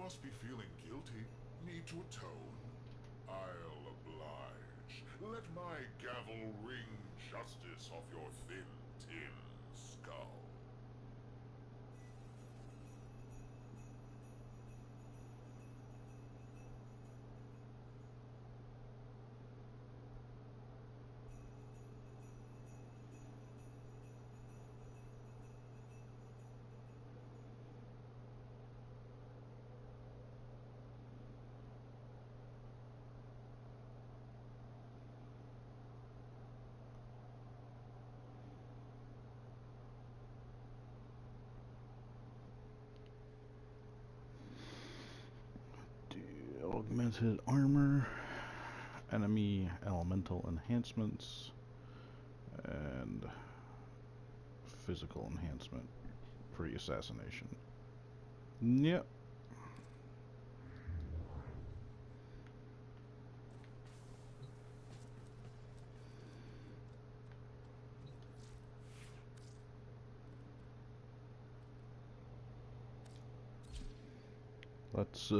must be feeling guilty. Need to atone? I'll oblige. Let my gavel wring justice off your thin tin skull. Augmented armor, enemy elemental enhancements, and physical enhancement for the assassination. Yep. Let's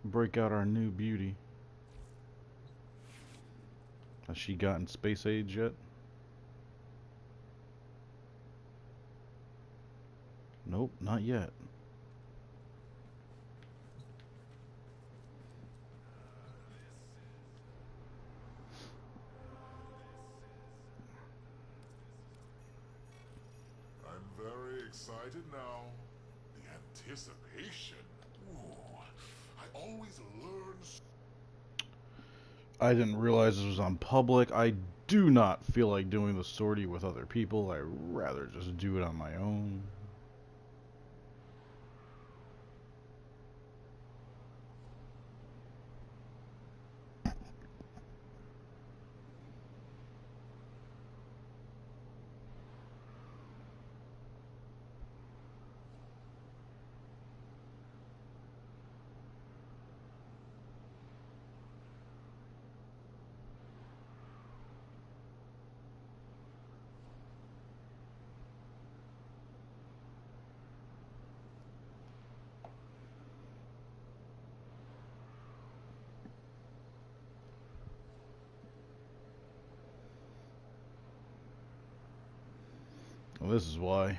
break out our new beauty. Has she gotten space age yet? Nope, not yet. I'm very excited now. The anticipation. Ooh, I always learn. I didn't realize this was on public. I do not feel like doing the sortie with other people. I'd rather just do it on my own. Well, this is why.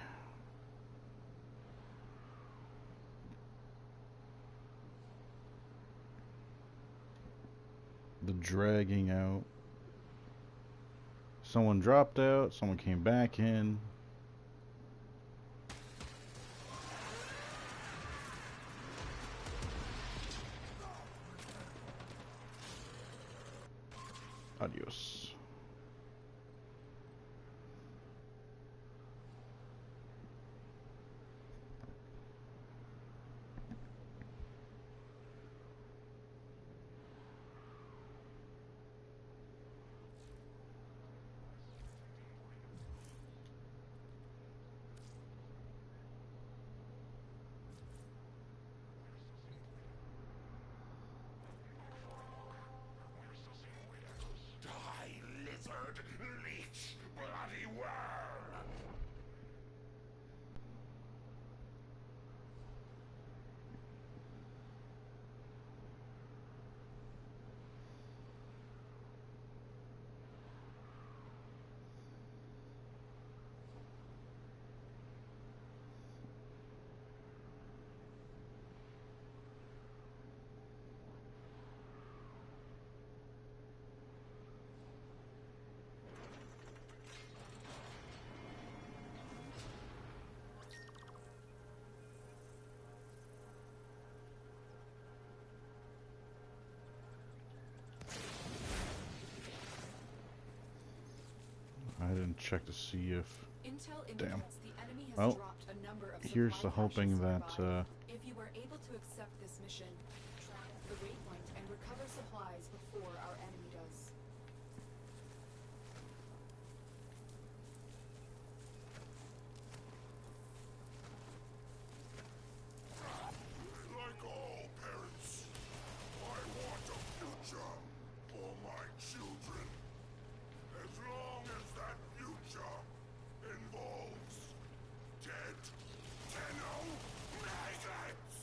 The dragging out. Someone dropped out, someone came back in. Adios. Die, lizard, leech, bloody worm! I didn't check to see if... Intel Damn. indicates the enemy has Well, dropped a number of here's supply to hoping caches that nearby. If you were able to accept this mission, track the waypoint and recover supplies before our enemy does. Like all parents, I want a future for my children. As long as that future involves dead Tenno maggots!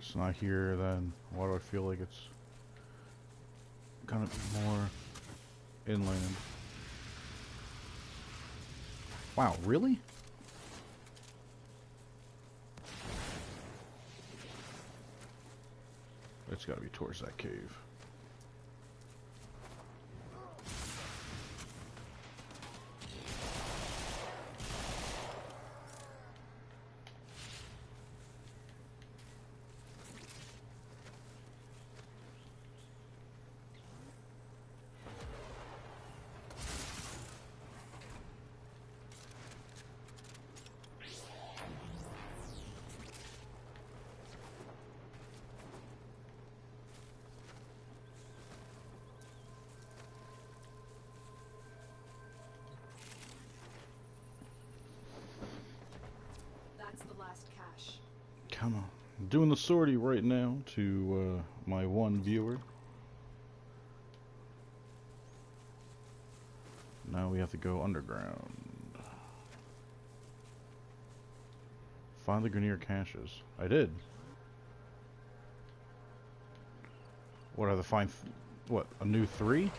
it's not here, then why do I feel like it's gonna be more inland? Wow, really? It's gotta be towards that cave. That's the last cache. Come on. I'm doing the sortie right now to my one viewer. Now we have to go underground. Find the Grenier caches. I did. What, I have to find, what, a new 3?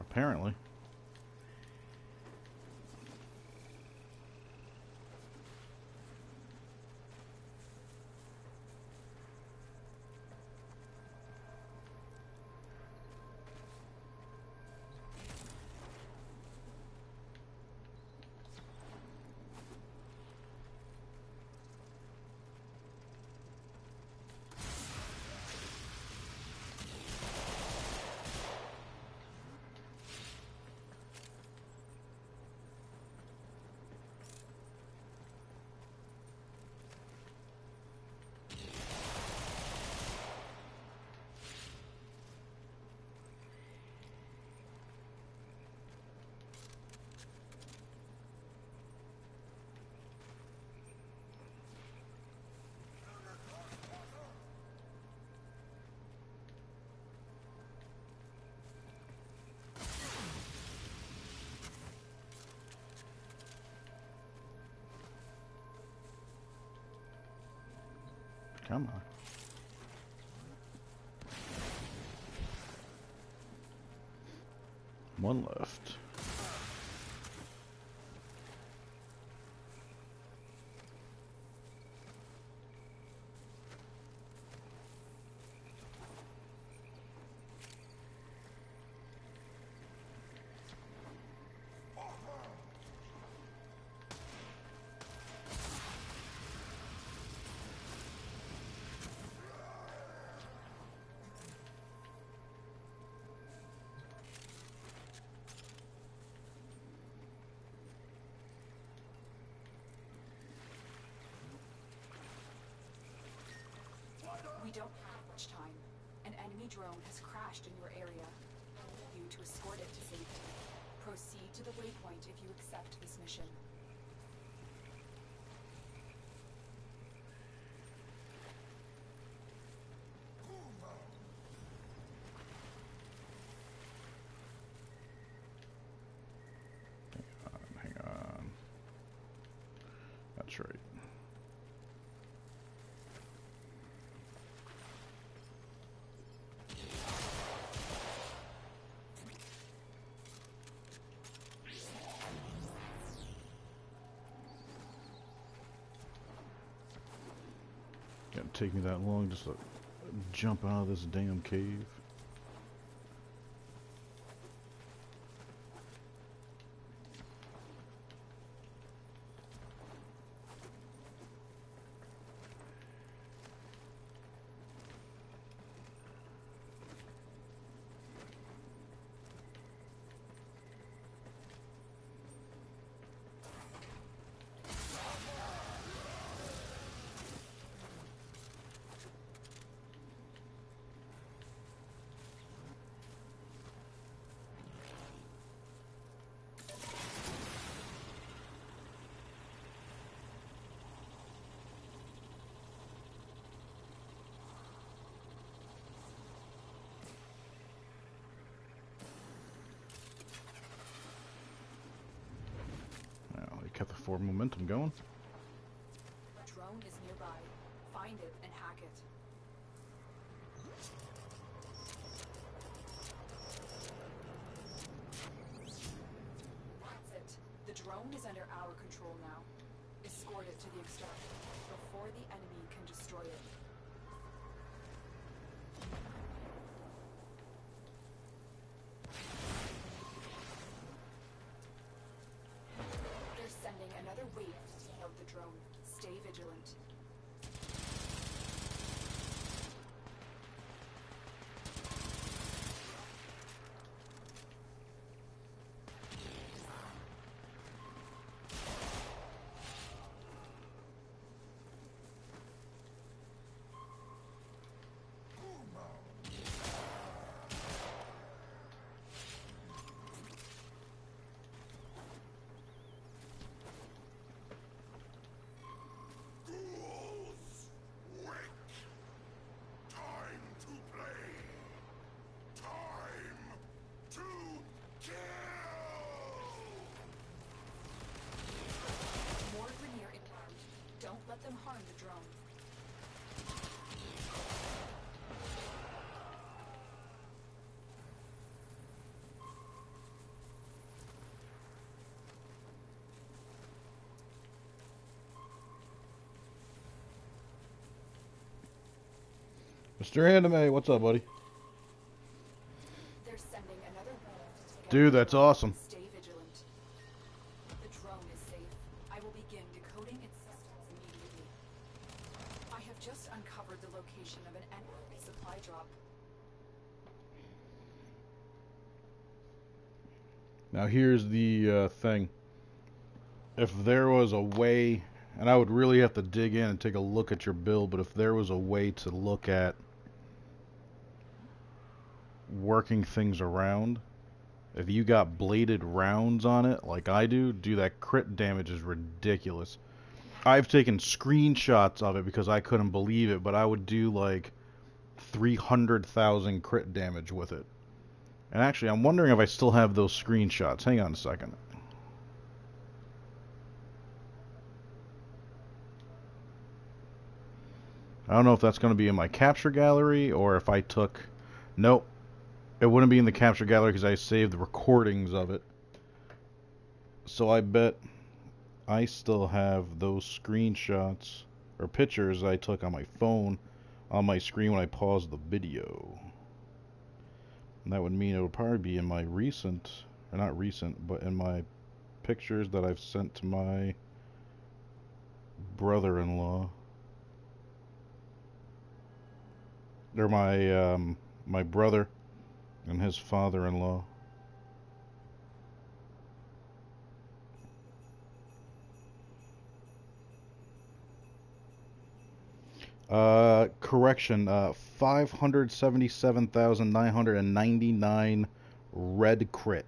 Apparently. Come on. One left. We don't have much time. An enemy drone has crashed in your area. I need you to escort it to safety. Proceed to the waypoint if you accept this mission. Hang on. That's right. Can't take me that long just to jump out of this damn cave. Kept the forward momentum going. drone is nearby. Find it and hack it. That's it. The drone is under our control now. Escort it to the extraction before the enemy can destroy it. They're sending another wave to take out the drone. Stay vigilant. Ghouls! Wake! Time to play! Time to kill! More Grenier inbound. Don't let them harm the drone. Mr. Anime, what's up, buddy? They're sending another wave to take out Dude, the that's drone. awesome. Stay vigilant. The drone is safe. I will begin decoding its systems immediately. I have just uncovered the location of an enemy supply drop. Now here's the thing. If there was a way, and I would really have to dig in and take a look at your build, but if there was a way to look at working things around, if you got bladed rounds on it like I do, that crit damage is ridiculous. I've taken screenshots of it because I couldn't believe it, but I would do like 300,000 crit damage with it. And actually, I'm wondering if I still have those screenshots. Hang on a second. I don't know if that's going to be in my capture gallery or if I took... Nope. It wouldn't be in the capture gallery because I saved the recordings of it. So I bet I still have those screenshots or pictures I took on my phone on my screen when I paused the video. And that would mean it would probably be in my recent, or not recent, but in my pictures that I've sent to my brother-in-law. Or my brother and his father-in-law. Correction, 577,999 red crit.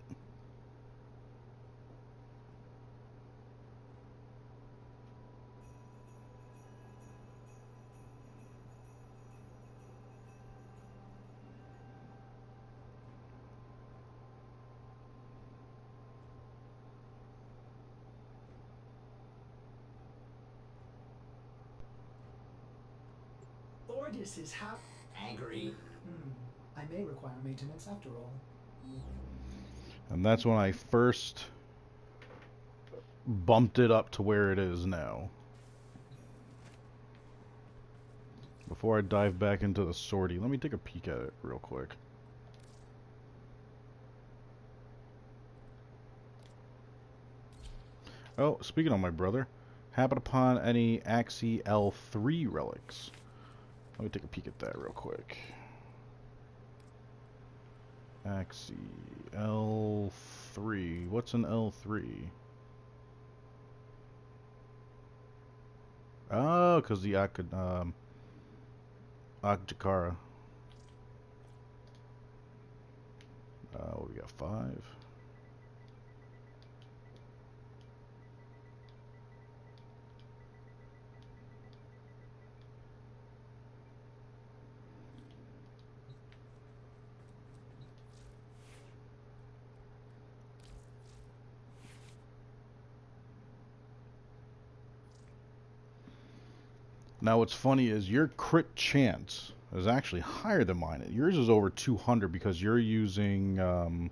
Ordis is angry. I may require maintenance after all. And that's when I first bumped it up to where it is now. Before I dive back into the sortie, let me take a peek at it real quick. Oh, speaking of my brother, happened upon any Axie L3 relics. Let me take a peek at that real quick. Axie L3. What's an L3? Oh, because the Akjakara. What we got? 5. Now what's funny is your crit chance is actually higher than mine. Yours is over 200 because you're using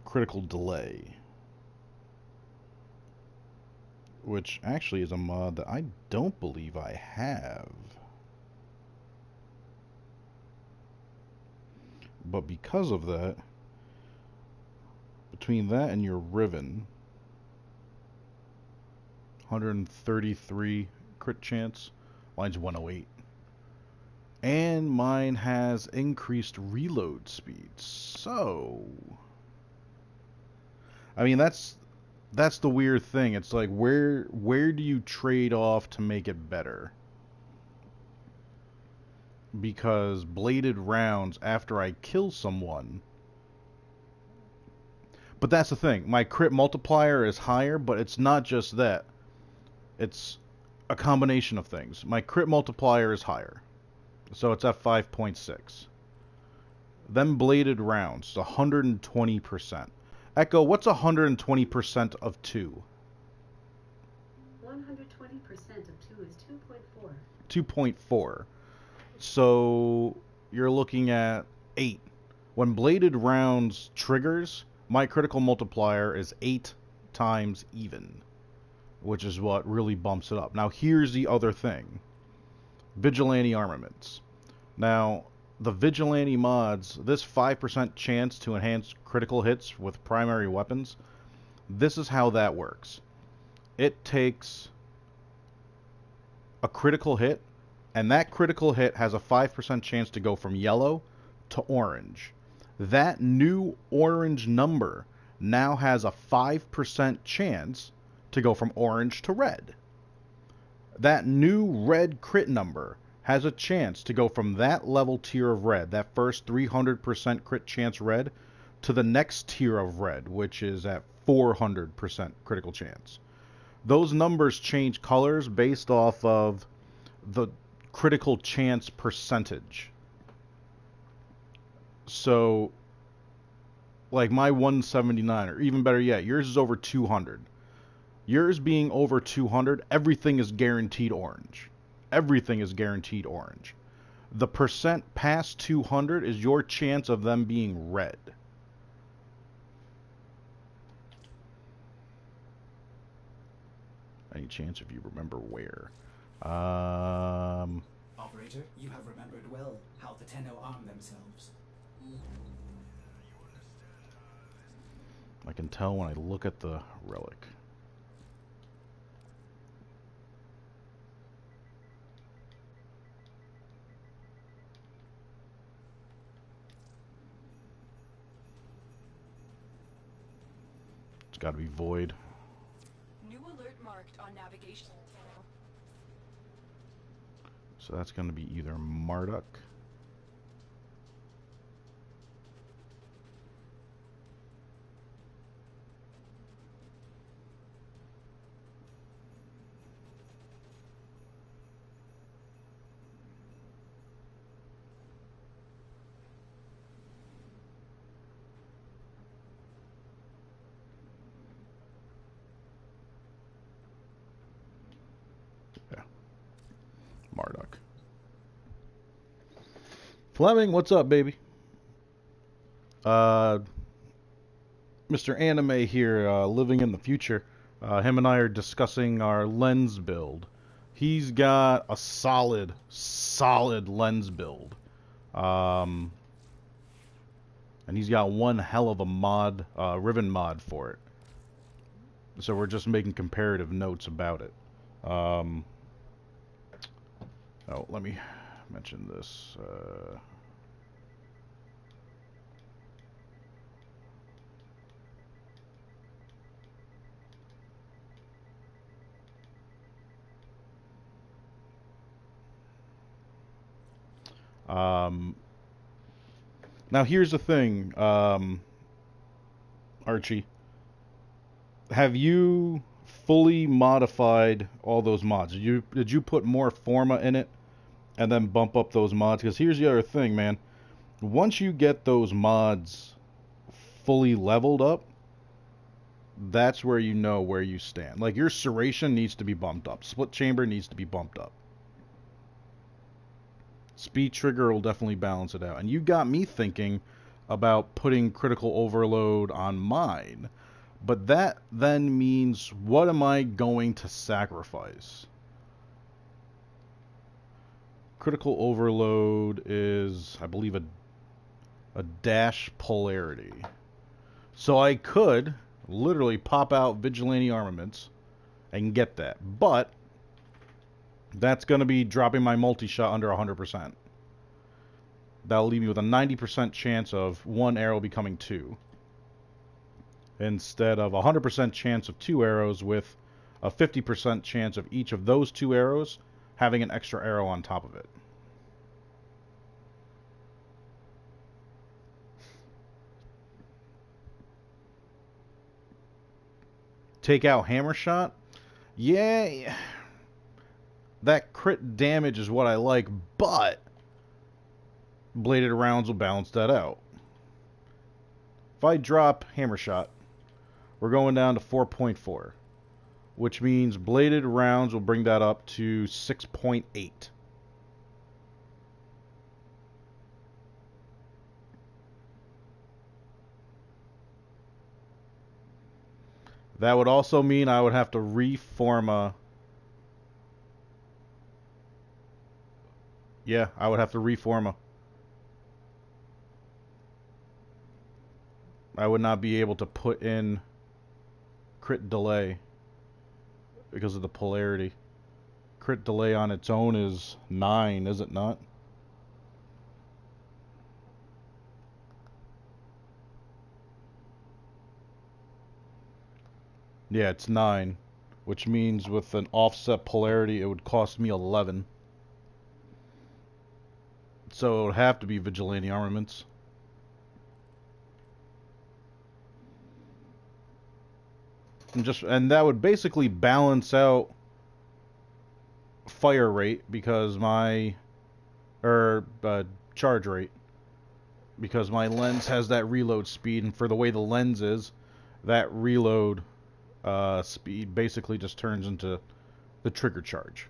critical delay, which actually is a mod that I don't believe I have. But because of that, between that and your Riven, 133 crit chance, mine's 108. And mine has increased reload speed. So, I mean, that's the weird thing. It's like, where do you trade off to make it better? Because bladed rounds after I kill someone. But that's the thing. My crit multiplier is higher, but it's not just that. It's a combination of things. My crit multiplier is higher. So it's at 5.6. Then bladed rounds, 120%. Echo, what's 120% of 2? 120% of 2 is 2.4. 2.4. So you're looking at 8. When bladed rounds triggers, my critical multiplier is 8 times even, which is what really bumps it up. Now here's the other thing. Vigilante armaments. Now, the Vigilante mods, this 5% chance to enhance critical hits with primary weapons, this is how that works. It takes a critical hit, and that critical hit has a 5% chance to go from yellow to orange. That new orange number now has a 5% chance to go from orange to red. That new red crit number has a chance to go from that level tier of red, that first 300% crit chance red, to the next tier of red, which is at 400% critical chance. Those numbers change colors based off of the critical chance percentage. So, like my 179, or even better yet, yours is over 200. Yours being over 200, everything is guaranteed orange. Everything is guaranteed orange. The percent past 200 is your chance of them being red. Any chance if you remember where? Operator, you have remembered well how the Tenno arm themselves. I can tell when I look at the relic. It's got to be void. New alert marked on navigation. So that's going to be either Marduk. Yeah. Marduk. Fleming, what's up, baby? Mr. Anime here, living in the future. Him and I are discussing our lens build. He's got a solid lens build. And he's got one hell of a mod, Riven mod for it. So we're just making comparative notes about it. Oh, let me mention this. Now here's the thing, Archie. Have you fully modified all those mods? Did you put more Forma in it and then bump up those mods? Because here's the other thing, man. Once you get those mods fully leveled up, that's where you know where you stand. Like, your serration needs to be bumped up. Split chamber needs to be bumped up. Speed trigger will definitely balance it out. And you got me thinking about putting critical overload on mine. But that then means, what am I going to sacrifice? Critical overload is, I believe, a dash polarity. So I could literally pop out Vigilante Armaments and get that. But that's going to be dropping my multi-shot under 100%. That'll leave me with a 90% chance of one arrow becoming two, instead of a 100% chance of two arrows with a 50% chance of each of those two arrows having an extra arrow on top of it. Take out hammer shot? Yeah, that crit damage is what I like, but bladed rounds will balance that out. If I drop hammer shot, we're going down to 4.4, which means bladed rounds will bring that up to 6.8. That would also mean I would have to reform a... Yeah, I would have to reform a... I would not be able to put in crit delay because of the polarity. Crit delay on its own is 9, is it not? Yeah, it's 9, which means with an offset polarity it would cost me 11. So it would have to be Vigilante Armaments. And that would basically balance out fire rate because my charge rate, because my lens has that reload speed, and for the way the lens is, that reload speed basically just turns into the trigger charge.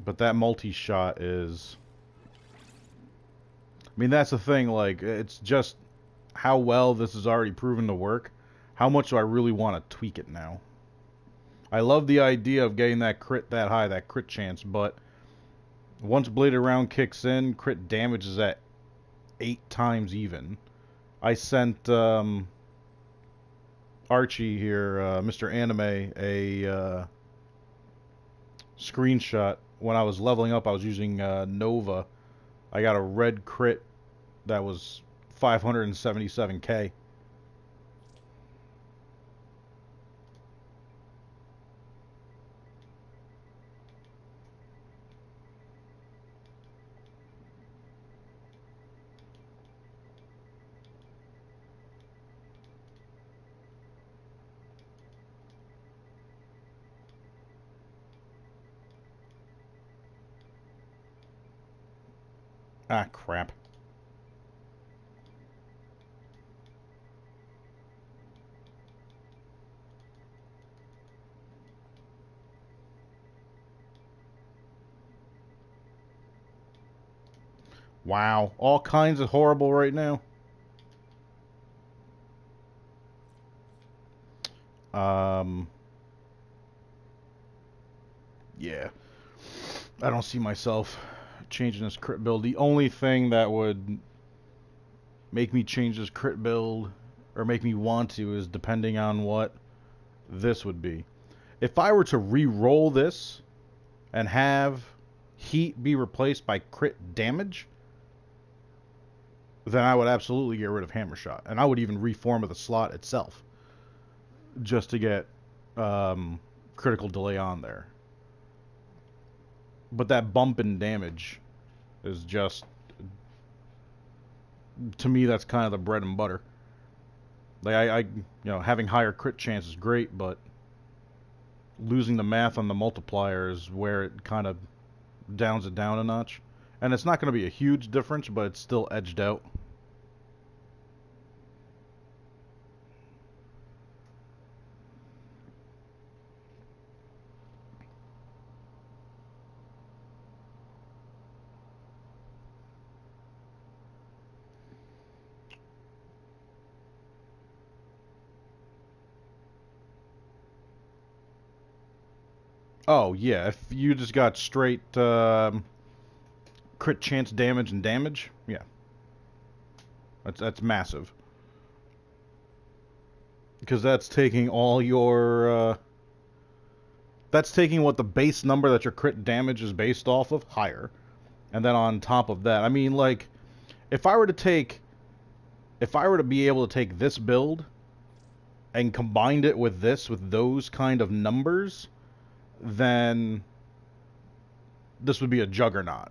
But that multi-shot is... I mean, that's the thing, like, it's just how well this is already proven to work. How much do I really want to tweak it now? I love the idea of getting that crit that high, that crit chance, but once bladed round kicks in, crit damage is at 8 times even. I sent Archie here, Mr. Anime, a screenshot. When I was leveling up, I was using Nova. I got a red crit that was 577k. Ah, crap. Wow, all kinds of horrible right now. Yeah. I don't see myself changing this crit build. The only thing that would make me change this crit build, or make me want to, is depending on what this would be. If I were to re-roll this and have heat be replaced by crit damage, then I would absolutely get rid of hammer shot, and I would even reform the slot itself just to get critical delay on there. But that bump in damage is just, to me, that's kind of the bread and butter. Like having higher crit chance is great, but losing the math on the multiplier is where it kind of downs it down a notch. And it's not going to be a huge difference, but it's still edged out. Oh, yeah, if you just got straight crit chance damage and damage, yeah. That's massive. Because that's taking all your... that's taking what the base number that your crit damage is based off of, higher. And then on top of that, I mean, like, if I were to be able to take this build and combined it with this, with those kind of numbers, then this would be a juggernaut.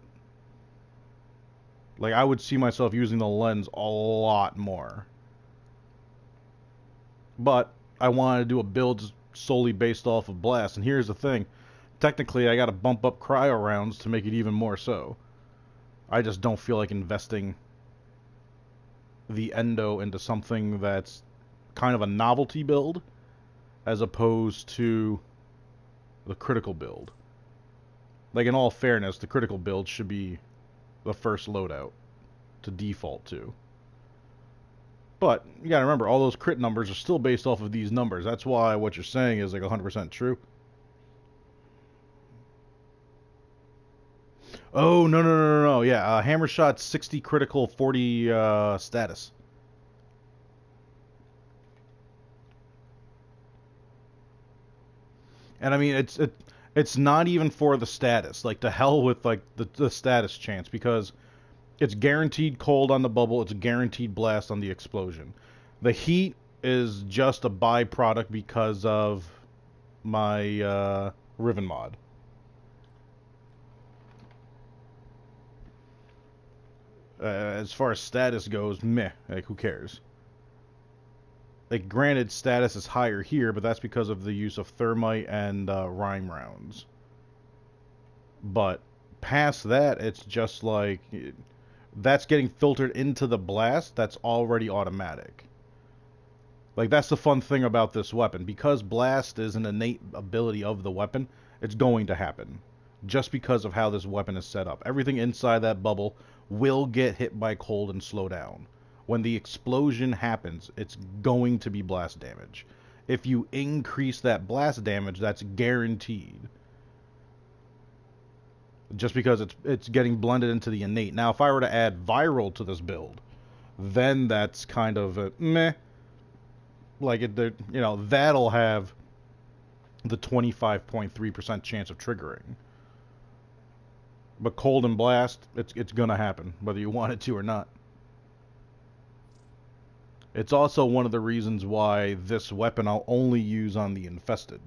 Like, I would see myself using the lens a lot more. But I wanted to do a build solely based off of blast, and here's the thing. Technically, I gotta bump up cryo rounds to make it even more so. I just don't feel like investing the endo into something that's kind of a novelty build as opposed to the critical build. Like, in all fairness, the critical build should be the first loadout to default to. But you gotta remember, all those crit numbers are still based off of these numbers. That's why what you're saying is like 100% true. Oh, no. Yeah, hammer shot 60 critical, 40 status. And I mean, it's not even for the status. Like, to hell with like the status chance, because it's guaranteed cold on the bubble, it's a guaranteed blast on the explosion. The heat is just a byproduct because of my Riven mod. As far as status goes, meh, like, who cares? Like, granted, status is higher here, but that's because of the use of thermite and rhyme rounds. But past that, it's just like, that's getting filtered into the blast, that's already automatic. Like, that's the fun thing about this weapon. Because blast is an innate ability of the weapon, it's going to happen. Just because of how this weapon is set up. Everything inside that bubble will get hit by cold and slow down. When the explosion happens, it's going to be blast damage. If you increase that blast damage, that's guaranteed. Just because it's getting blended into the innate. Now, if I were to add viral to this build, then that's kind of a meh. Like, that'll have the 25.3% chance of triggering. But cold and blast, it's gonna happen, whether you want it to or not. It's also one of the reasons why this weapon I'll only use on the infested.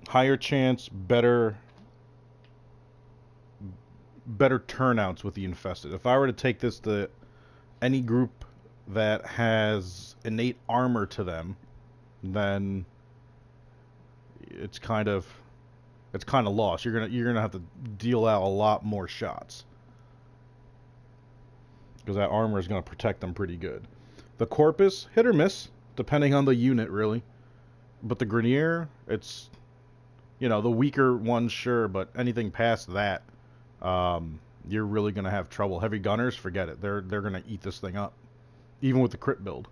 Higher chance, better turnouts with the infested. If I were to take this to any group that has innate armor to them, then it's kind of lost. You're gonna have to deal out a lot more shots, because that armor is gonna protect them pretty good. The corpus, hit or miss, depending on the unit, really. But the Grenier, it's, the weaker ones, sure, but anything past that, you're really gonna have trouble. Heavy gunners, forget it. They're gonna eat this thing up, even with the crit build.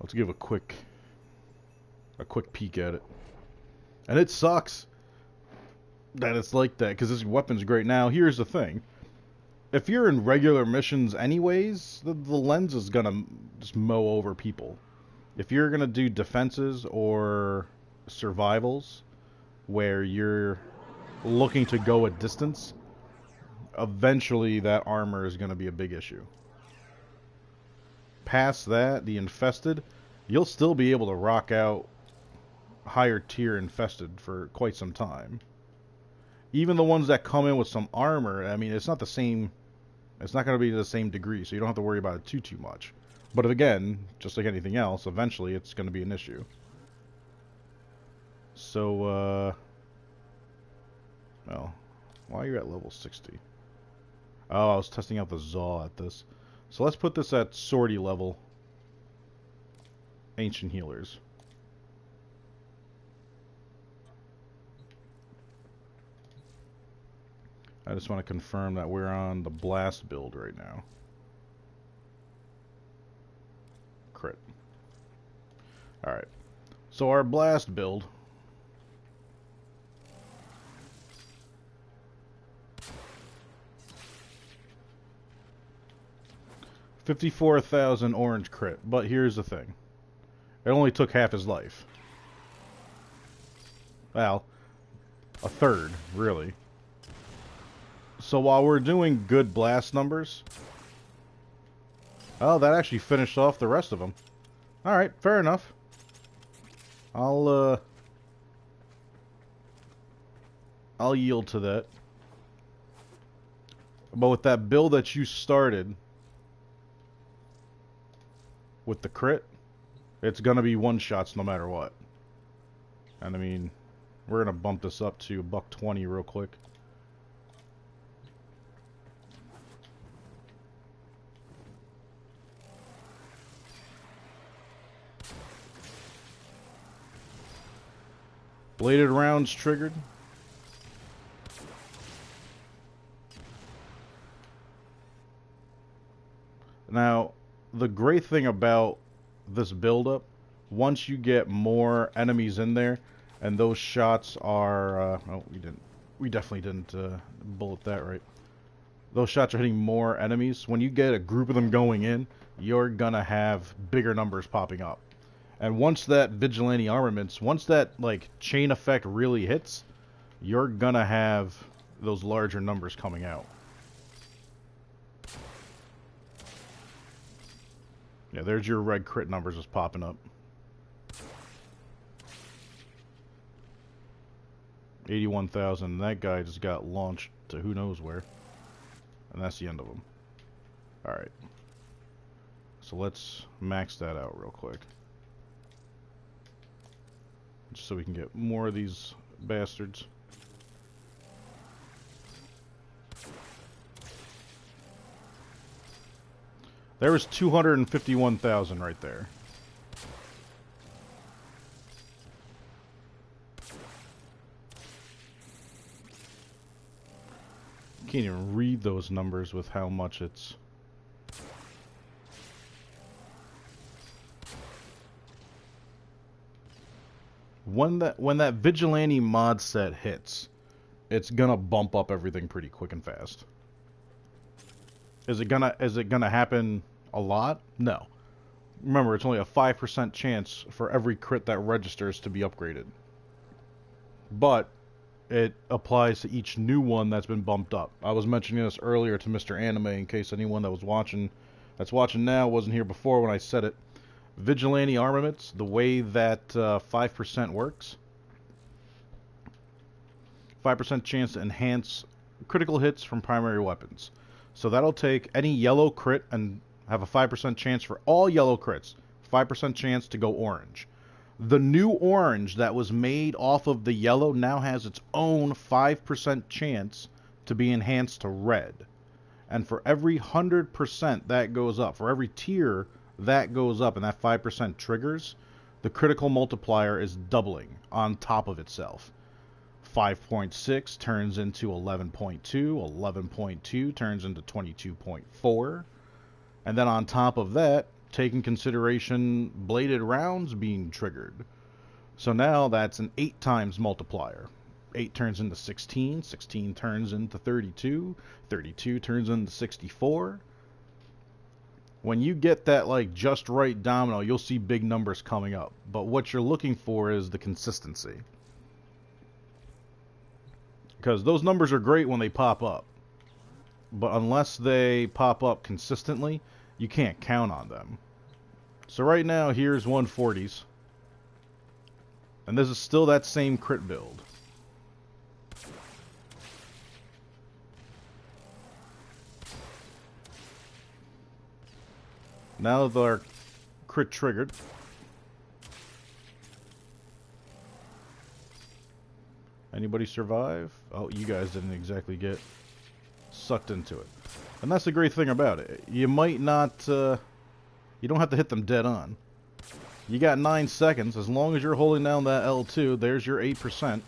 Let's give a quick peek at it. And it sucks that it's like that, because this weapon's great. Now, here's the thing. If you're in regular missions anyways, the lens is gonna just mow over people. If you're gonna do defenses or survivals, where you're looking to go a distance, eventually that armor is gonna be a big issue. Past that, the infested, you'll still be able to rock out higher tier infested for quite some time. Even the ones that come in with some armor, I mean, it's not the same. It's not going to be to the same degree, so you don't have to worry about it too much. But again, just like anything else, eventually it's going to be an issue. So, well, why are you at level 60? Oh, I was testing out the Zaw at this. So let's put this at sortie level. Ancient Healers. I just want to confirm that we're on the blast build right now. Crit. Alright. So our blast build. $54,000 orange crit. But here's the thing. It only took half his life. Well, a third, really. So while we're doing good blast numbers... Oh, that actually finished off the rest of them. Alright, fair enough. I'll yield to that. But with that build that you started... with the crit, it's gonna be one-shots no matter what. And I mean, we're gonna bump this up to $120 real quick. Bladed rounds triggered. Now, the great thing about this build-up, once you get more enemies in there, and those shots are... oh, we definitely didn't bullet that right. Those shots are hitting more enemies. When you get a group of them going in, you're gonna have bigger numbers popping up. And once that vigilante armaments, once that like chain effect really hits, you're gonna have those larger numbers coming out. Yeah, there's your red crit numbers just popping up. 81,000. That guy just got launched to who knows where. And that's the end of him. Alright. So let's max that out real quick. Just so we can get more of these bastards. There was 251,000 right there. Can't even read those numbers with how much it's... When that vigilante mod set hits, it's gonna bump up everything pretty quick and fast. Is it gonna happen a lot? No. Remember, it's only a 5% chance for every crit that registers to be upgraded. But it applies to each new one that's been bumped up. I was mentioning this earlier to Mr. Anime in case anyone that's watching now wasn't here before when I said it. Vigilante armaments, the way that 5% works. 5% chance to enhance critical hits from primary weapons. So that'll take any yellow crit and have a 5% chance for all yellow crits. 5% chance to go orange. The new orange that was made off of the yellow now has its own 5% chance to be enhanced to red. And for every 100% that goes up, for every tier that goes up and that 5% triggers, the critical multiplier is doubling on top of itself. 5.6 turns into 11.2, 11.2 turns into 22.4, and then on top of that, take in consideration bladed rounds being triggered. So now that's an 8 times multiplier. 8 turns into 16, 16 turns into 32, 32 turns into 64. When you get that like just right domino, you'll see big numbers coming up. But what you're looking for is the consistency. Because those numbers are great when they pop up. But unless they pop up consistently, you can't count on them. So right now, here's 140s. And this is still that same crit build. Now that they're crit triggered. Anybody survive? Oh, you guys didn't exactly get sucked into it. And that's the great thing about it. You might not, you don't have to hit them dead on. You got 9 seconds. As long as you're holding down that L2, there's your 8%.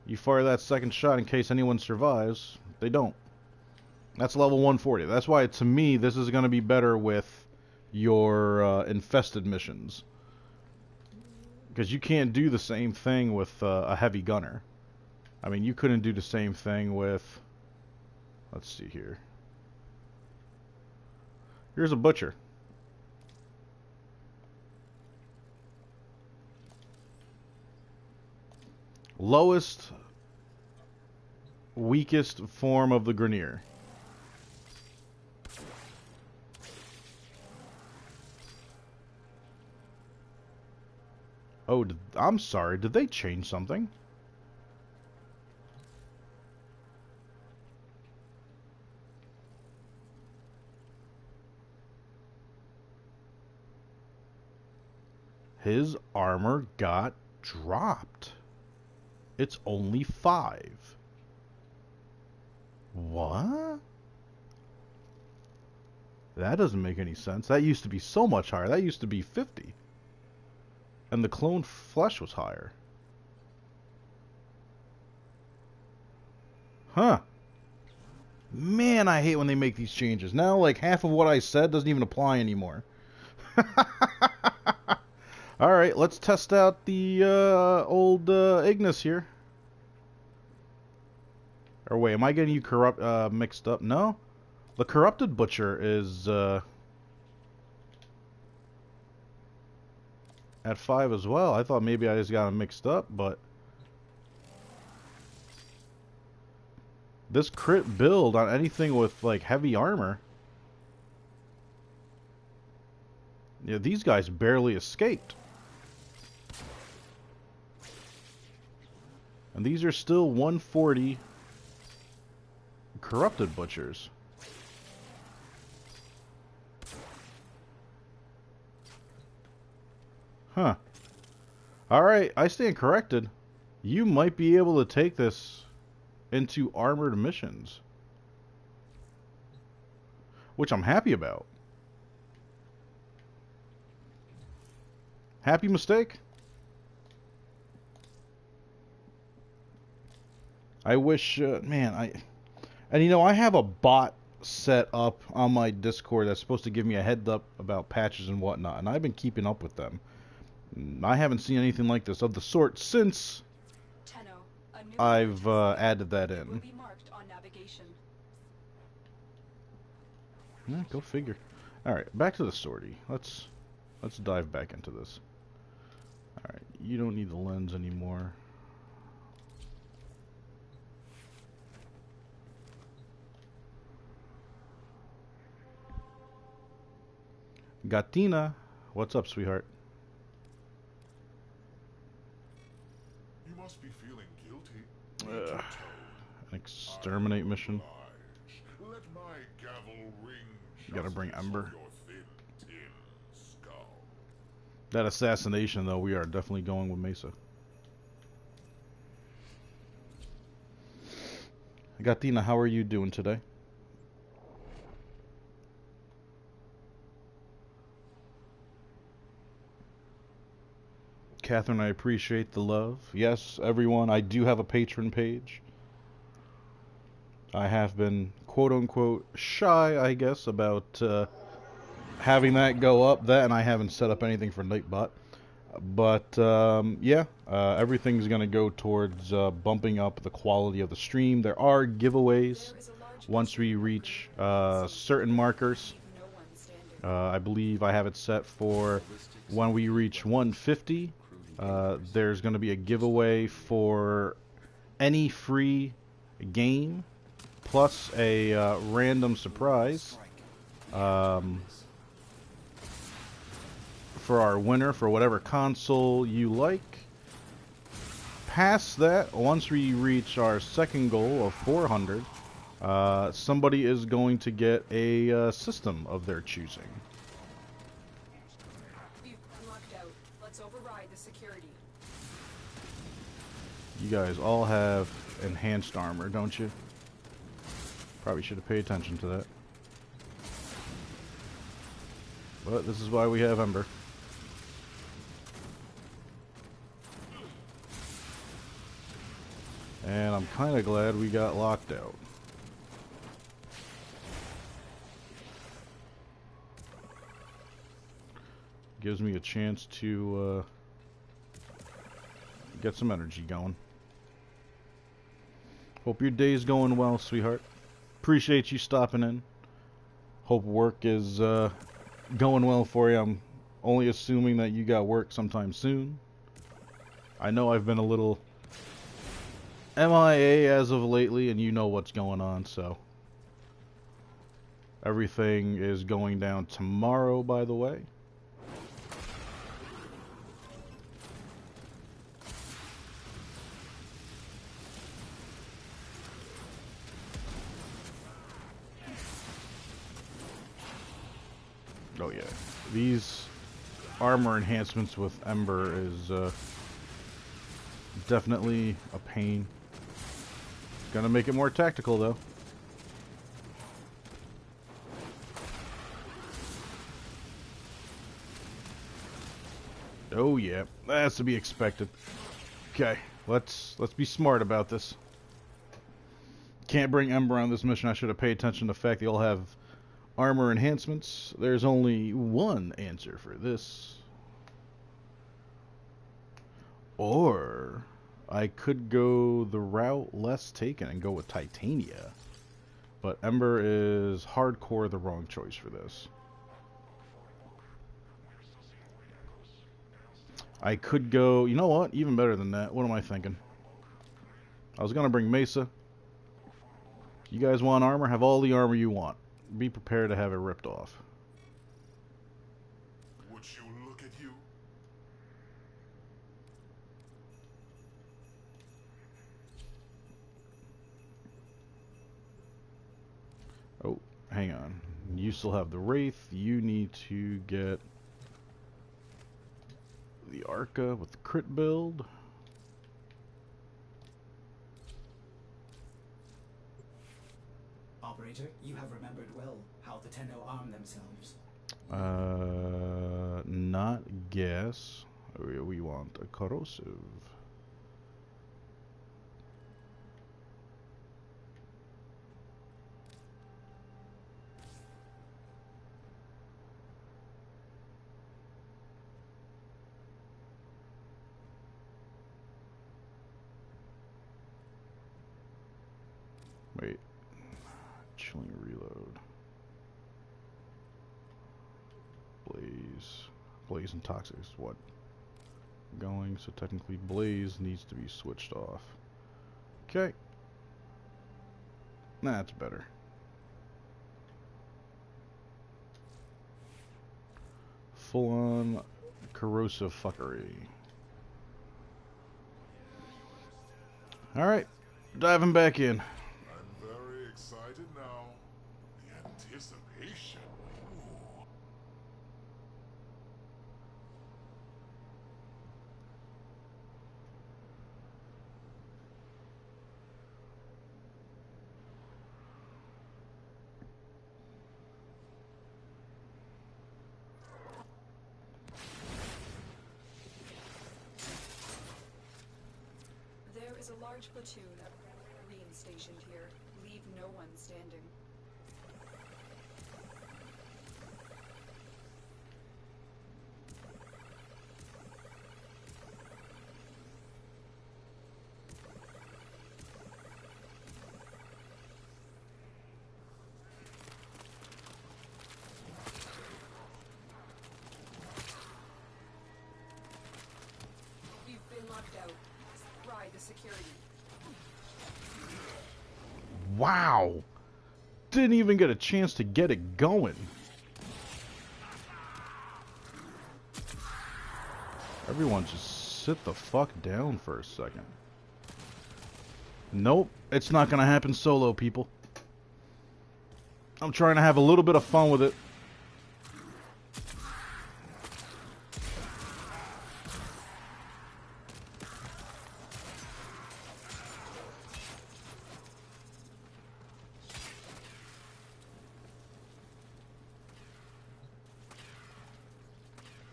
You fire that second shot in case anyone survives. They don't. That's level 140. That's why, to me, this is going to be better with your infested missions. Because you can't do the same thing with a heavy gunner. I mean, you couldn't do the same thing with... Let's see here. Here's a butcher. Lowest, weakest form of the Grenier. Oh, I'm sorry. Did they change something? His armor got dropped. It's only 5. What? That doesn't make any sense. That used to be so much higher. That used to be 50. And the clone flesh was higher. Huh. Man, I hate when they make these changes. Now, like, half of what I said doesn't even apply anymore. Alright, let's test out the old Ignis here. Or wait, am I getting you mixed up? No? The Corrupted Butcher is at 5 as well. I thought maybe I just got them mixed up, but... This crit build on anything with, like, heavy armor... Yeah, these guys barely escaped. And these are still 140 Corrupted Butchers. Huh. Alright, I stand corrected. You might be able to take this into armored missions. Which I'm happy about. Happy mistake? I wish, man, and you know, I have a bot set up on my Discord that's supposed to give me a heads up about patches and whatnot, and I've been keeping up with them. I haven't seen anything like this of the sort since I've added that in. Yeah, go figure. Alright, back to the sortie. Let's dive back into this. Alright, you don't need the lens anymore. Gatina, what's up, sweetheart? You must be feeling guilty. An exterminate mission. Let my gavel ring. You gotta bring Ember. Your thin tin skull. That assassination, though, we are definitely going with Mesa. Gatina, how are you doing today? Catherine, I appreciate the love. Yes, everyone, I do have a patron page. I have been, quote-unquote, shy, I guess, about having that go up. That, and I haven't set up anything for Nightbot. But, yeah, everything's going to go towards bumping up the quality of the stream. There are giveaways once we reach certain markers. I believe I have it set for when we reach 150. There's going to be a giveaway for any free game plus a random surprise for our winner for whatever console you like. past that, once we reach our second goal of 400, somebody is going to get a system of their choosing. You've been locked out. Let's override the security. You guys all have enhanced armor, don't you? Probably should have paid attention to that. But this is why we have Ember. And I'm kind of glad we got locked out. Gives me a chance to get some energy going. Hope your day's going well, sweetheart. Appreciate you stopping in. Hope work is going well for you. I'm only assuming that you got work sometime soon. I know I've been a little MIA as of lately, and you know what's going on, so. Everything is going down tomorrow, by the way. Oh yeah, these armor enhancements with Ember is definitely a pain. Gonna make it more tactical though. Oh yeah, that's to be expected. Okay, let's be smart about this. Can't bring Ember on this mission. I should have paid attention to the fact they all have armor enhancements. There's only one answer for this. Or I could go the route less taken and go with Titania. But Ember is hardcore the wrong choice for this. I could go, you know what? Even better than that. What am I thinking? I was going to bring Mesa. You guys want armor? Have all the armor you want. Be prepared to have it ripped off. Would you look at you? Oh, hang on. You still have the Wraith. You need to get the Arca with the crit build. Operator, you have remembered well how the Tenno arm themselves. Not gas. We want a corrosive. Wait. Chilling reload. Blaze and toxic is what? Going, so technically Blaze needs to be switched off. Okay. That's better. Full on corrosive fuckery. Alright. Diving back in. I'm very excited now. The anticipation. Ooh. There is a large platoon of Marines stationed here. Leave no one standing. You've been locked out. Ride the security. Wow! Didn't even get a chance to get it going. Everyone just sit the fuck down for a second. Nope, it's not gonna happen solo, people. I'm trying to have a little bit of fun with it.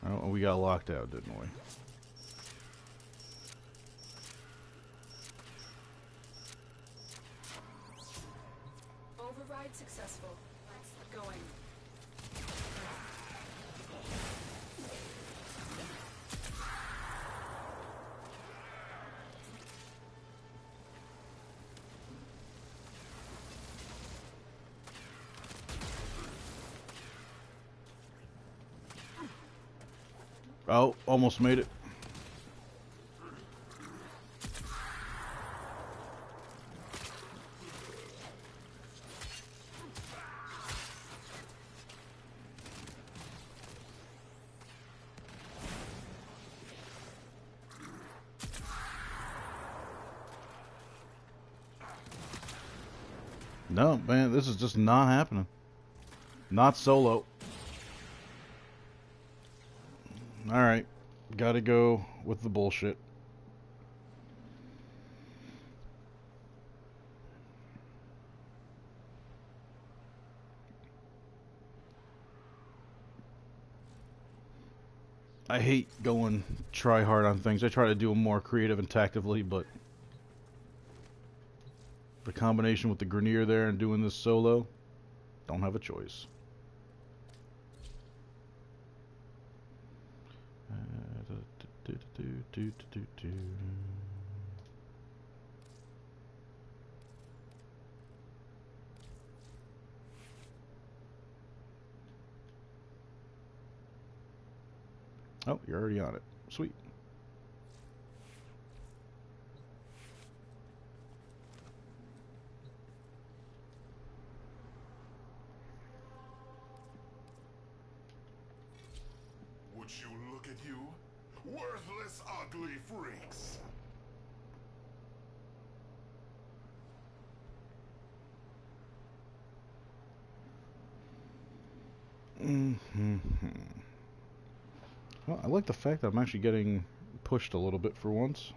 Oh, we got locked out, didn't we? Override successful. Let's going. Oh, almost made it. No, man, this is just not happening. Not solo. Alright, gotta go with the bullshit. I hate going try hard on things. I try to do them more creative and tactically, but the combination with the Grenier there and doing this solo, don't have a choice. Oh, you're already on it. Sweet. Would you look at you? Worthless, ugly freaks! Well, I like the fact that I'm actually getting pushed a little bit for once.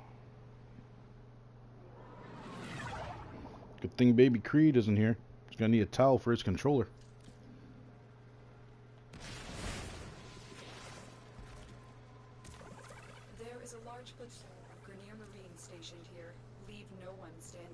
Good thing Baby Creed isn't here. He's gonna need a towel for his controller. There is a large platoon of Grenier Marines stationed here. Leave no one standing.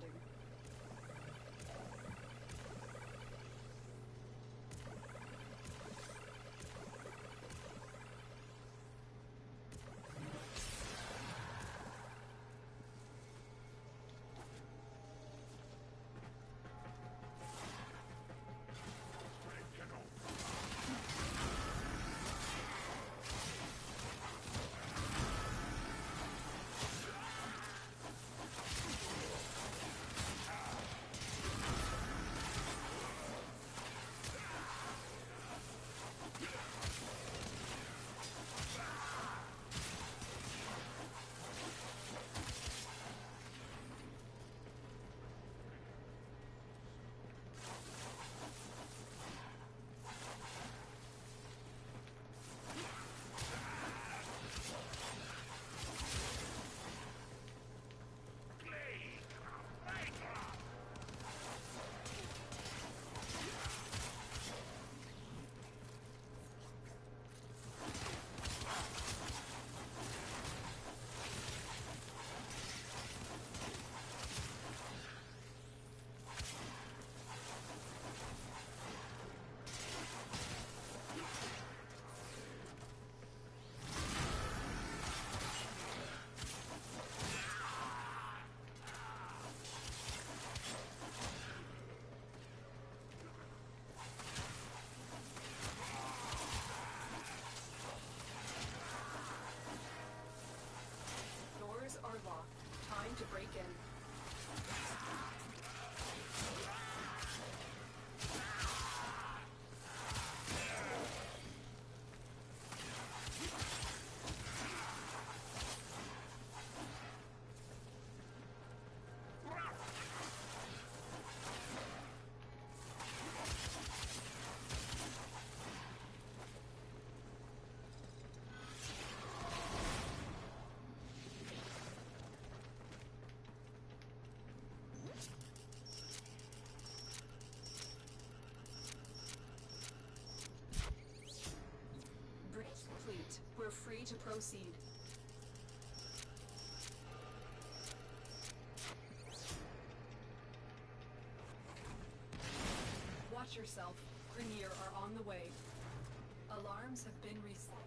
free to proceed. Watch yourself. Grenier are on the way. Alarms have been reset.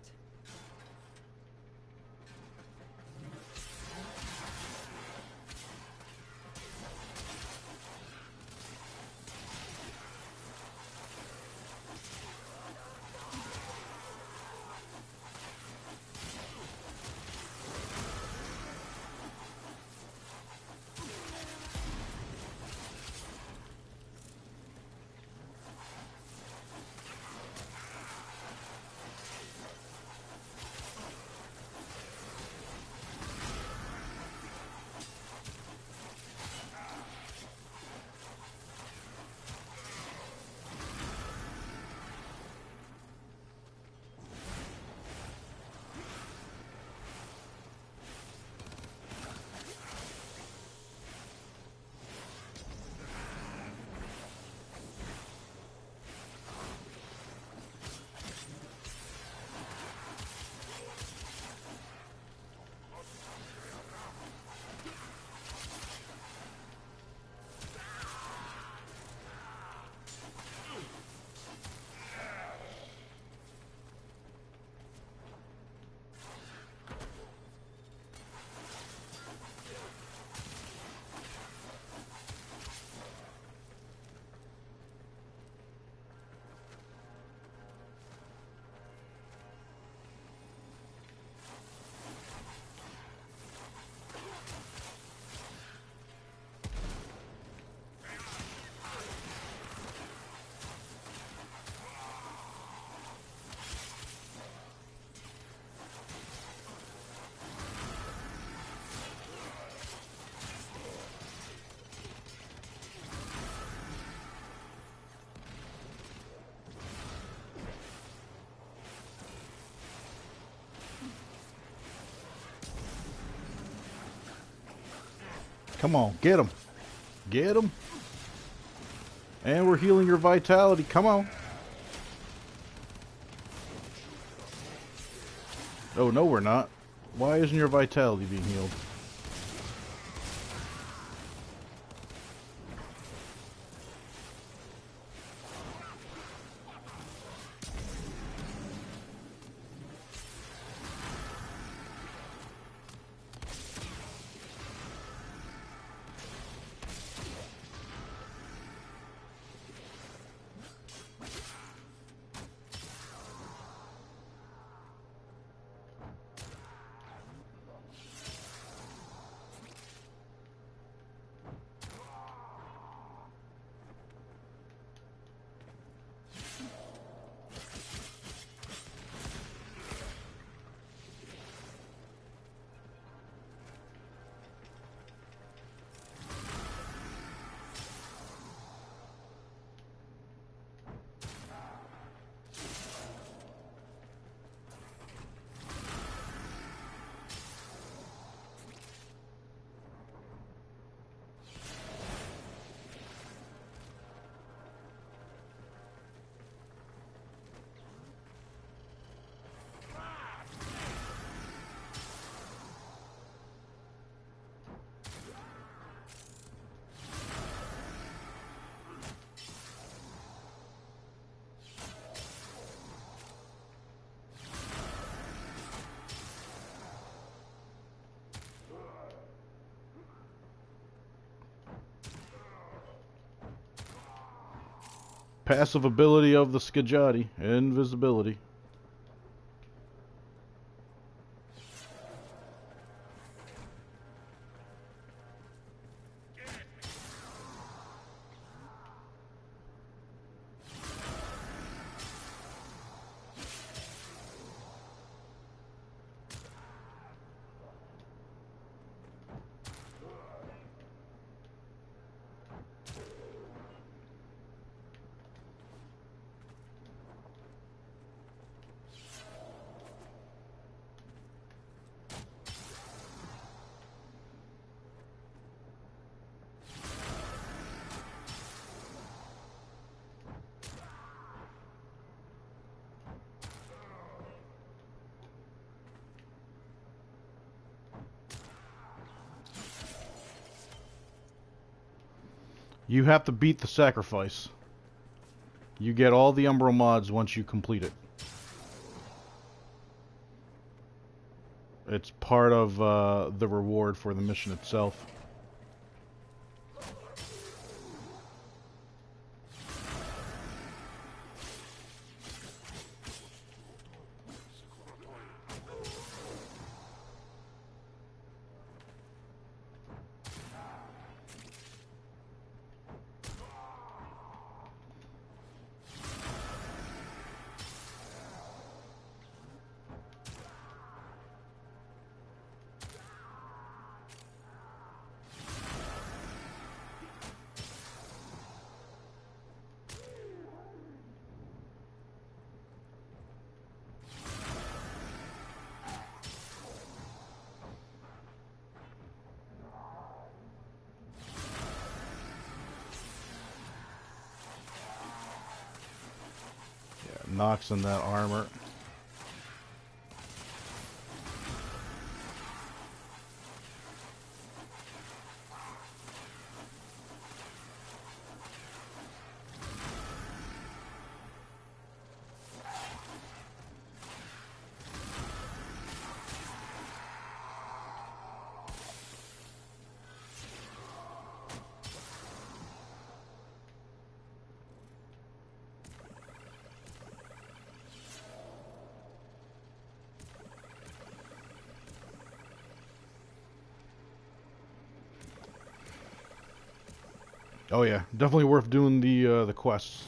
Come on, get him. Get him. And we're healing your vitality. Come on. Oh, no, we're not. Why isn't your vitality being healed? Passive ability of the Skajati. Invisibility. You have to beat the sacrifice. You get all the Umbral mods once you complete it. It's part of the reward for the mission itself. Knocks in that armor. Oh yeah, definitely worth doing the quests.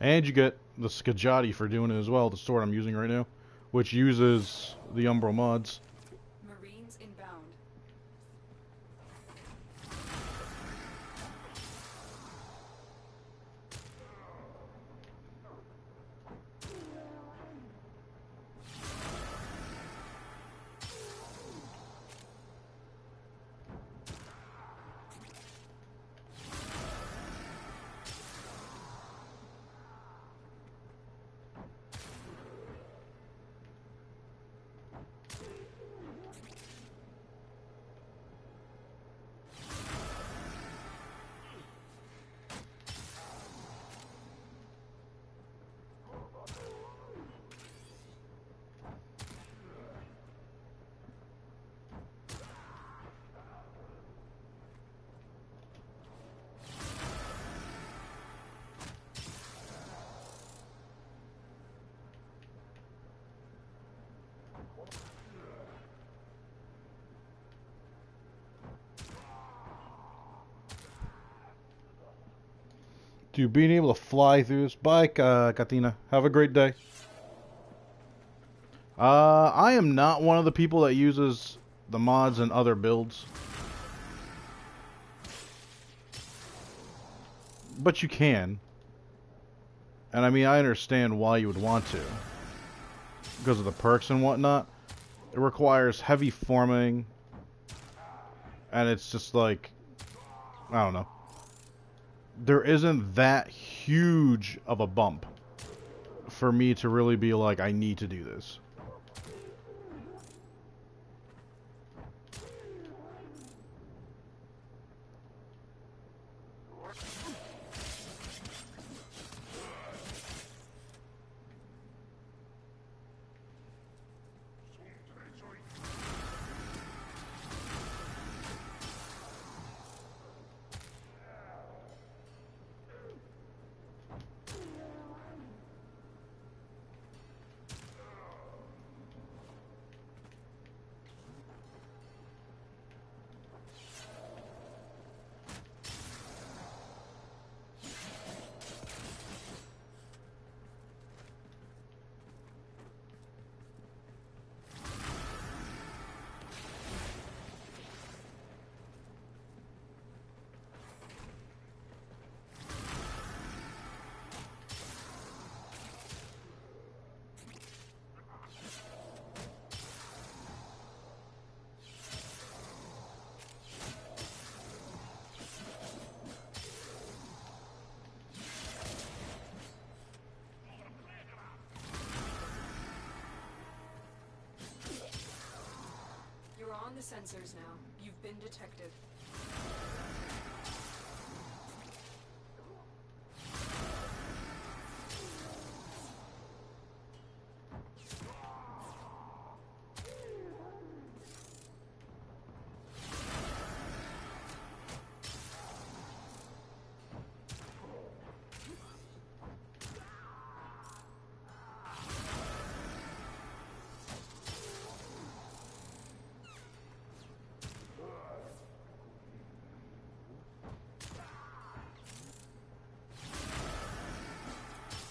And you get the Skajati for doing it as well, the sword I'm using right now, which uses the Umbral mods. Marines inbound. Dude, being able to fly through this. Bye, Katina. Have a great day. I am not one of the people that uses the mods and other builds. But you can. And I mean, I understand why you would want to. Because of the perks and whatnot. It requires heavy forming. And it's just like, I don't know. There isn't that huge of a bump for me to really be like, I need to do this. on the sensors now. You've been detected.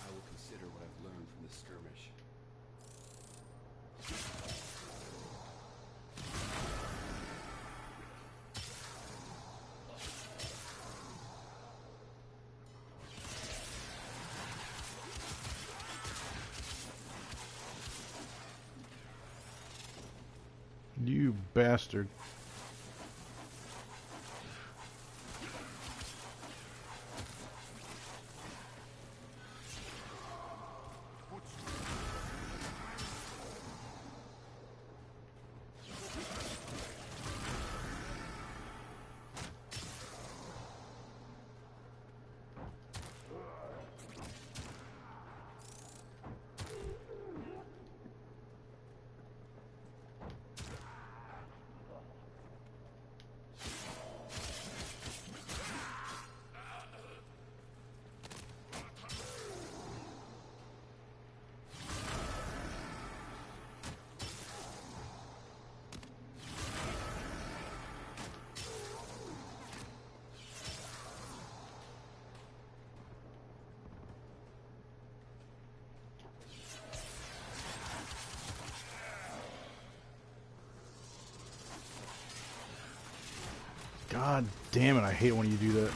I will consider what I've learned from this skirmish. You bastard. God damn it, I hate when you do that.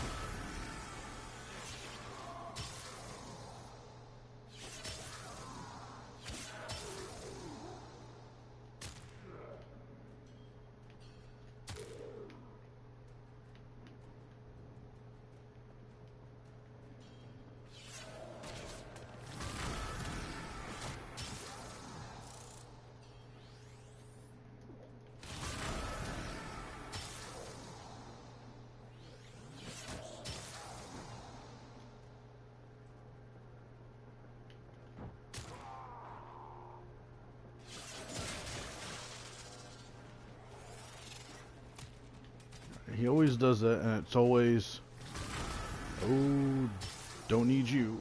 He always does that, and it's always, oh, don't need you.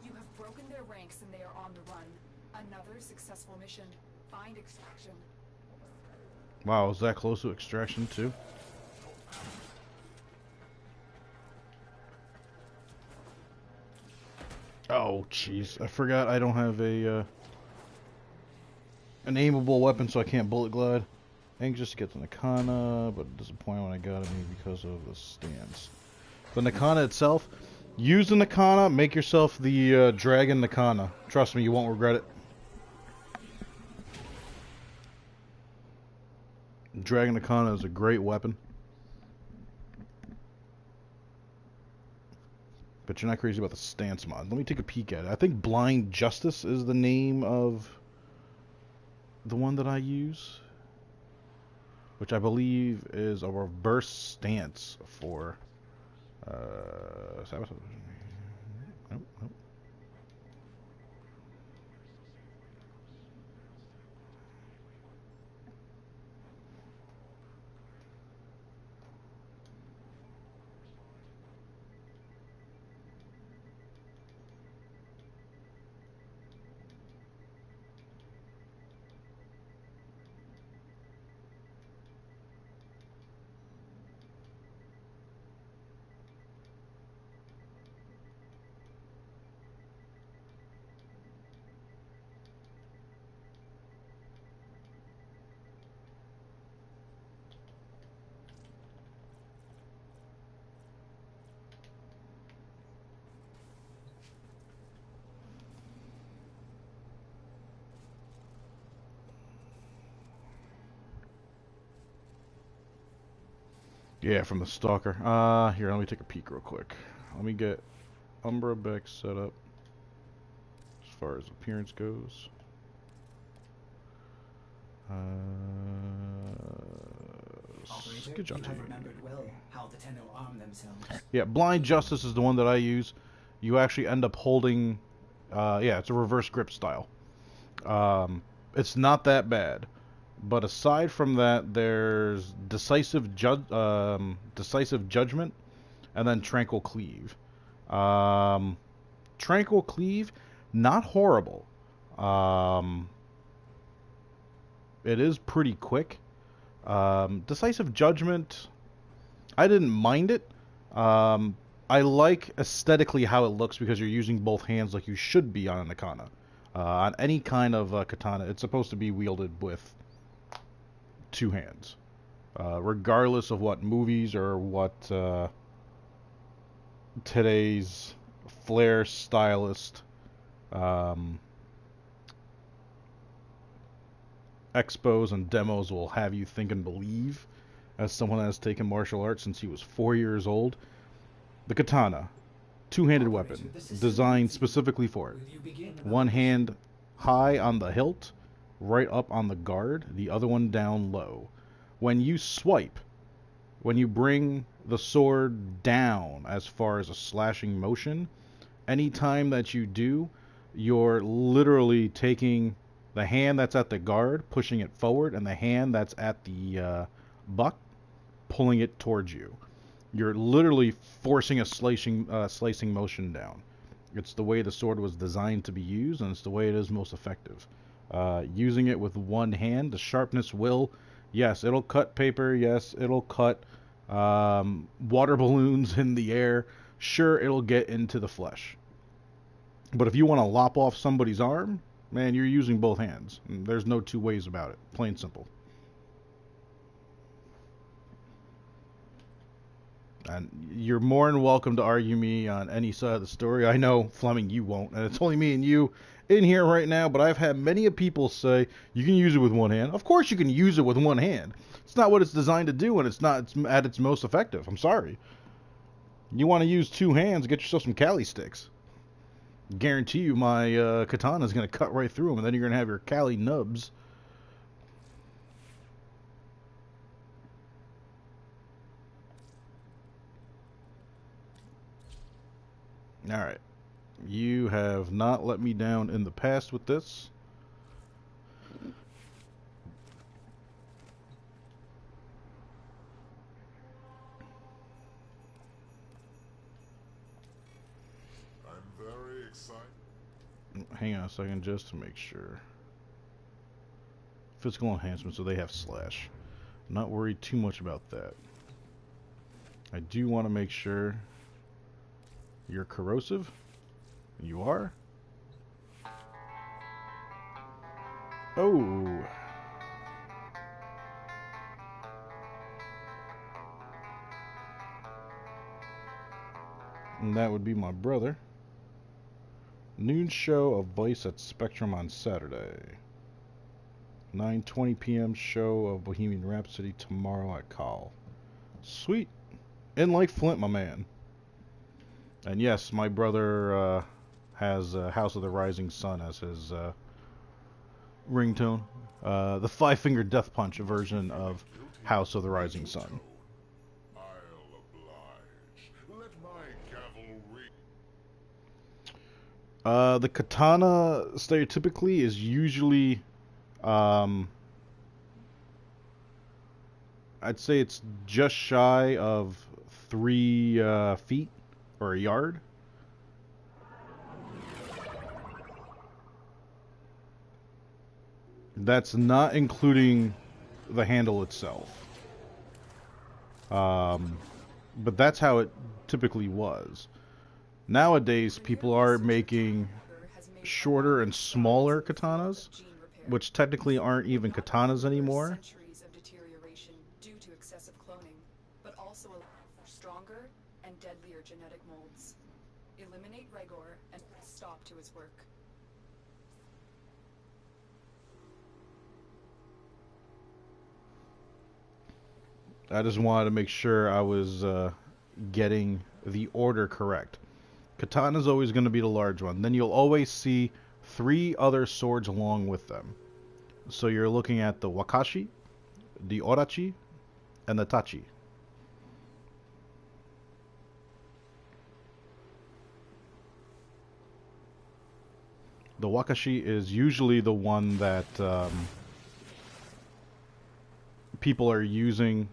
You have broken their ranks and they are on the run. Another successful mission. Find extraction. Wow, is that close to extraction too? Oh, jeez. I forgot I don't have a, an aimable weapon, so I can't bullet glide. Anxious to get the Nakana, but disappointed when I got it because of the stance. The Nakana itself, use the Nakana, make yourself the Dragon Nakana. Trust me, you won't regret it. Dragon Nakana is a great weapon. But you're not crazy about the stance mod. Let me take a peek at it. I think Blind Justice is the name of the one that I use, which I believe is a reverse stance for sabotage. Nope, nope. Yeah, from the Stalker. Here, let me take a peek real quick. Let me get Umbra Beck set up as far as appearance goes. Operator, Good job, you have team. remembered well how the Tenno arm themselves. Yeah, Blind Justice is the one that I use. You actually end up holding... yeah, it's a reverse grip style. It's not that bad. But aside from that, there's Decisive Judgment, and then Tranquil Cleave. Tranquil Cleave, not horrible. It is pretty quick. Decisive Judgment, I didn't mind it. I like aesthetically how it looks because you're using both hands like you should be on a katana. On any kind of katana, it's supposed to be wielded with two hands. Regardless of what movies or what today's flair stylist expos and demos will have you think and believe, as someone that has taken martial arts since he was 4 years old. The katana, two-handed weapon, designed specifically for it. One hand high on the hilt, right up on the guard, the other one down low. When you swipe, when you bring the sword down as far as a slashing motion, anytime that you do, you're literally taking the hand that's at the guard, pushing it forward, and the hand that's at the buck, pulling it towards you. You're literally forcing a slicing motion down. It's the way the sword was designed to be used, and it's the way it is most effective. Using it with one hand, the sharpness will, yes, it'll cut paper, yes, it'll cut water balloons in the air. Sure, it'll get into the flesh. But if you want to lop off somebody's arm, man, you're using both hands. There's no two ways about it. Plain simple. And you're more than welcome to argue me on any side of the story. I know, Fleming, you won't. And it's only me and you in here right now. But I've had many people say, you can use it with one hand. Of course you can use it with one hand. It's not what it's designed to do, and it's not at its most effective. I'm sorry. You want to use two hands, get yourself some Kali sticks. Guarantee you my katana is going to cut right through them, and then you're going to have your Kali nubs. Alright. You have not let me down in the past with this. I'm very excited. Hang on a second just to make sure. Physical enhancement, so they have slash. Not worried too much about that. I do want to make sure you're corrosive. You are. Oh. And that would be my brother. Noon show of Vice at Spectrum on Saturday. 9:20 p.m. show of Bohemian Rhapsody tomorrow at Call. Sweet. In like Flint, my man. And yes, my brother has House of the Rising Sun as his ringtone. The Five-Finger Death Punch version of House of the Rising Sun. I'll oblige. Let my gavel ring. The katana stereotypically is usually, I'd say it's just shy of 3 feet or a yard. That's not including the handle itself. But that's how it typically was. Nowadays, people are making shorter and smaller katanas, which technically aren't even katanas anymore. Centuries of deterioration due to excessive cloning, but also stronger and deadlier genetic molds. Eliminate Regor and stop to his work. I just wanted to make sure I was getting the order correct. Katana is always going to be the large one. Then you'll always see 3 other swords along with them. So you're looking at the Wakashi, the Orachi, and the Tachi. The Wakashi is usually the one that people are using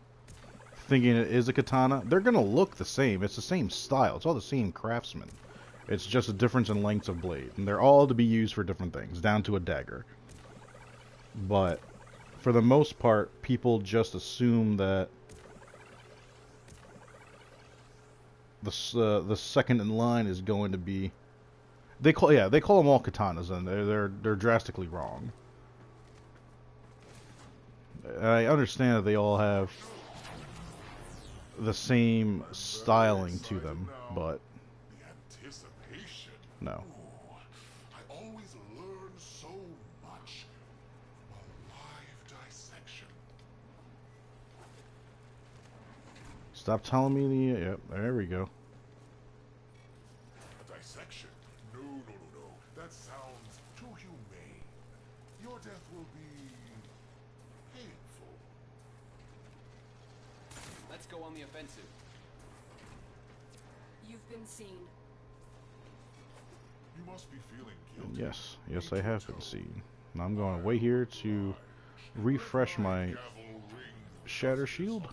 thinking it is a katana. They're going to look the same. It's the same style. It's all the same craftsman. It's just a difference in lengths of blade. And they're all to be used for different things, down to a dagger. But for the most part, people just assume that the second in line is going to be... They call them all katanas, and they're drastically wrong. I understand that they all have the same styling to them, but The anticipation. no. Ooh, I always learn so much from a live dissection. Stop telling me the... Yep, there we go. A dissection? No. That sounds too humane. Your death will be painful. Let's go on the offensive. You've been seen. You must be feeling guilty. Yes, I have been seen. And I'm going to wait here to refresh my shatter shield.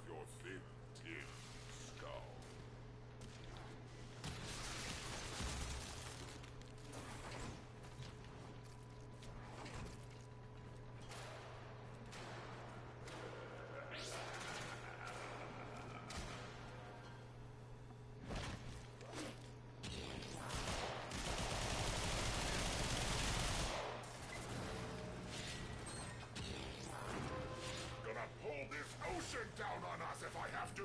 Down on us if I have to.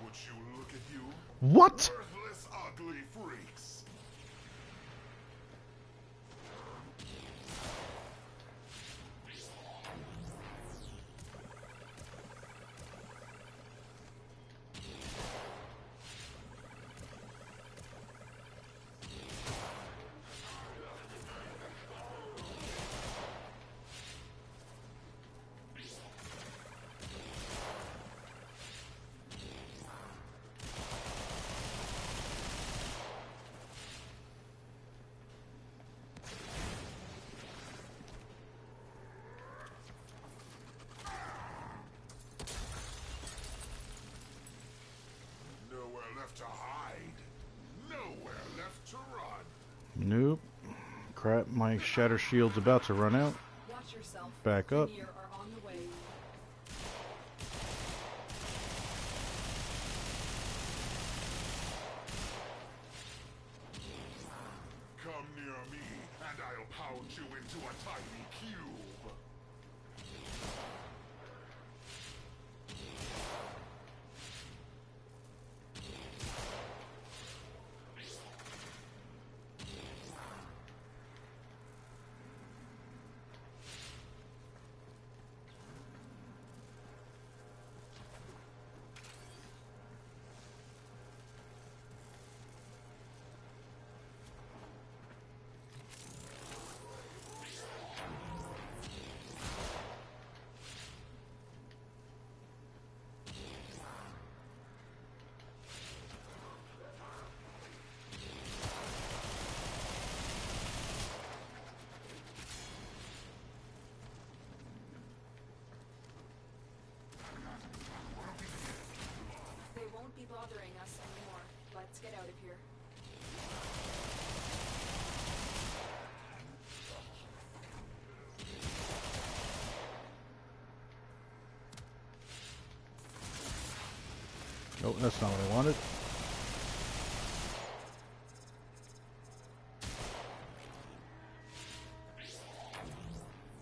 Would you look at you? What? Worthless, ugly freaks. Left to hide. Nowhere left to run. Nope. Crap, my shatter shield's about to run out. Watch yourself. Back up. Near are on the way. Come near me, and I'll pound you into a tiny cube. bothering us anymore. Let's get out of here. Nope, that's not what I wanted.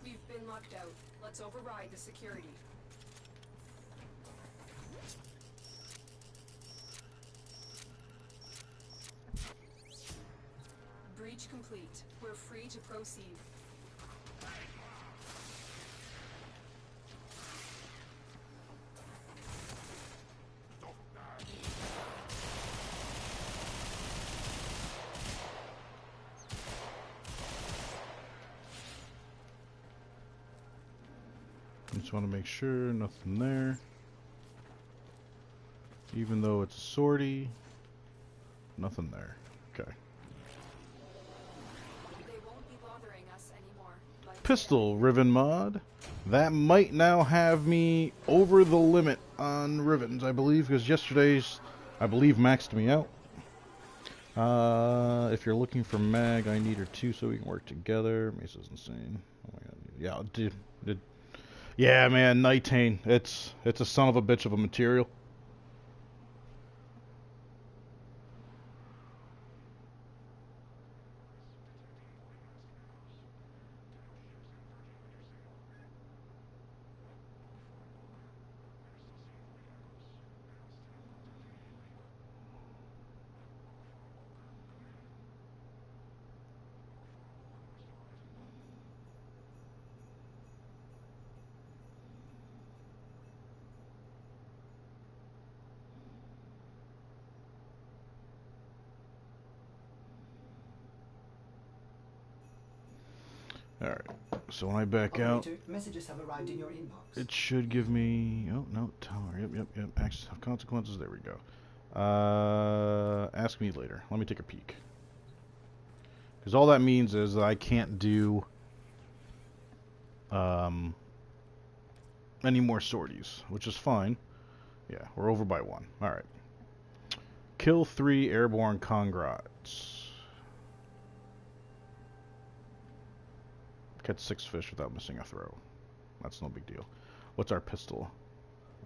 We've been locked out. Let's override the security. Breach complete. We're free to proceed. Just want to make sure nothing there. Even though it's a sortie, nothing there. Okay. They won't be bothering us anymore. Pistol Riven mod. That might now have me over the limit on Rivens, I believe, because yesterday's, I believe, maxed me out. If you're looking for mag, I need her too so we can work together. Mesa's insane. Oh my god. Yeah, dude. Yeah, man, Nitane. It's a son of a bitch of a material. Alright, so when I back out, messages have arrived in your inbox. it should give me... Oh, no, tower. Yep. Actions have consequences. There we go. Ask me later. Let me take a peek. Because all that means is that I can't do any more sorties, which is fine. Yeah, we're over by 1. Alright. Kill 3 airborne congrats. Catch 6 fish without missing a throw. That's no big deal. What's our pistol?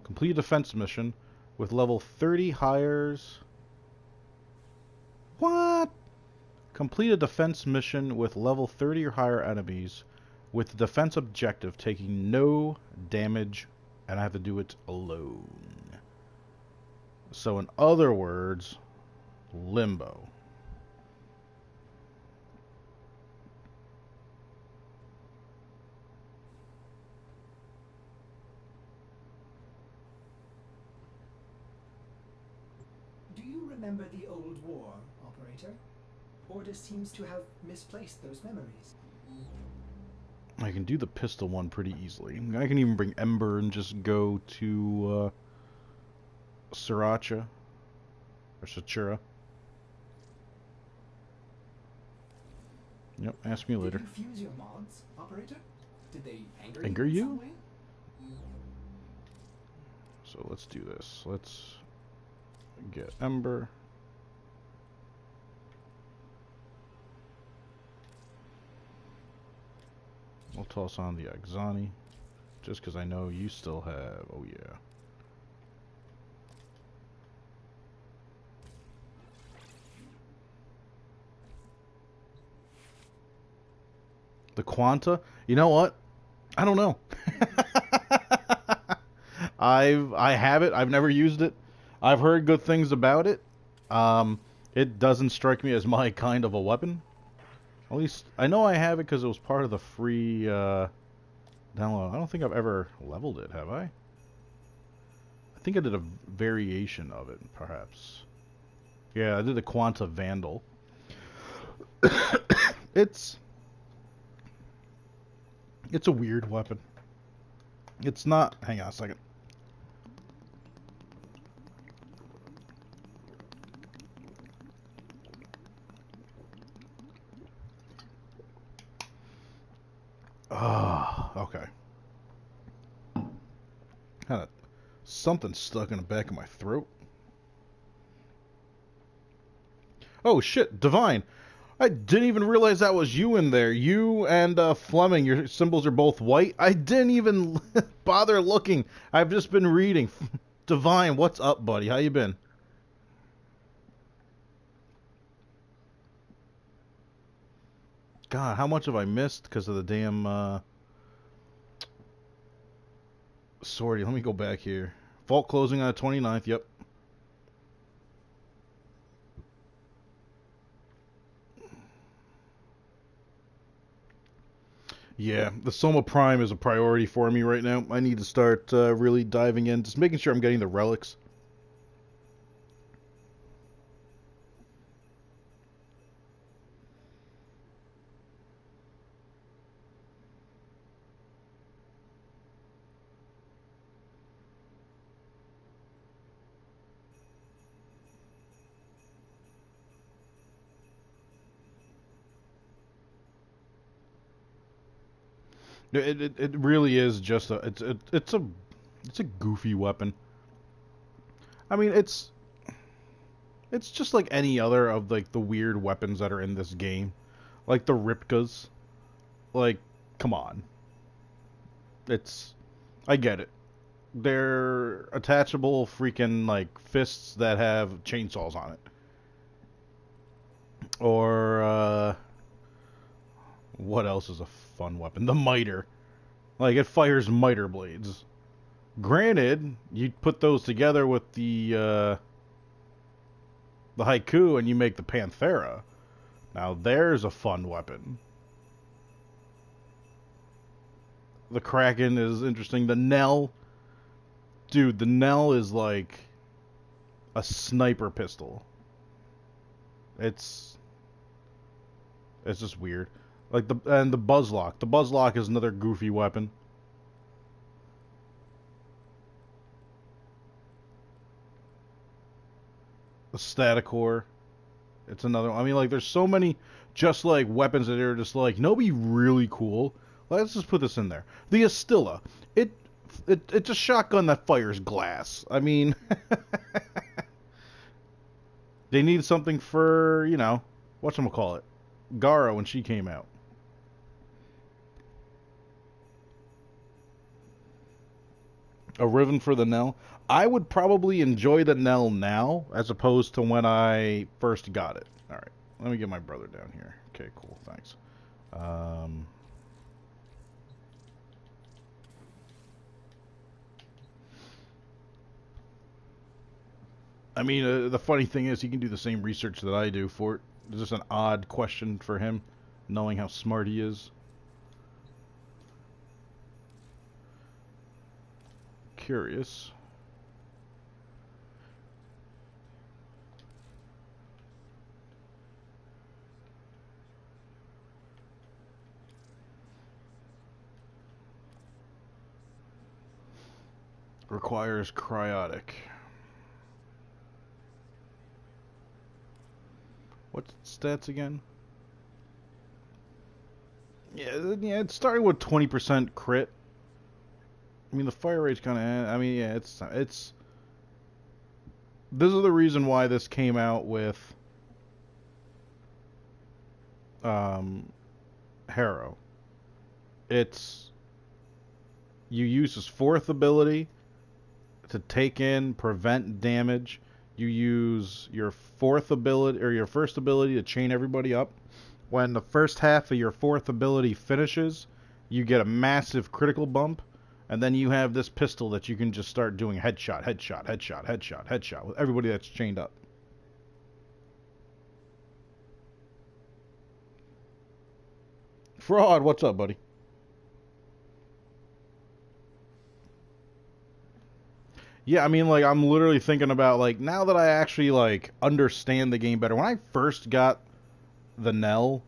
Complete a defense mission with level 30 hires. What? Complete a defense mission with level 30 or higher enemies with the defense objective taking no damage, and I have to do it alone. So in other words, limbo. Remember the old war, operator? Orders seems to have misplaced those memories. I can do the pistol one pretty easily. I can even bring Ember and just go to Sriracha or Satura. Yep, ask me later. Did you fuse your mods, operator? Did they anger you? In you? some way? So let's do this. Let's get Ember. We'll toss on the Axani, just because I know you still have... Oh, yeah. The Quanta? You know what? I don't know. I have it. I've never used it. I've heard good things about it. It doesn't strike me as my kind of a weapon. At least, I know I have it because it was part of the free download. I don't think I've ever leveled it, have I? I think I did a variation of it, perhaps. Yeah, I did the Quanta Vandal. It's a weird weapon. It's not... Hang on a second. Okay. Kind of something stuck in the back of my throat. Oh shit, Divine. I didn't even realize that was you in there. You and Fleming, your symbols are both white. I didn't even bother looking. I've just been reading. Divine, what's up, buddy? How you been? God, how much have I missed because of the damn sortie? Let me go back here. Vault closing on the 29th, yep. Yeah, the Soma Prime is a priority for me right now. I need to start really diving in, just making sure I'm getting the relics. It really is just it's a goofy weapon. I mean, it's just like any other of like the weird weapons that are in this game, like the Ripkas. Like, come on, it's I get it. They're attachable freaking like fists that have chainsaws on it, or what else is a fun weapon? The miter. Like it fires miter blades. Granted, you put those together with the haiku and you make the Panthera. Now there's a fun weapon. The Kraken is interesting. The Nell, dude, the Nell is like a sniper pistol. It's just weird. Like the Buzzlock. The Buzzlock is another goofy weapon. The Staticore. It's another one. I mean, like, there's so many just like weapons that are just like, nobody really cool. Let's just put this in there. The Astilla. It's a shotgun that fires glass. I mean, they need something for, you know, whatchamacallit, Gara when she came out. A Riven for the Nell. I would probably enjoy the Nell now as opposed to when I first got it. All right, let me get my brother down here. Okay, cool, thanks. I mean, the funny thing is he can do the same research that I do for it. It's just an odd question for him, knowing how smart he is. Curious. Requires cryotic. What's stats again? Yeah, it's starting with 20% crit. I mean, the fire rate's kind of. I mean, yeah, it's. This is the reason why this came out with Harrow. It's you use his fourth ability to take in, prevent damage. You use your fourth ability or your first ability to chain everybody up. When the first half of your fourth ability finishes, you get a massive critical bump, and then you have this pistol that you can just start doing headshot, headshot, headshot, headshot, headshot with everybody that's chained up. Fraud, what's up, buddy? Yeah, I mean, like, I'm literally thinking about, like, now that I actually, like, understand the game better. When I first got the Nell,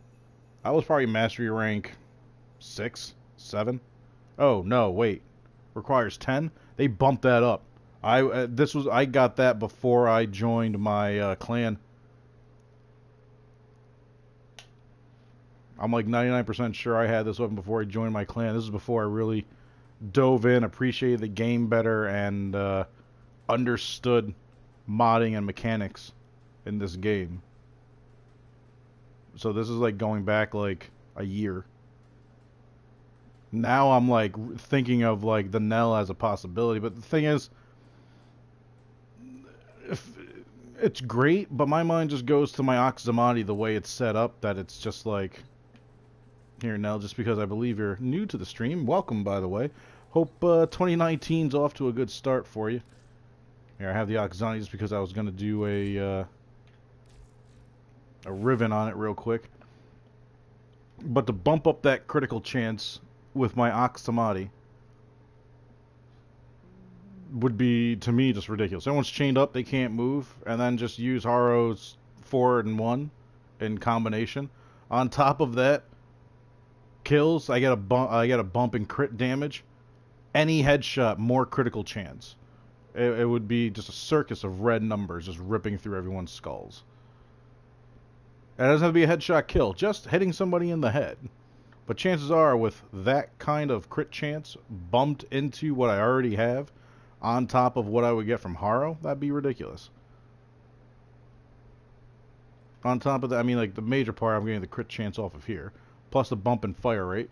I was probably mastery rank 6, 7. Oh, no, wait. Requires 10? They bumped that up. I got that before I joined my clan. I'm like 99% sure I had this weapon before I joined my clan. This is before I really dove in, appreciated the game better, and understood modding and mechanics in this game. So this is like going back like a year. Now I'm like thinking of like the Nell as a possibility, but the thing is, if it's great, but my mind just goes to my Oxamati the way it's set up, that it's just like, here, Nell, just because I believe you're new to the stream, welcome, by the way. Hope 2019's off to a good start for you. Here, I have the Oxani just because I was going to do a Riven on it real quick. But to bump up that critical chance with my Aksamati would be, to me, just ridiculous. Everyone's chained up, they can't move, and then just use Haro's 4 and 1 in combination. On top of that, kills, I get a bump in crit damage. Any headshot, more critical chance. It would be just a circus of red numbers just ripping through everyone's skulls. And it doesn't have to be a headshot kill, just hitting somebody in the head. But chances are, with that kind of crit chance bumped into what I already have, on top of what I would get from Haro, that'd be ridiculous. On top of that, I mean, like, the major part, I'm getting the crit chance off of here. Plus the bump in fire rate.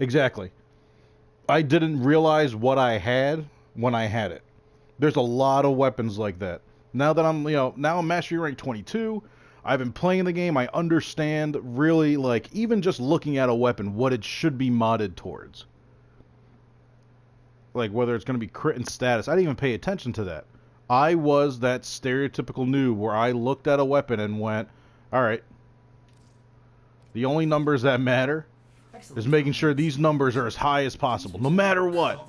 Exactly. I didn't realize what I had when I had it. There's a lot of weapons like that. Now that I'm, now I'm mastery rank 22, I've been playing the game, I understand really, like, even just looking at a weapon, what it should be modded towards. Like, whether it's going to be crit and status. I didn't even pay attention to that. I was that stereotypical noob where I looked at a weapon and went, alright, the only numbers that matter is making sure these numbers are as high as possible, no matter what.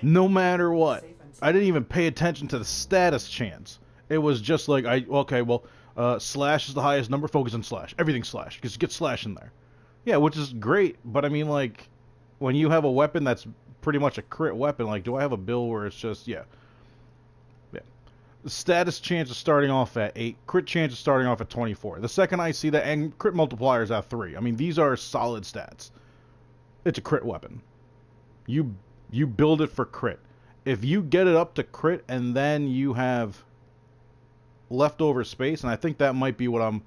No matter what. I didn't even pay attention to the status chance. It was just like, slash is the highest number, focus on slash. Everything slash. Just get slash in there. Yeah, which is great, but I mean, like, when you have a weapon that's pretty much a crit weapon, like, do I have a build where it's just, yeah. The status chance is starting off at 8, crit chance is starting off at 24. The second I see that, and crit multiplier is at 3. I mean, these are solid stats. It's a crit weapon. You build it for crit. If you get it up to crit and then you have leftover space, and I think that might be what I'm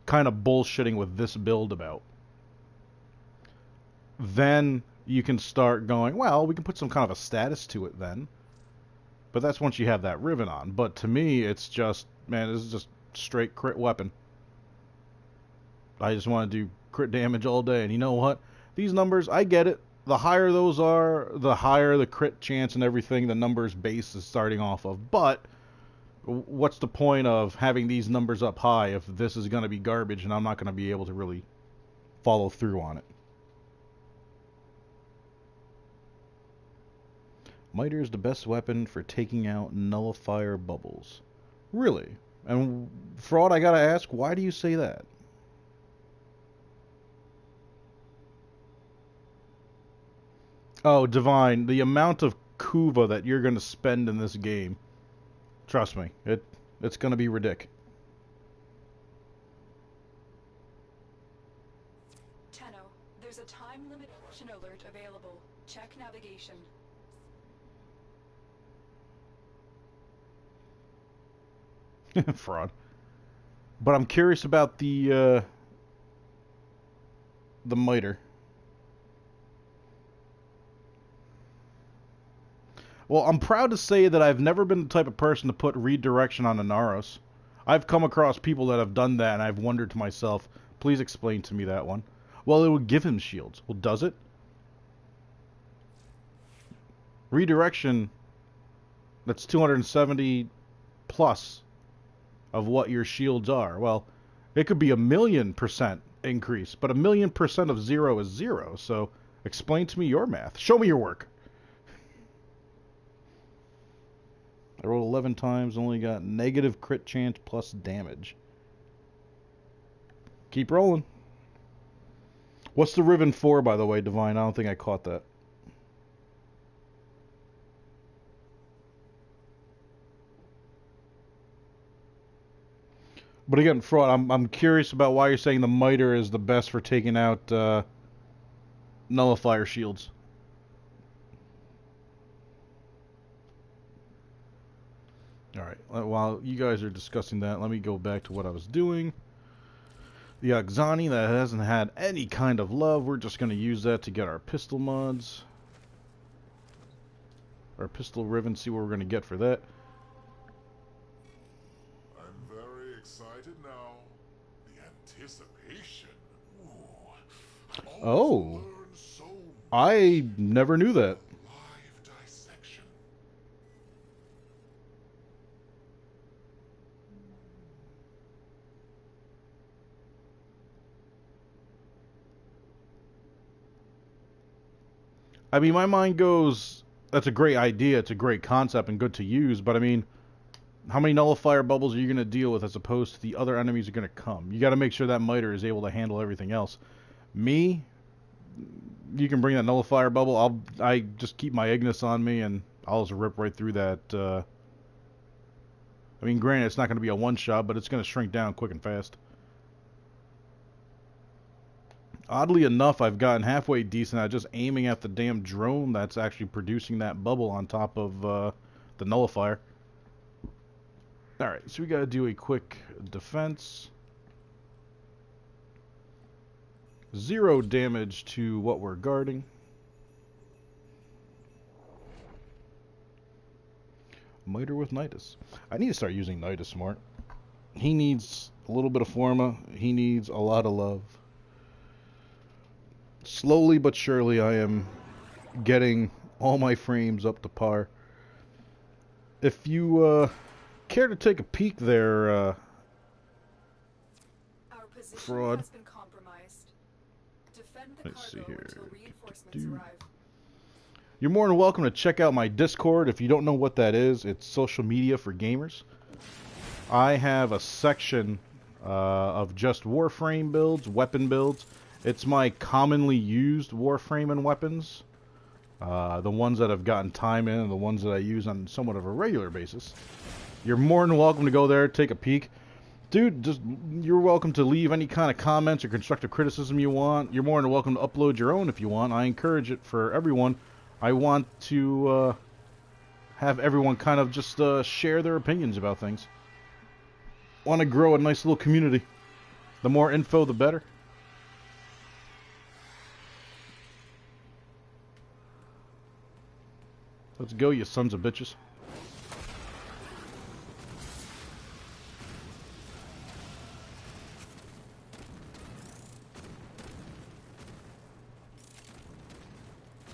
kind of bullshitting with this build about, then you can start going, well, we can put some kind of a status to it then. But that's once you have that ribbon on. But to me, it's just, man, this is just straight crit weapon. I just want to do crit damage all day. And you know what? These numbers, I get it. The higher those are, the higher the crit chance and everything the numbers base is starting off of. But what's the point of having these numbers up high if this is going to be garbage and I'm not going to be able to really follow through on it? Miter is the best weapon for taking out nullifier bubbles. Really? And Fraud, I gotta ask, why do you say that? Oh, Divine, the amount of Kuva that you're gonna spend in this game, trust me, it's gonna be ridiculous. Tenno, there's a time limitation alert available. Check navigation. Fraud. But I'm curious about the miter. Well, I'm proud to say that I've never been the type of person to put redirection on a Naros. I've come across people that have done that, and I've wondered to myself, please explain to me that one. Well, it would give him shields. Well, does it? Redirection, that's 270 plus of what your shields are. Well, it could be 1,000,000% increase, but 1,000,000% of 0 is 0. So explain to me your math. Show me your work. I rolled 11 times, only got negative crit chance plus damage. Keep rolling. What's the ribbon for, by the way, Divine? I don't think I caught that. But again, Fraud, I'm curious about why you're saying the miter is the best for taking out nullifier shields. Alright, while you guys are discussing that, let me go back to what I was doing. The Oxani that hasn't had any kind of love, we're just going to use that to get our pistol mods. Our pistol ribbon, see what we're going to get for that. I'm very excited now. The anticipation. Ooh. Oh. Learn so I never knew that. Live dissection. I mean, my mind goes, that's a great idea, it's a great concept and good to use, but I mean, how many nullifier bubbles are you going to deal with as opposed to the other enemies are going to come? You got to make sure that miter is able to handle everything else. Me, you can bring that nullifier bubble. I just keep my Ignis on me and I'll just rip right through that. I mean, granted, it's not going to be a one-shot, but it's going to shrink down quick and fast. Oddly enough, I've gotten halfway decent at just aiming at the damn drone that's actually producing that bubble on top of the nullifier. Alright, so we got to do a quick defense. 0 damage to what we're guarding. Miter with Nidus. I need to start using Nidus more. He needs a little bit of Forma. He needs a lot of love. Slowly but surely I am getting all my frames up to par. If you care to take a peek there, Our position Fraud. has been compromised. Defend the Let's see cargo here. until reinforcements arrive. You're more than welcome to check out my Discord. If you don't know what that is, it's social media for gamers. I have a section of just Warframe builds, weapon builds. It's my commonly used Warframe and weapons. The ones that have gotten time in and the ones that I use on somewhat of a regular basis. You're more than welcome to go there, take a peek. Dude, you're welcome to leave any kind of comments or constructive criticism you want. You're more than welcome to upload your own if you want. I encourage it for everyone. I want to have everyone kind of just share their opinions about things. Want to grow a nice little community. The more info, the better. Let's go, you sons of bitches.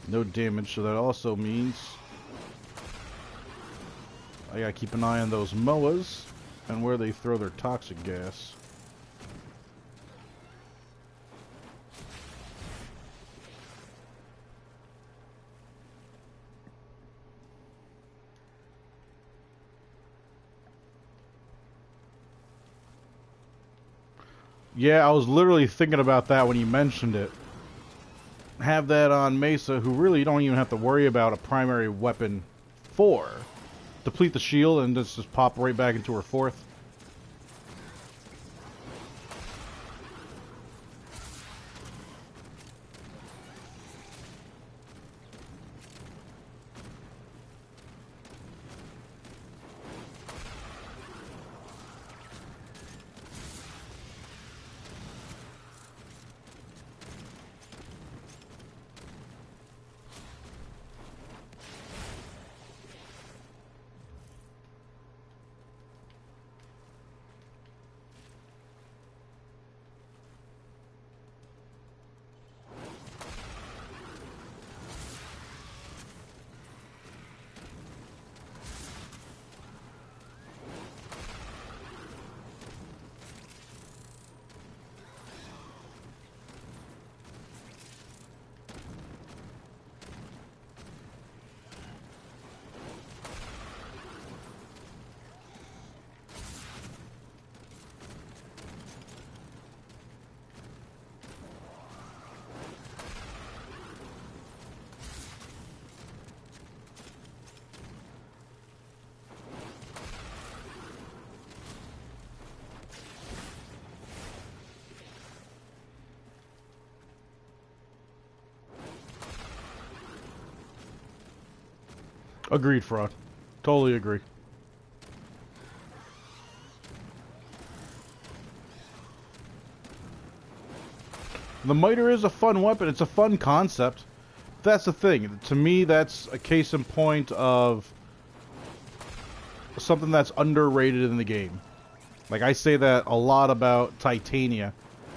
No damage, so that also means I gotta keep an eye on those MOAs and where they throw their toxic gas. Yeah, I was literally thinking about that when you mentioned it. Have that on Mesa, who really don't even have to worry about a primary weapon for. Deplete the shield and just pop right back into her fourth. Agreed, Fraud. Totally agree. The miter is a fun weapon. It's a fun concept. That's the thing. To me, that's a case in point of something that's underrated in the game. Like, I say that a lot about Titania.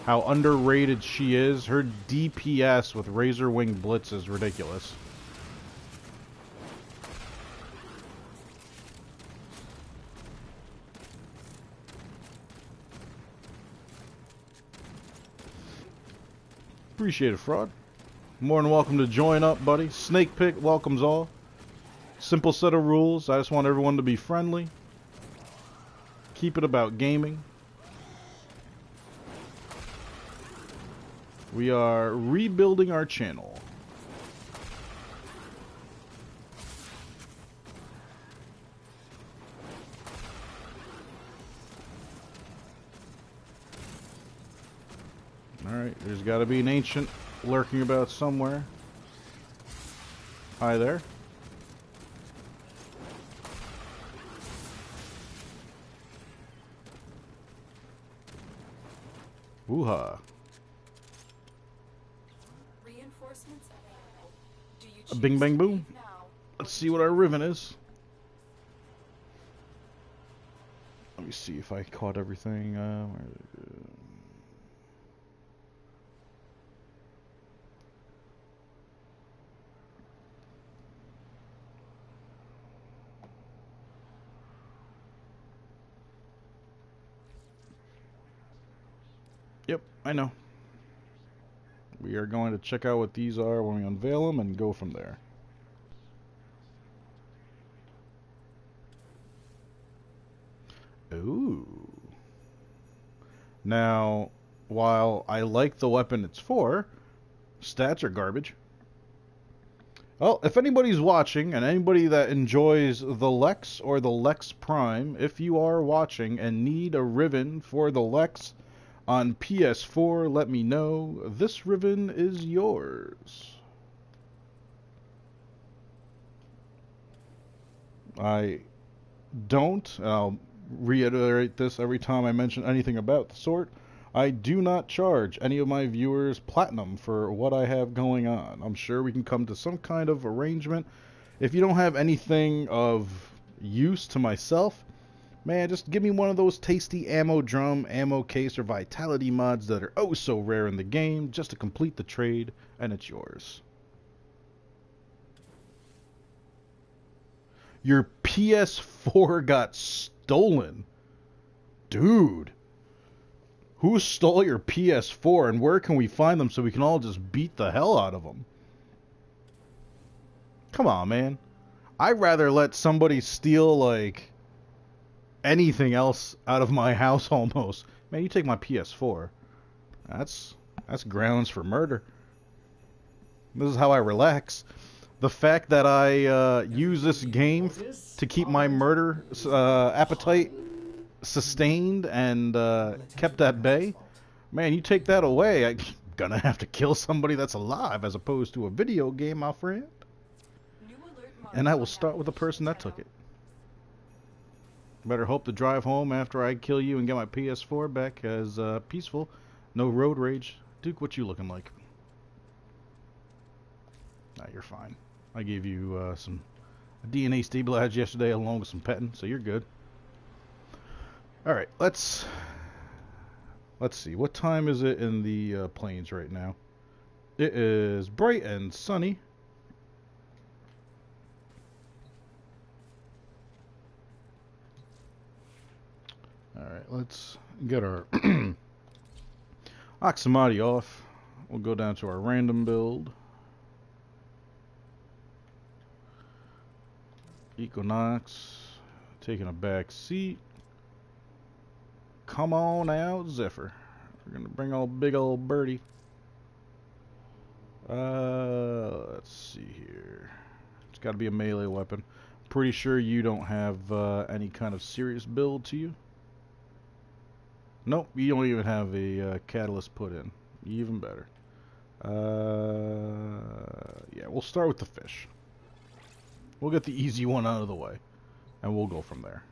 how underrated she is. Her DPS with Razor Wing Blitz is ridiculous. Appreciate it, Fraud. More than welcome to join up, buddy. Snake Pick welcomes all. Simple set of rules. I just want everyone to be friendly. Keep it about gaming. We are rebuilding our channel. Alright, there's got to be an ancient lurking about somewhere. Hi there. Woo-ha. Reinforcements available. Do you A bing choose bang to boom. leave now, Let's see what our Riven is. Let me see if I caught everything. Yep, I know. We are going to check out what these are when we unveil them and go from there. Ooh. Now, while I like the weapon it's for, stats are garbage. Well, if anybody's watching, and anybody that enjoys the Lex or the Lex Prime, if you are watching and need a Riven for the Lex on PS4, let me know. This Riven is yours. I don't, and I'll reiterate this every time I mention anything about the sort, I do not charge any of my viewers platinum for what I have going on. I'm sure we can come to some kind of arrangement. If you don't have anything of use to myself, man, just give me one of those tasty ammo drum, ammo case, or vitality mods that are oh so rare in the game, just to complete the trade, and it's yours. Your PS4 got stolen. Dude. Who stole your PS4 and where can we find them so we can all just beat the hell out of them? Come on, man. I'd rather let somebody steal, like, anything else out of my house almost. Man, you take my PS4. That's grounds for murder. This is how I relax. The fact that I use this game to keep my murder appetite sustained and kept at bay, man, you take that away, I'm gonna have to kill somebody that's alive as opposed to a video game, my friend. And I will start with the person that took it. Better hope the drive home after I kill you and get my PS4 back as peaceful. No road rage. Duke, what you looking like? Nah, you're fine. I gave you some DNA stabilizers yesterday along with some petting, so you're good. Alright, let's see. What time is it in the plains right now? It is bright and sunny. Alright, let's get our Oxamati off. We'll go down to our random build. Equinox taking a back seat. Come on out, Zephyr. We're gonna bring old big old birdie. Let's see here. It's got to be a melee weapon. Pretty sure you don't have any kind of serious build to you. Nope, you don't even have a catalyst put in. Even better. Yeah, we'll start with the fish. We'll get the easy one out of the way, and we'll go from there.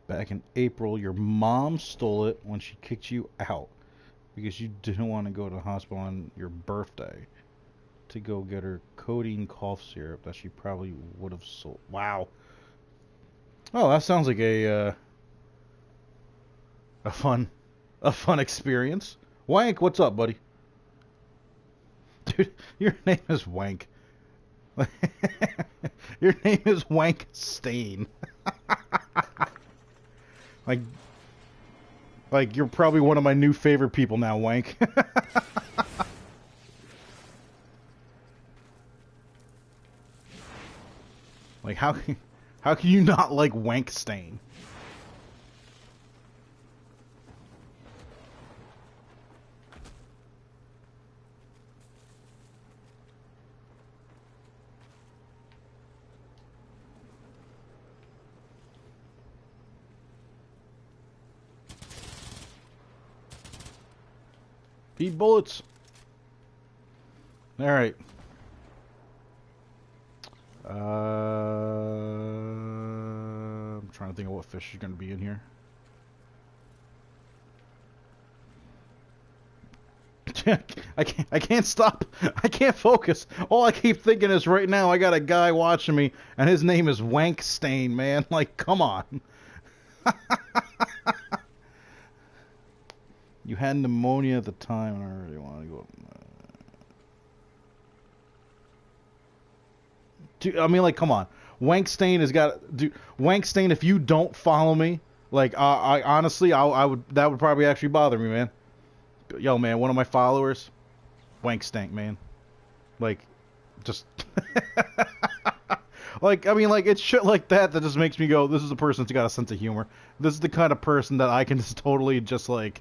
Back in April, your mom stole it when she kicked you out. because you didn't want to go to the hospital on your birthday to go get her codeine cough syrup that she probably would have sold. Wow. Oh, that sounds like a fun experience. Wank, what's up, buddy? Dude, your name is Wank. Your name is Wank Stain. like you're probably one of my new favorite people now, Wank. Like how can you not like Wank Stain? Eat bullets. All right. I'm trying to think of what fish is going to be in here. I can't stop. I can't focus. All I keep thinking is right now I got a guy watching me, and his name is Wank Stain, man. Like, come on. You had pneumonia at the time, and I really want to go. Dude, I mean, like, come on. Wank Stain has got. Dude, Wank Stain, if you don't follow me, like, I honestly, I would. That would probably actually bother me, man. Yo, man, one of my followers, Wank Stank, man. Like, just. Like, I mean, like, it's shit like that that just makes me go, this is a person that's got a sense of humor. This is the kind of person that I can just totally just, like.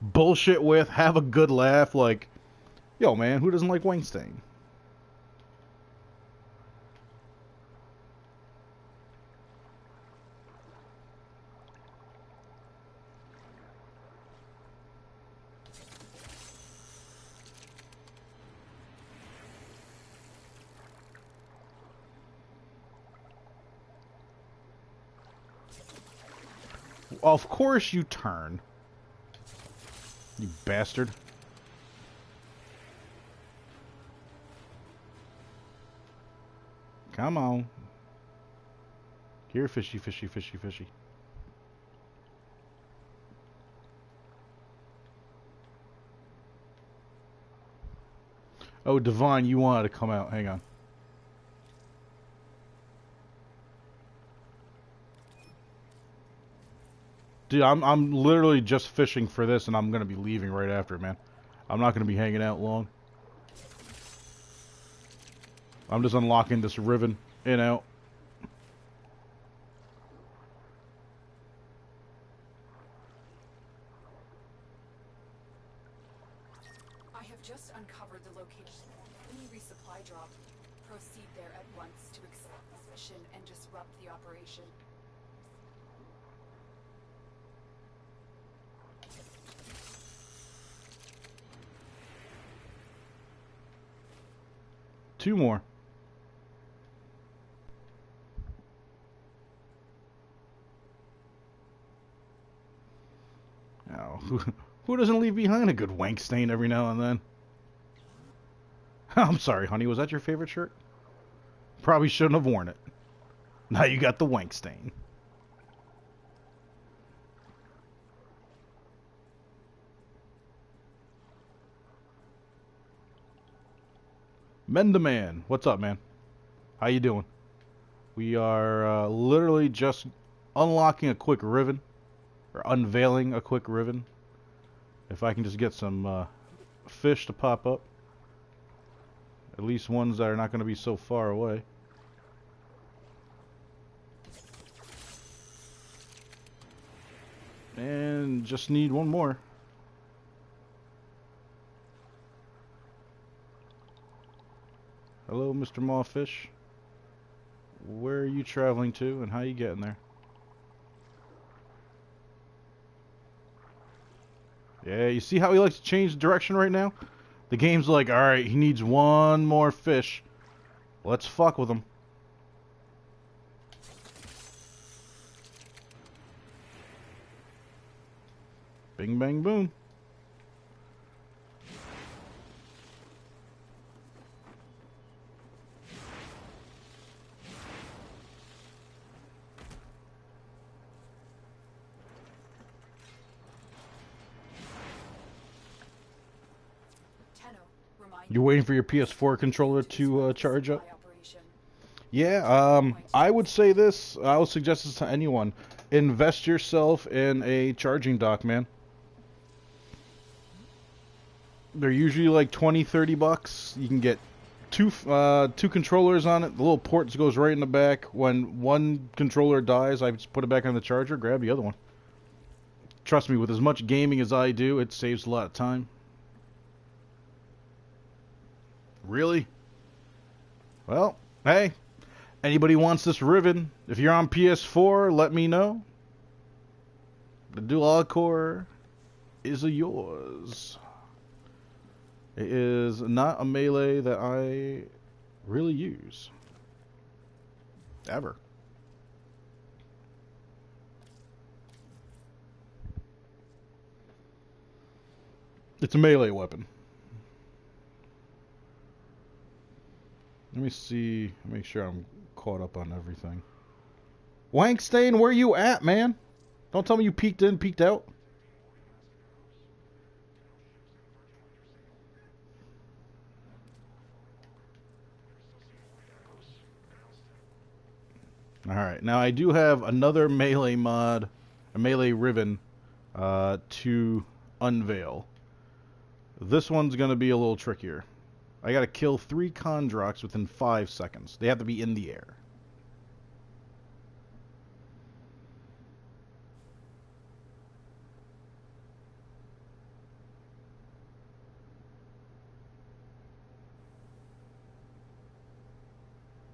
Bullshit with, have a good laugh, like, yo, man, who doesn't like Wank Stain? Of course you turn. You bastard. Come on. Here, fishy, fishy, fishy, fishy. Oh, Divine, you wanted to come out. Hang on. Dude, I'm literally just fishing for this, and I'm gonna be leaving right after, man. I'm not gonna be hanging out long. I'm just unlocking this ribbon in out. I have just uncovered the location. Any resupply drop. Proceed there at once to accept this mission and disrupt the operation. Two more. Oh, who doesn't leave behind a good Wank Stain every now and then? I'm sorry, honey. Was that your favorite shirt? Probably shouldn't have worn it. Now you got the Wank Stain. Mendaman, what's up, man? How you doing? We are literally just unlocking a quick ribbon, or unveiling a quick ribbon. If I can just get some fish to pop up, at least ones that are not going to be so far away. And just need one more. Hello, Mr. Mawfish. Where are you traveling to, and how are you getting there? Yeah, you see how he likes to change direction right now? The game's like, alright, he needs one more fish. Let's fuck with him. Bing, bang, boom. You waiting for your PS4 controller to charge up? Yeah, I would say this. I would suggest this to anyone. Invest yourself in a charging dock, man. They're usually like 20, 30 bucks. You can get two controllers on it. The little port goes right in the back. When one controller dies, I just put it back on the charger, grab the other one. Trust me, with as much gaming as I do, it saves a lot of time. Really? Well, hey, anybody wants this Riven? If you're on PS4, let me know. The dual core is yours. It is not a melee that I really use. Ever. It's a melee weapon. Let me see, make sure I'm caught up on everything. Wankstain, where you at, man? Don't tell me you peeked in, peeked out. Alright, now I do have another melee mod, a melee Riven, to unveil. This one's going to be a little trickier. I gotta kill 3 Kondroks within 5 seconds. They have to be in the air.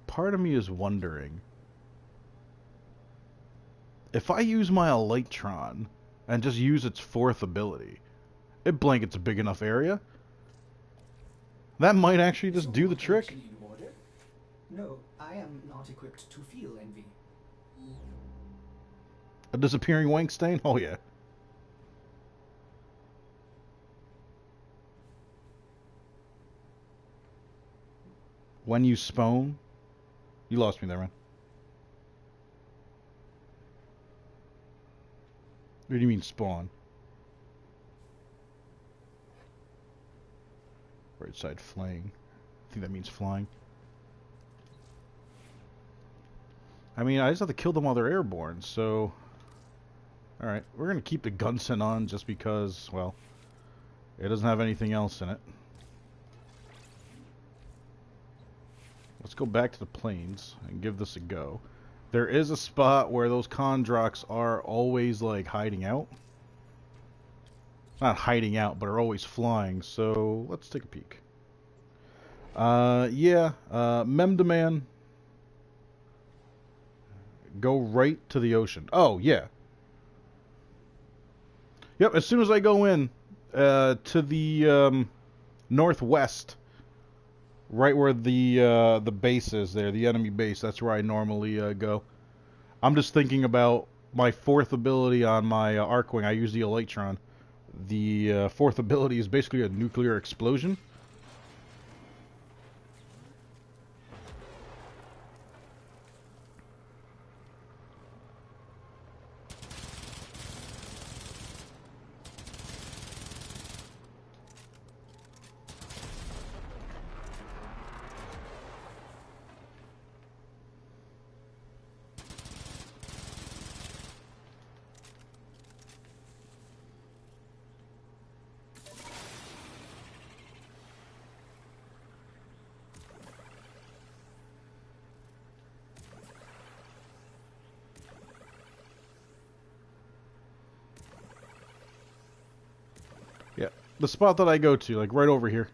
Part of me is wondering if I use my Elytron and just use its 4th ability, it blankets a big enough area. That might actually just do the trick. No, I am not equipped to feel envy. A disappearing Wankstain? Oh yeah. When you spawn? You lost me there, man. What do you mean spawn? Right side flying. I think that means flying. I mean, I just have to kill them while they're airborne, so... Alright, we're going to keep the Gunson on just because, well, it doesn't have anything else in it. Let's go back to the plains and give this a go. There is a spot where those Kondroks are always, like, hiding out. Not hiding out, but are always flying, so let's take a peek. Memdeman. Go right to the ocean. Oh, yeah. Yep, as soon as I go in to the northwest, right where the base is there, the enemy base, that's where I normally go. I'm just thinking about my 4th ability on my Archwing. I use the Elytron. The 4th ability is basically a nuclear explosion. Yeah, the spot that I go to, like right over here.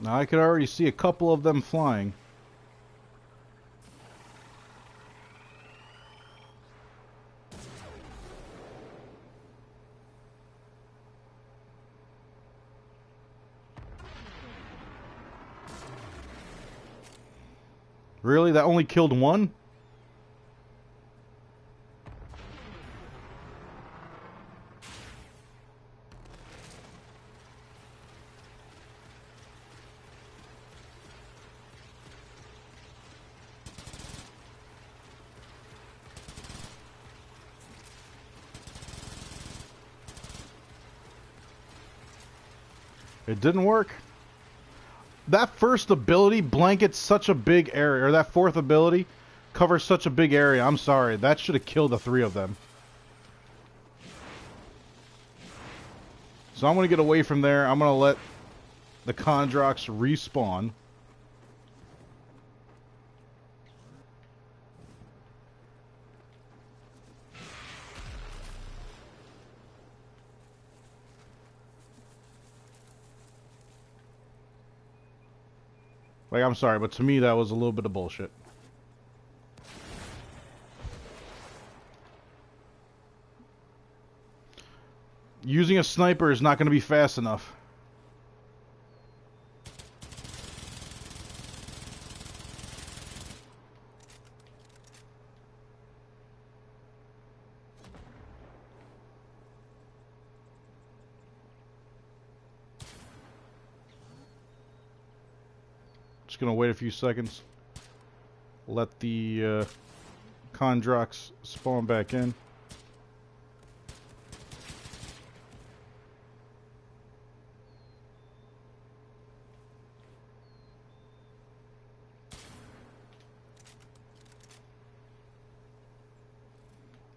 Now I could already see a couple of them flying. Really? That only killed one? It didn't work. That first ability blankets such a big area, or that fourth ability covers such a big area. I'm sorry. That should have killed the three of them. So I'm going to get away from there. I'm going to let the Kondroks respawn. Like, I'm sorry, but to me that was a little bit of bullshit. Using a sniper is not going to be fast enough. Just going to wait a few seconds. Let the Kondroks spawn back in.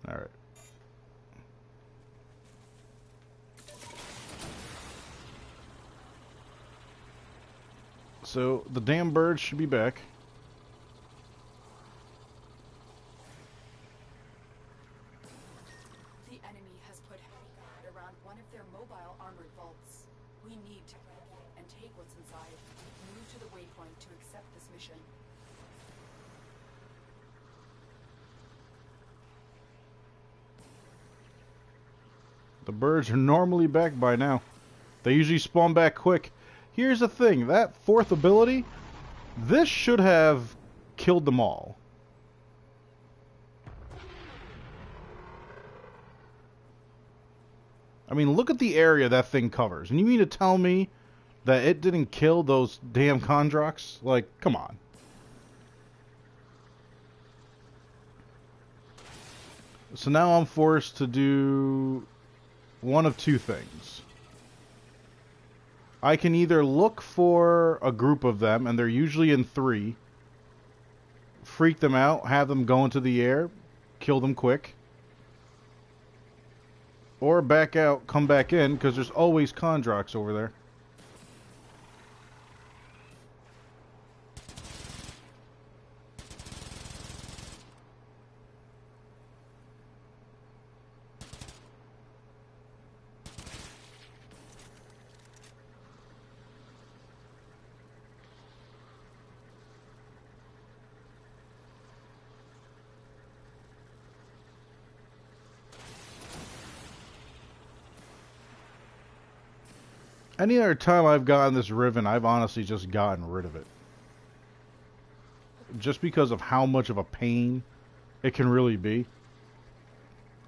Alright. So, the damn birds should be back. The enemy has put heavy guard around one of their mobile armored vaults. We need to break it and take what's inside. Move to the waypoint to accept this mission. The birds are normally back by now. They usually spawn back quick. Here's the thing, that fourth ability, this should have killed them all. I mean, look at the area that thing covers. And you mean to tell me that it didn't kill those damn Kondroks? Like, come on. So now I'm forced to do one of two things. I can either look for a group of them, and they're usually in 3, freak them out, have them go into the air, kill them quick, or back out, come back in, because there's always Kondroks over there. Any other time I've gotten this Riven, I've honestly just gotten rid of it. Just because of how much of a pain it can really be.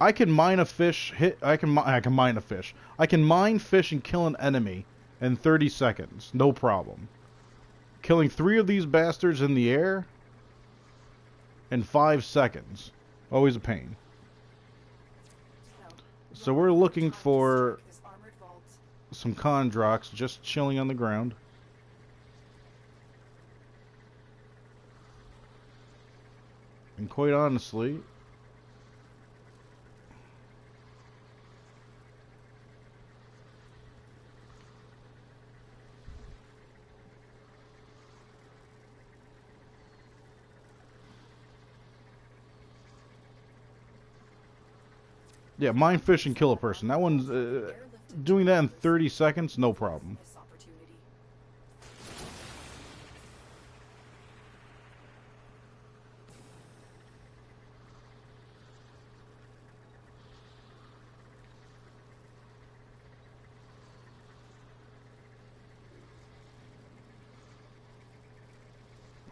I can mine a fish, I can mine a fish. I can mine fish and kill an enemy in 30 seconds, no problem. Killing 3 of these bastards in the air in 5 seconds, always a pain. So we're looking for some Kondroks just chilling on the ground. And quite honestly, yeah, mine fish and kill a person. That one's doing that in 30 seconds, no problem.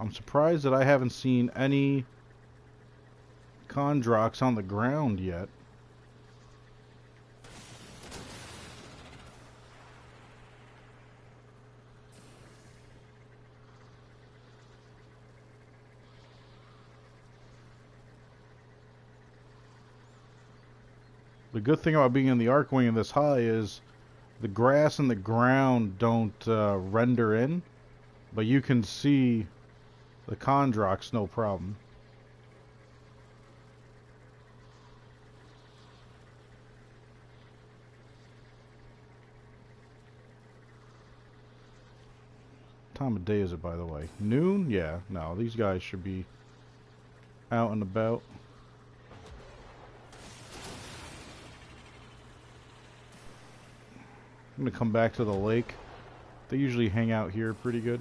I'm surprised that I haven't seen any Kondroks on the ground yet. The good thing about being in the Archwing and this high is the grass and the ground don't render in, but you can see the Kondroks no problem. Time of day is it, by the way? Noon? Yeah, no, these guys should be out and about. I'm gonna come back to the lake. They usually hang out here pretty good.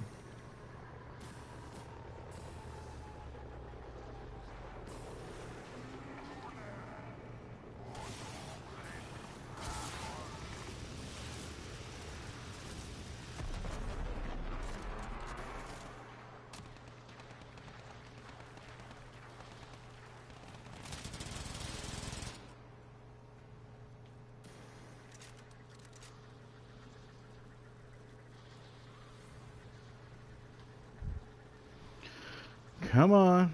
Come on.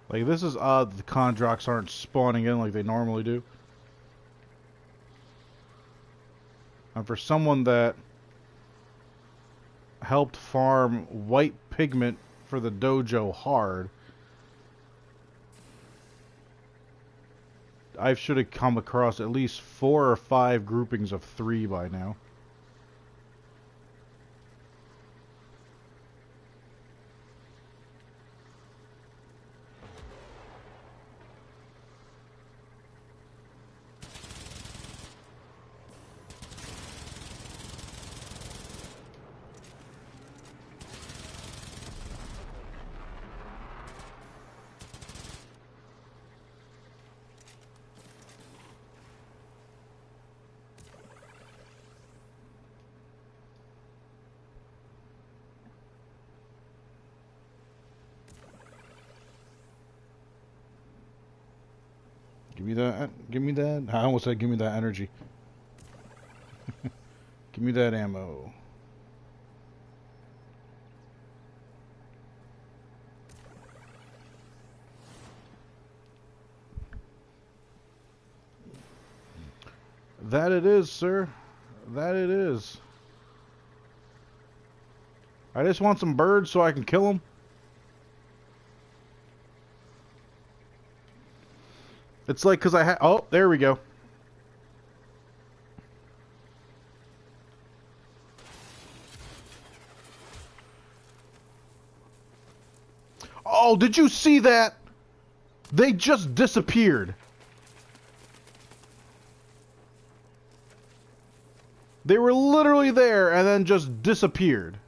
Like, this is odd that the Kondroks aren't spawning in like they normally do. And for someone that helped farm white pigment for the dojo hard, I should have come across at least 4 or 5 groupings of 3 by now. Give me that. Give me that. I almost said give me that energy. Give me that ammo. That it is, sir. That it is. I just want some birds so I can kill them. It's like, because I oh, there we go. Oh, did you see that? They just disappeared. They were literally there and then just disappeared.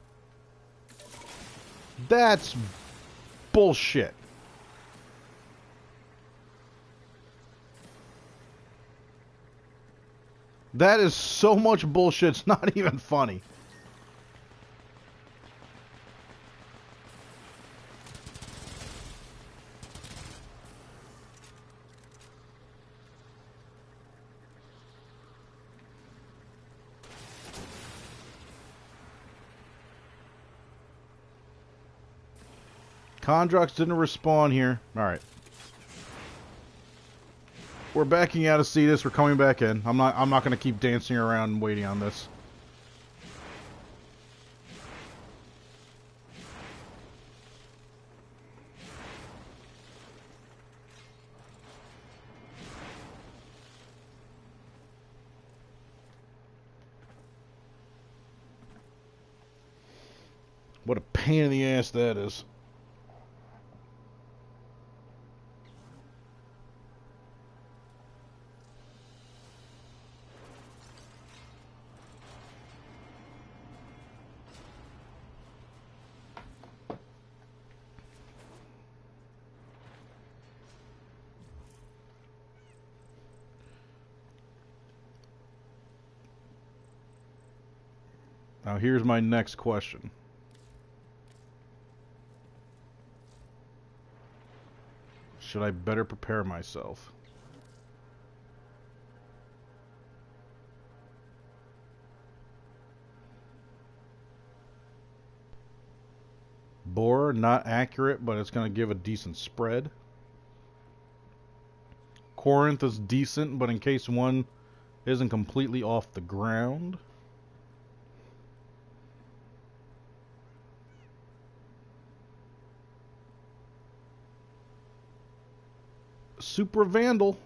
That's bullshit. That is so much bullshit, it's not even funny. Kondroks didn't respawn here. Alright. We're backing out of Cetus. We're coming back in. I'm not going to keep dancing around and waiting on this. What a pain in the ass that is. Now here's my next question. Should I better prepare myself? Boar, not accurate, but it's going to give a decent spread. Corinth is decent, but in case one isn't completely off the ground. Super Vandal.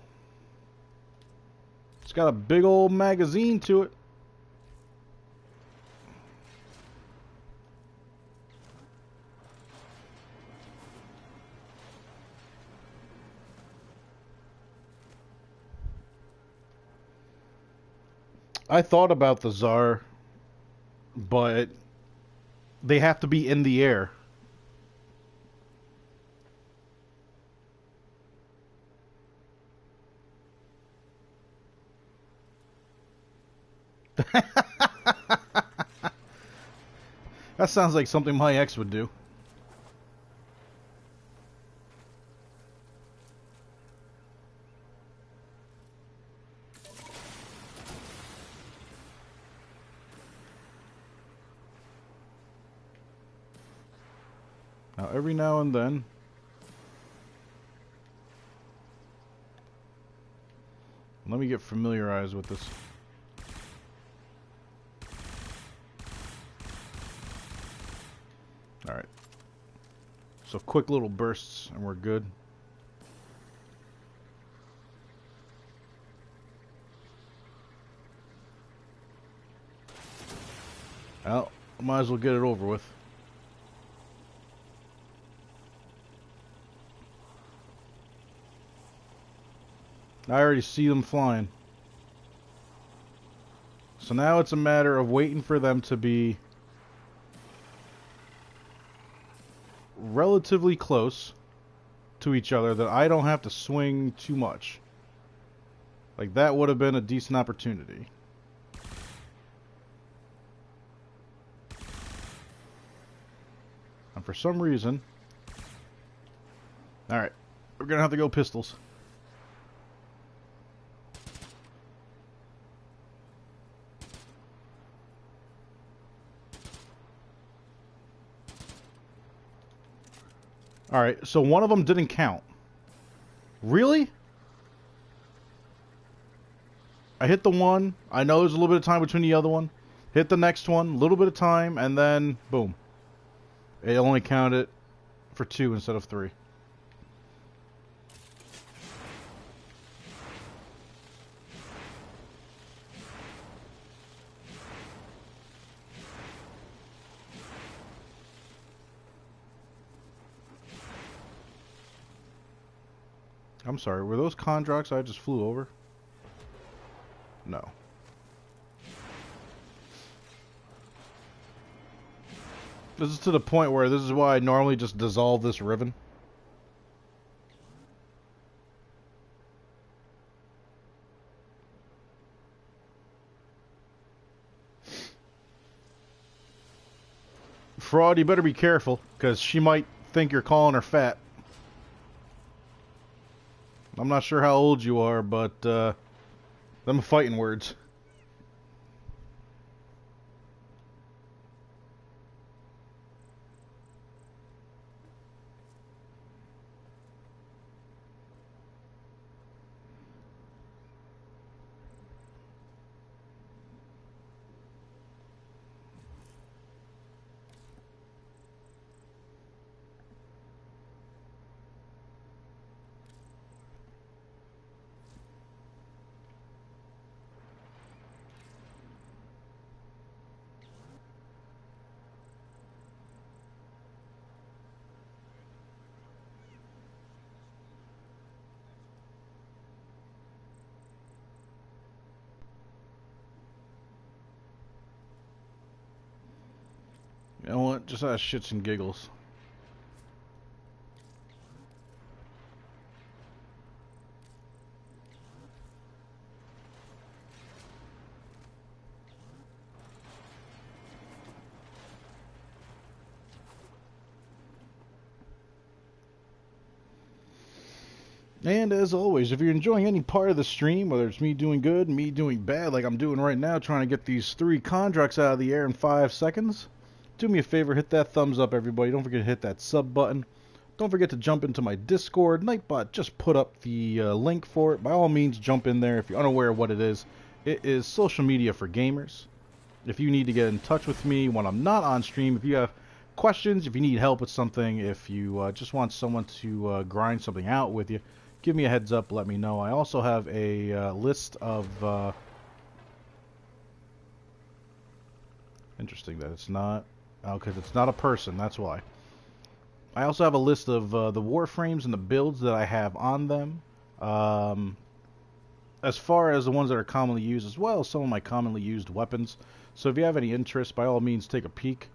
It's got a big old magazine to it. I thought about the Tsar, but they have to be in the air. That sounds like something my ex would do. Now, every now and then, let me get familiarized with this. Alright. So quick little bursts and we're good. Well, might as well get it over with. I already see them flying. So now it's a matter of waiting for them to be relatively close to each other that I don't have to swing too much. Like, that would have been a decent opportunity. And for some reason... Alright, we're gonna have to go pistols. Alright, so one of them didn't count. Really? I hit the one. I know there's a little bit of time between the other one. Hit the next one, a little bit of time, and then, boom. It only counted for 2 instead of 3. I'm sorry, were those Kondroks I just flew over? No. This is to the point where this is why I normally just dissolve this Riven. Fraud, you better be careful, because she might think you're calling her fat. I'm not sure how old you are, but them are fighting words. You know what? Just out of shits and giggles. And as always, if you're enjoying any part of the stream, whether it's me doing good, me doing bad, like I'm doing right now, trying to get these 3 contracts out of the air in 5 seconds, do me a favor, hit that thumbs up, everybody. Don't forget to hit that sub button. Don't forget to jump into my Discord. Nightbot just put up the link for it. By all means, jump in there if you're unaware of what it is. It is social media for gamers. If you need to get in touch with me when I'm not on stream, if you have questions, if you need help with something, if you just want someone to grind something out with you, give me a heads up, let me know. I also have a list of... Interesting that it's not... Oh, because it's not a person, that's why. I also have a list of the Warframes and the builds that I have on them. As far as the ones that are commonly used, as well as some of my commonly used weapons. So if you have any interest, by all means, take a peek.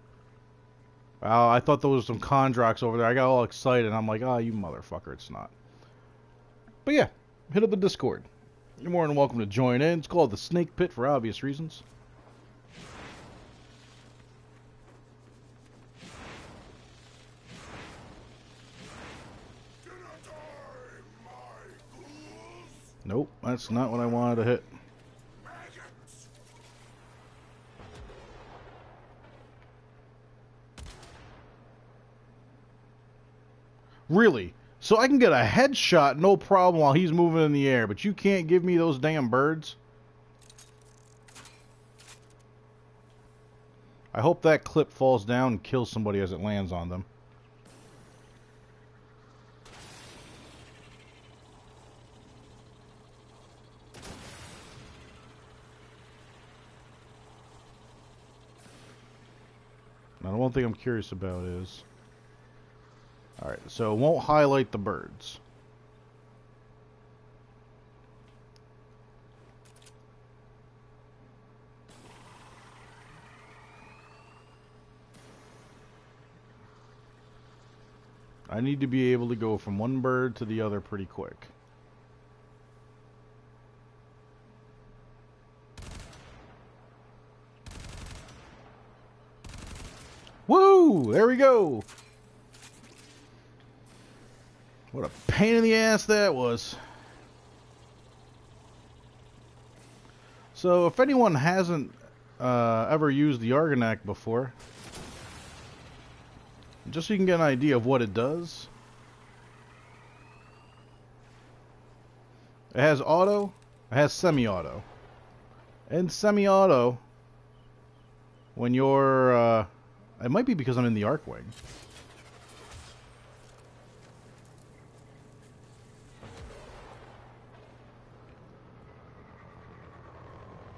I thought there was some Kondroks over there. I got all excited. I'm like, oh, you motherfucker, it's not. But yeah, hit up the Discord. You're more than welcome to join in. It's called the Snake Pit for obvious reasons. Nope, that's not what I wanted to hit. Really? So I can get a headshot, no problem, while he's moving in the air, but you can't give me those damn birds? I hope that clip falls down and kills somebody as it lands on them. Now, the one thing I'm curious about is... Alright, so it won't highlight the birds. I need to be able to go from one bird to the other pretty quick. Woo! There we go! What a pain in the ass that was. So, if anyone hasn't ever used the Argonac before, just so you can get an idea of what it does, it has auto, it has semi-auto. And semi-auto, when you're, it might be because I'm in the Arcwing.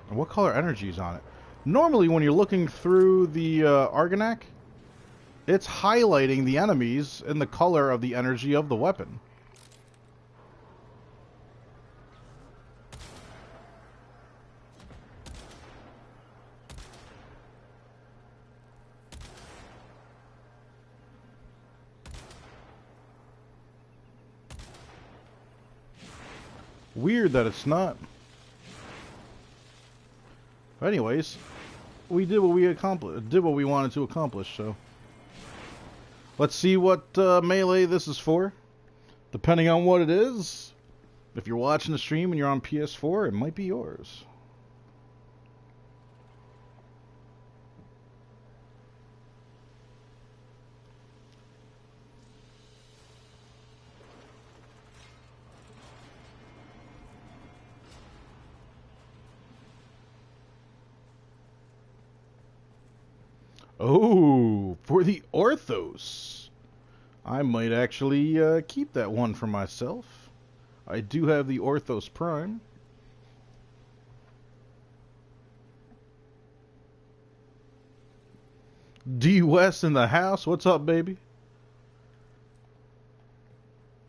And what color energy is on it? Normally, when you're looking through the Argonac, it's highlighting the enemies in the color of the energy of the weapon. Weird that it's not. But anyways, we did what we accomplished, did what we wanted to accomplish, so let's see what melee this is for. Depending on what it is, if you're watching the stream and you're on PS4, it might be yours. Oh, for the Orthos. I might actually keep that one for myself. I do have the Orthos Prime. D West in the house. What's up, baby?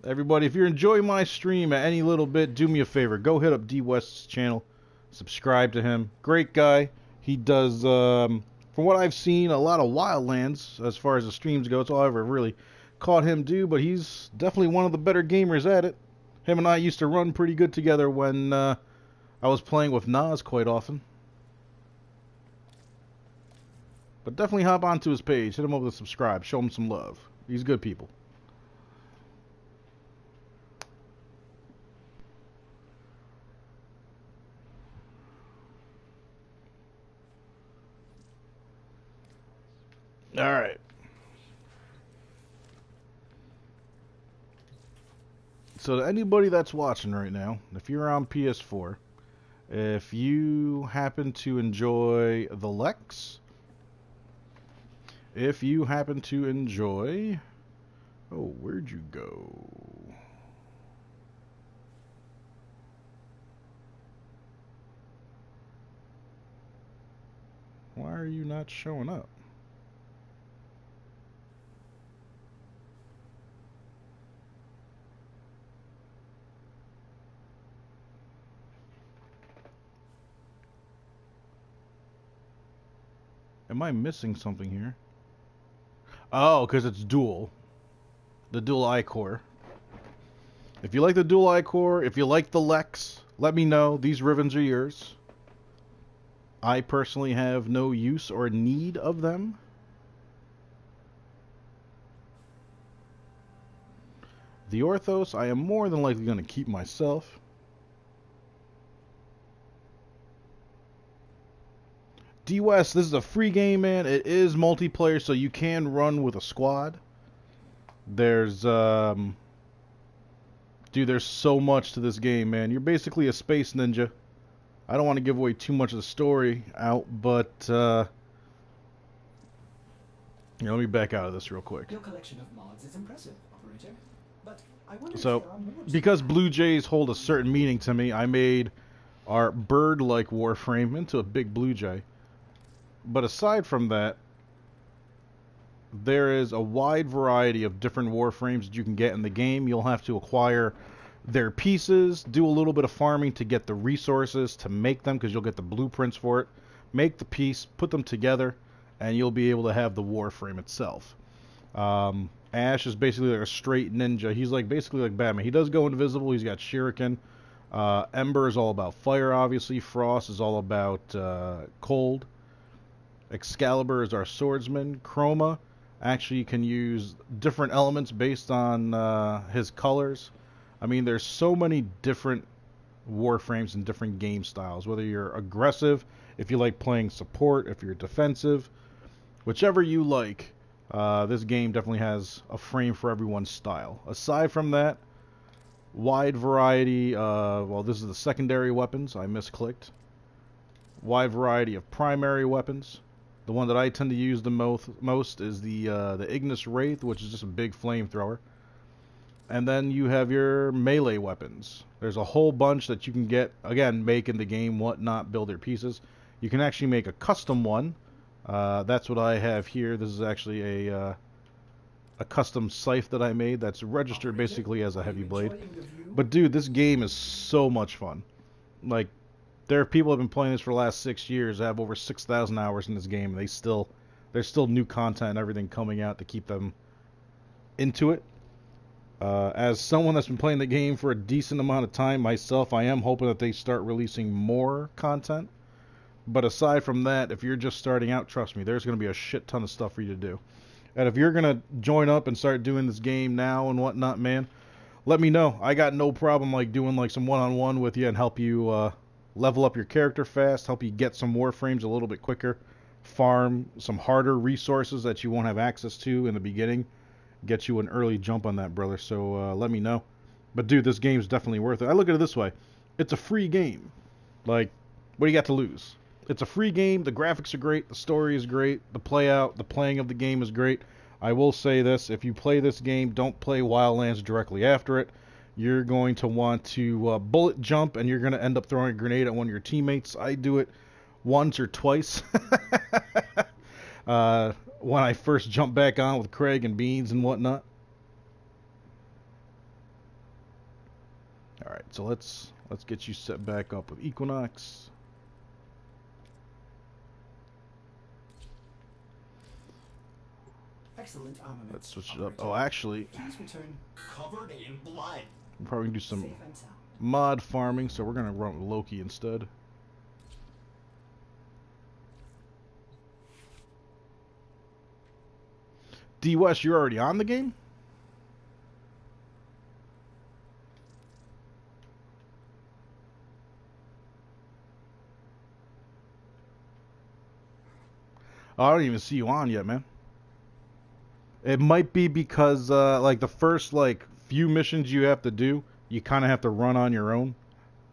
Everybody, if you're enjoying my stream at any little bit, do me a favor. Go hit up D West's channel. Subscribe to him. Great guy. He does from what I've seen, a lot of Wildlands as far as the streams go. It's all I ever really caught him do, but he's definitely one of the better gamers at it. Him and I used to run pretty good together when I was playing with Nas quite often. But definitely hop onto his page, hit him up with a subscribe, show him some love. He's good people. All right. So to anybody that's watching right now, if you're on PS4, if you happen to enjoy the Lex, if you happen to enjoy... Oh, where'd you go? Why are you not showing up? Am I missing something here? Oh, because it's dual. The dual I-core. If you like the dual I-core, if you like the Lex, let me know. These ribbons are yours. I personally have no use or need of them. The Orthos, I am more than likely going to keep myself. D-West, this is a free game, man. It is multiplayer, so you can run with a squad. There's, dude, there's so much to this game, man. You're basically a space ninja. I don't want to give away too much of the story out, but, here, let me back out of this real quick. Your collection of mods is impressive, operator. But I wonder if So, there are more to because that. Blue Jays hold a certain meaning to me, I made our bird-like Warframe into a big Blue Jay. But aside from that, there is a wide variety of different Warframes that you can get in the game. You'll have to acquire their pieces, do a little bit of farming to get the resources to make them, because you'll get the blueprints for it. Make the piece, put them together, and you'll be able to have the Warframe itself. Ash is basically like a straight ninja. He's like basically like Batman. He does go invisible. He's got shuriken. Ember is all about fire, obviously. Frost is all about cold. Excalibur is our swordsman. Chroma actually can use different elements based on his colors. I mean, there's so many different Warframes and different game styles. Whether you're aggressive, if you like playing support, if you're defensive, whichever you like, this game definitely has a frame for everyone's style. Aside from that, wide variety, well, this is the secondary weapons. I misclicked. Wide variety of primary weapons. The one that I tend to use the most is the Ignis Wraith, which is just a big flamethrower. And then you have your melee weapons. There's a whole bunch that you can get, again, make in the game, whatnot, build their pieces. You can actually make a custom one. That's what I have here. This is actually a custom scythe that I made that's registered basically as a heavy blade. But dude, this game is so much fun. Like, there are people who have been playing this for the last 6 years. I have over 6,000 hours in this game. There's still new content and everything coming out to keep them into it. As someone that's been playing the game for a decent amount of time myself, I am hoping that they start releasing more content. But aside from that, if you're just starting out, trust me, there's going to be a shit ton of stuff for you to do. And if you're going to join up and start doing this game now and whatnot, man, let me know. I got no problem like doing like some one-on-one with you and help you level up your character fast, help you get some Warframes a little bit quicker, farm some harder resources that you won't have access to in the beginning, get you an early jump on that, brother. So let me know. But dude, this game's definitely worth it. I look at it this way. It's a free game. Like, what do you got to lose? It's a free game. The graphics are great. The story is great. The playing of the game is great. I will say this. If you play this game, don't play Wildlands directly after it. You're going to want to bullet jump, and you're going to end up throwing a grenade at one of your teammates. I do it once or twice. When I first jumped back on with Craig and Beans and whatnot. Alright, so let's get you set back up with Equinox. Excellent armament. Let's switch it up. operator. Oh, actually, Please return Covered in blood. we're probably gonna do some safe and sound. mod farming, so we're gonna run with Loki instead. D West, you're already on the game? Oh, I don't even see you on yet, man. It might be because, like, the first, like, few missions you have to do, you kind of have to run on your own.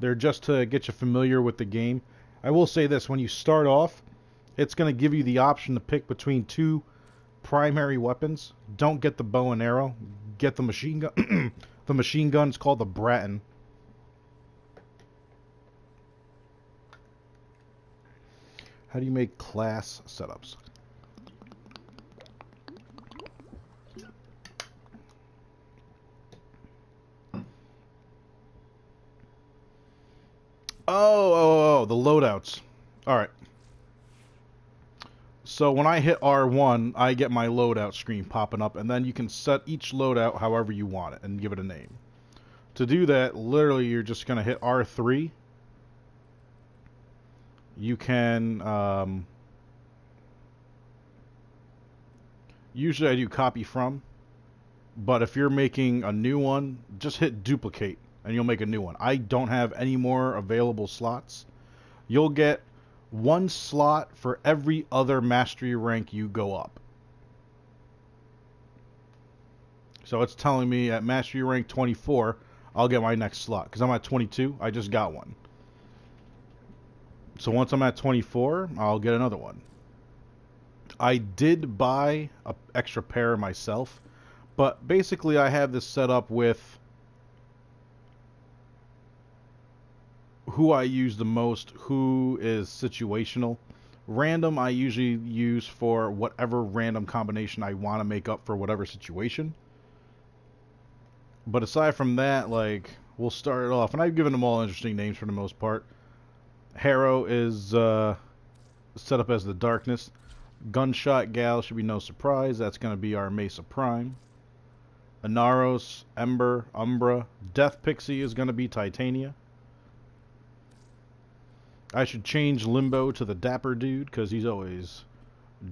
They're just to get you familiar with the game. I will say this, when you start off, it's going to give you the option to pick between two primary weapons. Don't get the bow and arrow. Get the machine gun. The machine gun's called the Bratton. How do you make class setups? Oh, the loadouts. Alright. So when I hit R1, I get my loadout screen popping up, and then you can set each loadout however you want it and give it a name. To do that, literally, you're just going to hit R3. You can, usually I do copy from, but if you're making a new one, just hit duplicate, and you'll make a new one. I don't have any more available slots. You'll get one slot for every other mastery rank you go up. So it's telling me at mastery rank 24, I'll get my next slot. Because I'm at 22, I just got one. So once I'm at 24, I'll get another one. I did buy an extra pair myself, but basically I have this set up with who I use the most, who is situational. Random I usually use for whatever random combination I want to make up for whatever situation. But aside from that, like, we'll start it off, and I've given them all interesting names for the most part. Harrow is set up as the Darkness. Gunshot Gal should be no surprise. That's going to be our Mesa Prime. Inaros, Ember, Umbra. Death Pixie is going to be Titania. I should change Limbo to the Dapper Dude, because he's always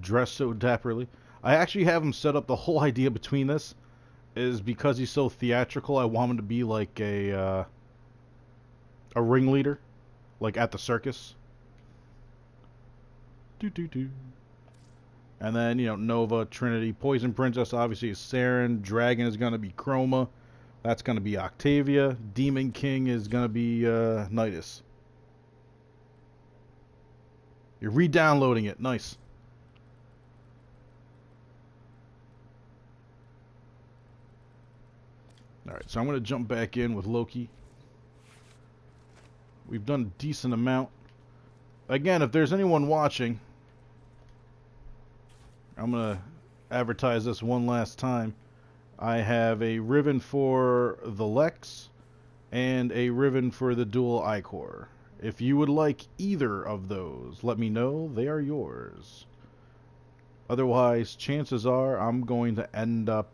dressed so dapperly. I actually have him set up. The whole idea between this is because he's so theatrical, I want him to be like a ringleader. Like at the circus. And then, you know, Nova, Trinity, Poison Princess obviously is Saren. Dragon is going to be Chroma. That's going to be Octavia. Demon King is going to be Nidus. You're re-downloading it. Nice. Alright, so I'm going to jump back in with Loki. We've done a decent amount. Again, if there's anyone watching, I'm going to advertise this one last time. I have a Riven for the Lex and a Riven for the Dual I-Core. If you would like either of those, let me know. They are yours. Otherwise, chances are I'm going to end up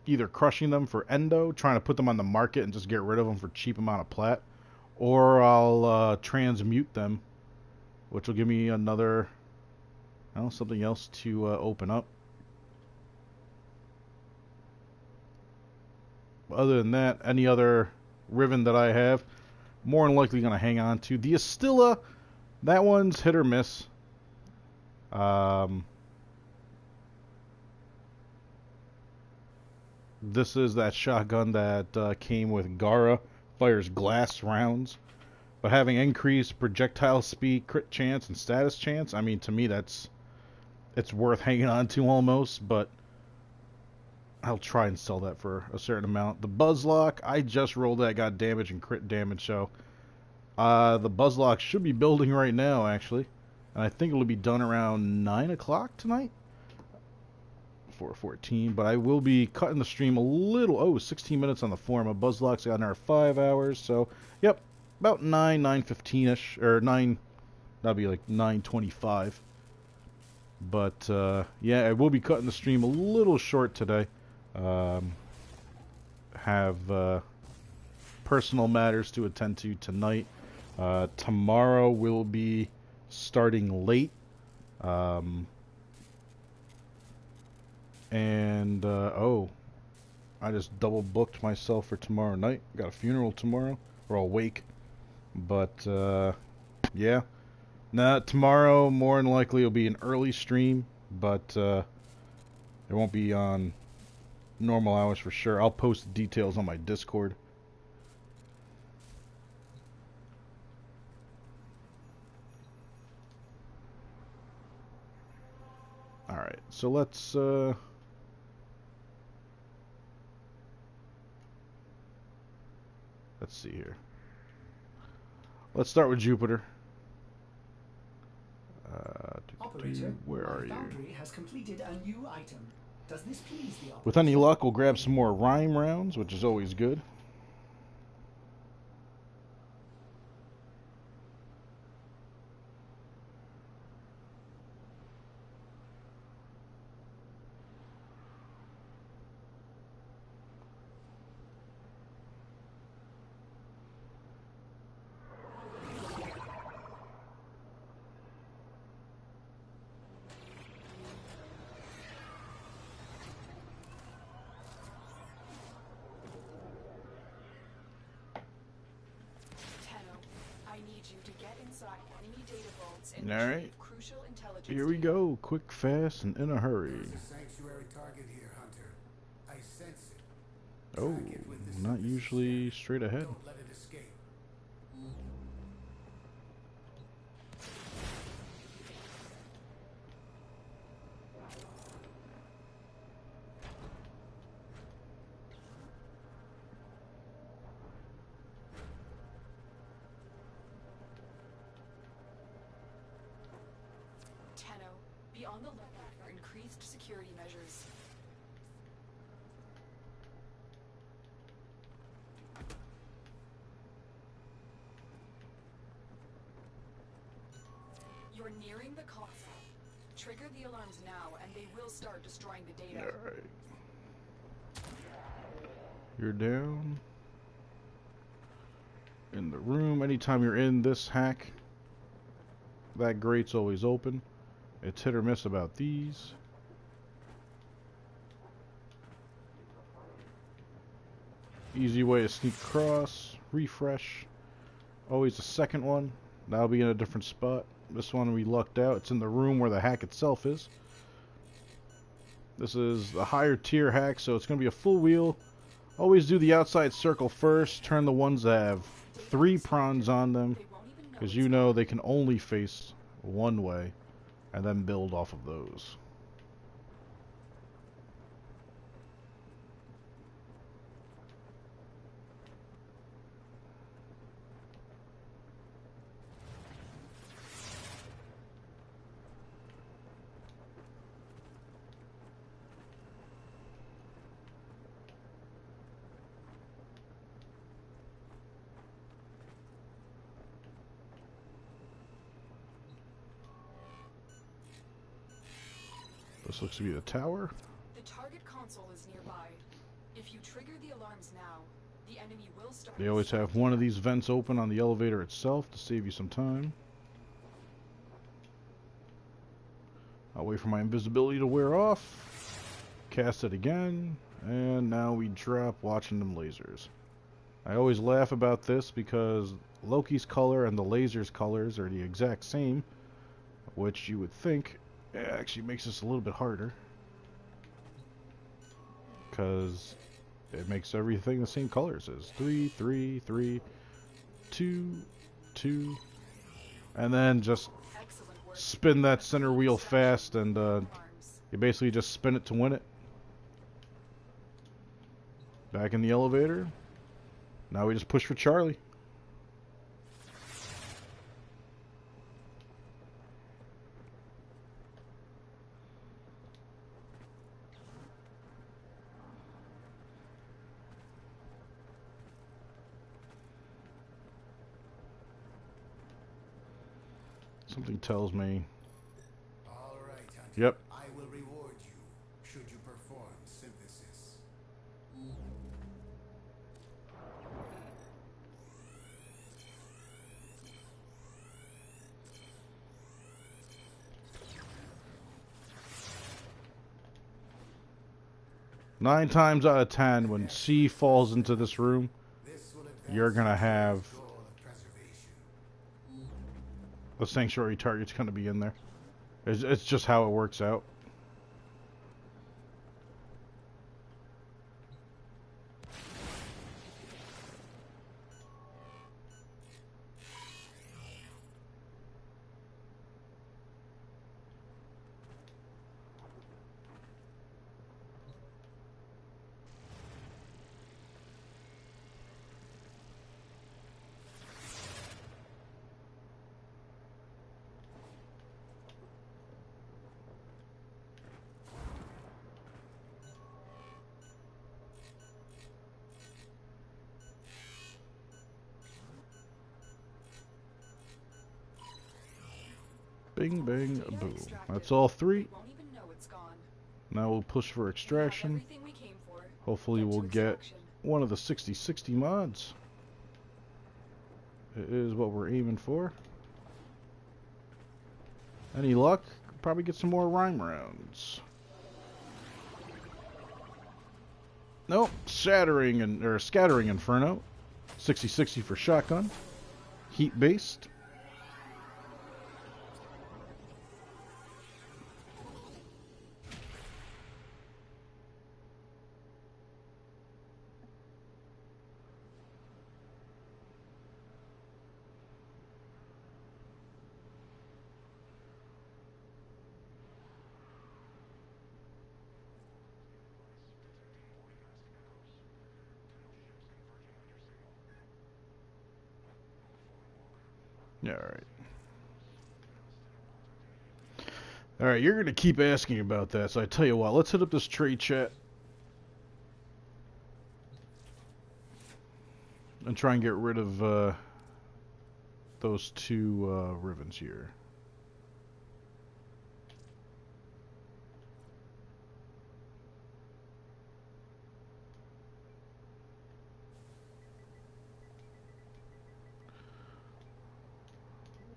either crushing them for endo, trying to put them on the market and just get rid of them for cheap amount of plat, or I'll transmute them, which will give me another, well, something else to open up. Other than that, any other Riven that I have, more than likely going to hang on to. The Astilla, that one's hit or miss. This is that shotgun that came with Gara, fires glass rounds, but having increased projectile speed, crit chance, and status chance, I mean, to me it's worth hanging on to almost, but I'll try and sell that for a certain amount. The Buzzlock, I just rolled that, got damage and crit damage, so the Buzzlock should be building right now, actually, and I think it'll be done around 9 o'clock tonight. 4:14, but I will be cutting the stream a little. 16 minutes on the forum. A Buzzlock's got another 5 hours, so yep, about 9:15ish, or 9. That'll be like 9:25. But yeah, I will be cutting the stream a little short today. Have personal matters to attend to tonight. Tomorrow we'll be starting late. Oh, I just double booked myself for tomorrow night. Got a funeral tomorrow, or a wake. But yeah. Nah, tomorrow more than likely will be an early stream, but it won't be on normal hours for sure. I'll post the details on my Discord. Alright, so let's see here. Let's start with Jupiter. Operator, where are my you? foundry has completed a new item. Does this please the operator? With any luck, we'll grab some more rhyme rounds, which is always good. Alright, here we go. Quick, fast, and in a hurry. Sanctuary target here, Hunter. I sense it. Oh, not usually straight ahead. Don't let it escape. Be on the lookout for increased security measures. You're nearing the console. Trigger the alarms now, and they will start destroying the data. Alright. You're down. In the room. Anytime you're in this hack, that grate's always open. It's hit or miss about these. Easy way to sneak across. Refresh. Always the second one. That'll be in a different spot. This one we lucked out. It's in the room where the hack itself is. This is the higher tier hack, so it's going to be a full wheel. Always do the outside circle first. Turn the ones that have 3 prongs on them, because you know they can only face one way. And then build off of those. This looks to be the tower. The target console is nearby. If you trigger the alarms now, the enemy will start. They always have one of these vents open on the elevator itself to save you some time. I'll wait for my invisibility to wear off. Cast it again. And now we drop watching them lasers. I always laugh about this because Loki's color and the laser's colors are the exact same, which you would think it actually makes this a little bit harder, because it makes everything the same colors as 3, 3, 3, 2, 2, and then just spin that center wheel fast, and you basically just spin it to win it. Back in the elevator. Now we just push for Charlie. Something tells me All right, Hunter. Yep. I will reward you should you perform synthesis. 9 times out of 10, when C falls into this room, This will advance you're gonna have the goal of preservation. the sanctuary target's gonna be in there. It's just how it works out. Bing, bang, boom. That's all 3. Won't even know it's gone. Now we'll push for We have extraction. everything we came for. Hopefully Get to we'll get extraction. one of the 60/60 mods. It is what we're aiming for. Any luck? Probably get some more rhyme rounds. Nope. Shattering or Scattering Inferno. 60/60 for shotgun. Heat based. Alright. Alright, you're going to keep asking about that, so I tell you what, let's hit up this trade chat. And try and get rid of those 2 ribbons here.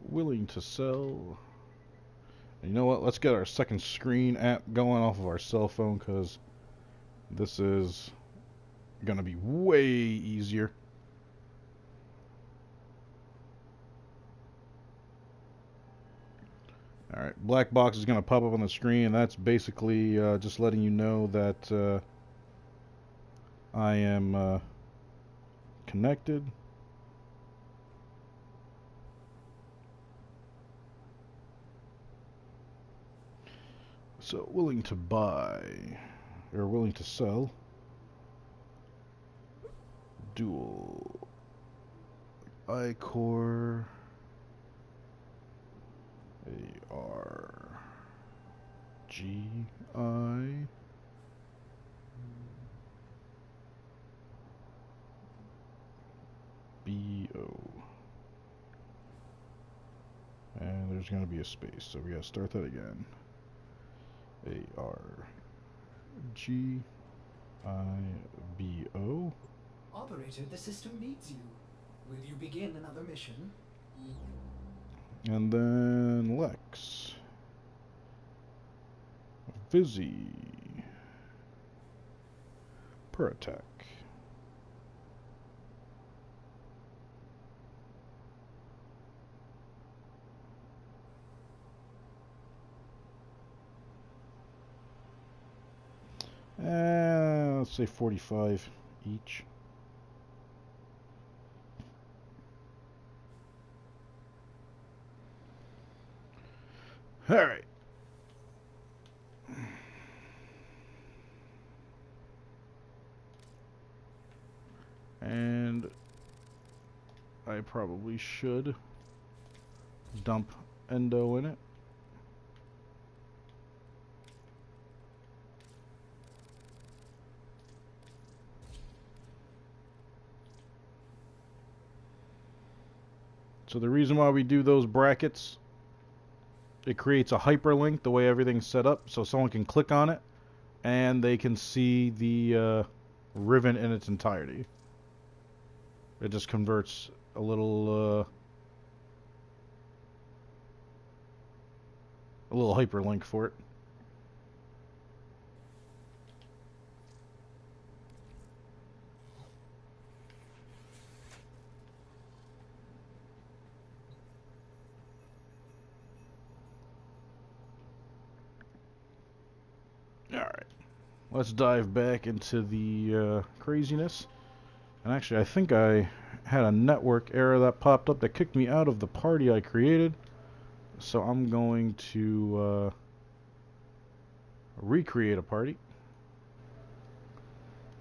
Willing to sell. And you know what? Let's get our second screen app going off of our cell phone, because this is going to be way easier. Alright, black box is going to pop up on the screen, and that's basically just letting you know that I am connected. So, willing to buy, or willing to sell. Dual I-Core ARGI BO. And there's going to be a space, so we got to start that again. ARGIBO. Operator, the system needs you. Will you begin another mission? And then Lex. Vizzy. Per attack. Let's say 45 each. All right. And I probably should dump endo in it. So the reason why we do those brackets it creates a hyperlink the way everything's set up, so someone can click on it and they can see the ribbon in its entirety. It just converts a little hyperlink for it. Alright, let's dive back into the craziness. And actually, I think I had a network error that popped up that kicked me out of the party I created. So I'm going to recreate a party.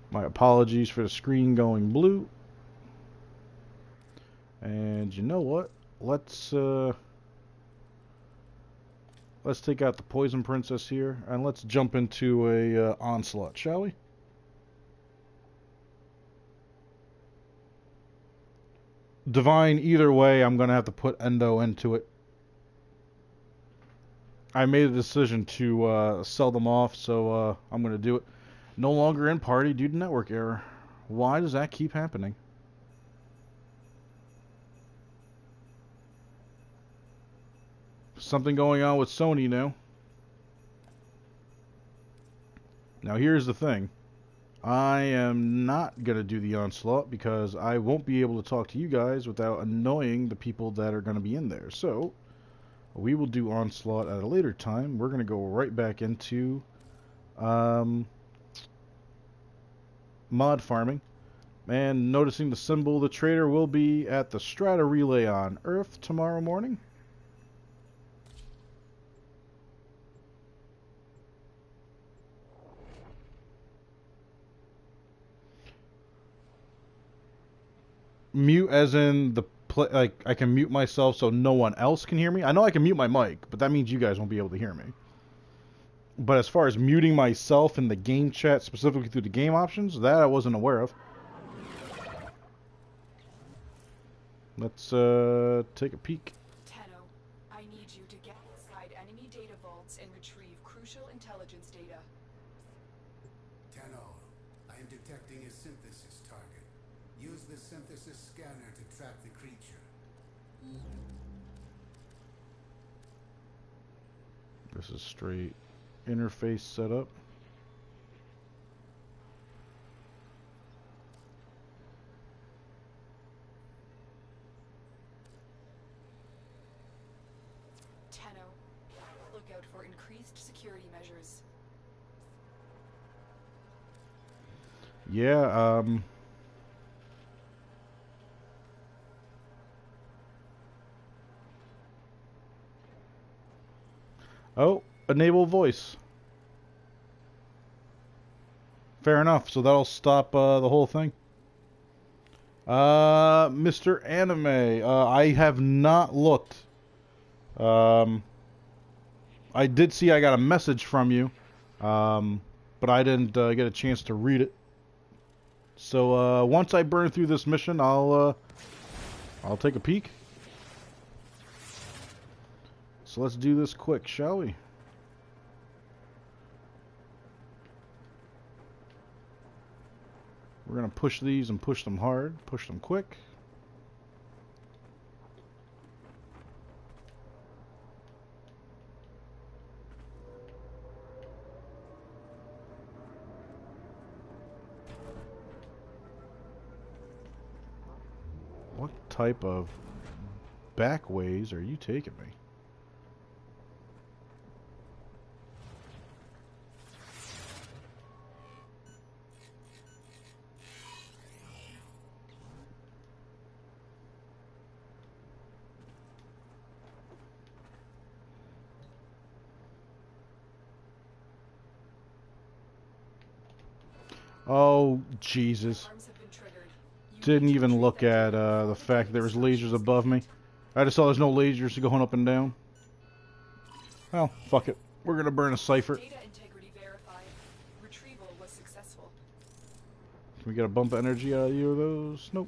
My apologies for the screen going blue. And you know what? Let's take out the Poison Princess here, and let's jump into a onslaught, shall we? Divine, either way, I'm going to have to put Endo into it. I made a decision to sell them off, so I'm going to do it. No longer in party due to network error. Why does that keep happening? Something going on with Sony now. Now here's the thing. I am not going to do the onslaught because I won't be able to talk to you guys without annoying the people that are going to be in there. So we will do onslaught at a later time. We're going to go right back into mod farming. And noticing the symbol, the trader will be at the Strata Relay on Earth tomorrow morning. Mute as in the like I can mute myself so no one else can hear me. I know I can mute my mic, but that means you guys won't be able to hear me. But as far as muting myself in the game chat, specifically through the game options, that I wasn't aware of. Let's take a peek. Tenno, I need you to get inside enemy data vaults and retrieve crucial intelligence data. Tenno, I am detecting a synthesis target. Use the synthesis scanner to track the creature. This is straight interface setup. Tenno, look out for increased security measures. Yeah, oh, enable voice. Fair enough, so that'll stop the whole thing. Mr. Anime, I have not looked. I did see I got a message from you, but I didn't get a chance to read it. So once I burn through this mission, I'll take a peek. So let's do this quick, shall we? We're going to push these and push them hard, push them quick. What type of back ways are you taking me? Oh, Jesus. Didn't even look at the fact that there was lasers above me. I just saw there's no lasers going up and down. Well, fuck it. We're gonna burn a cipher. Data integrity verified. Retrieval was successful. Can we get a bump of energy out of either of those? Nope.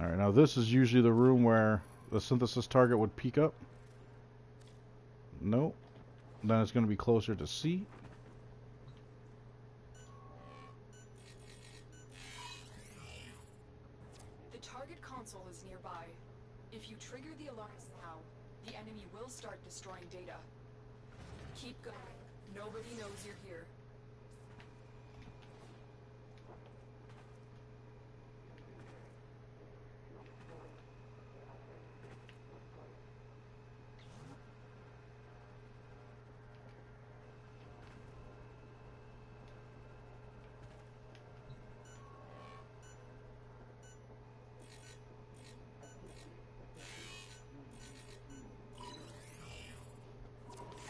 Alright, now this is usually the room where the synthesis target would peek up. Nope. Then it's going to be closer to C. The target console is nearby. If you trigger the alarms now, the enemy will start destroying data. Keep going. Nobody knows you're here.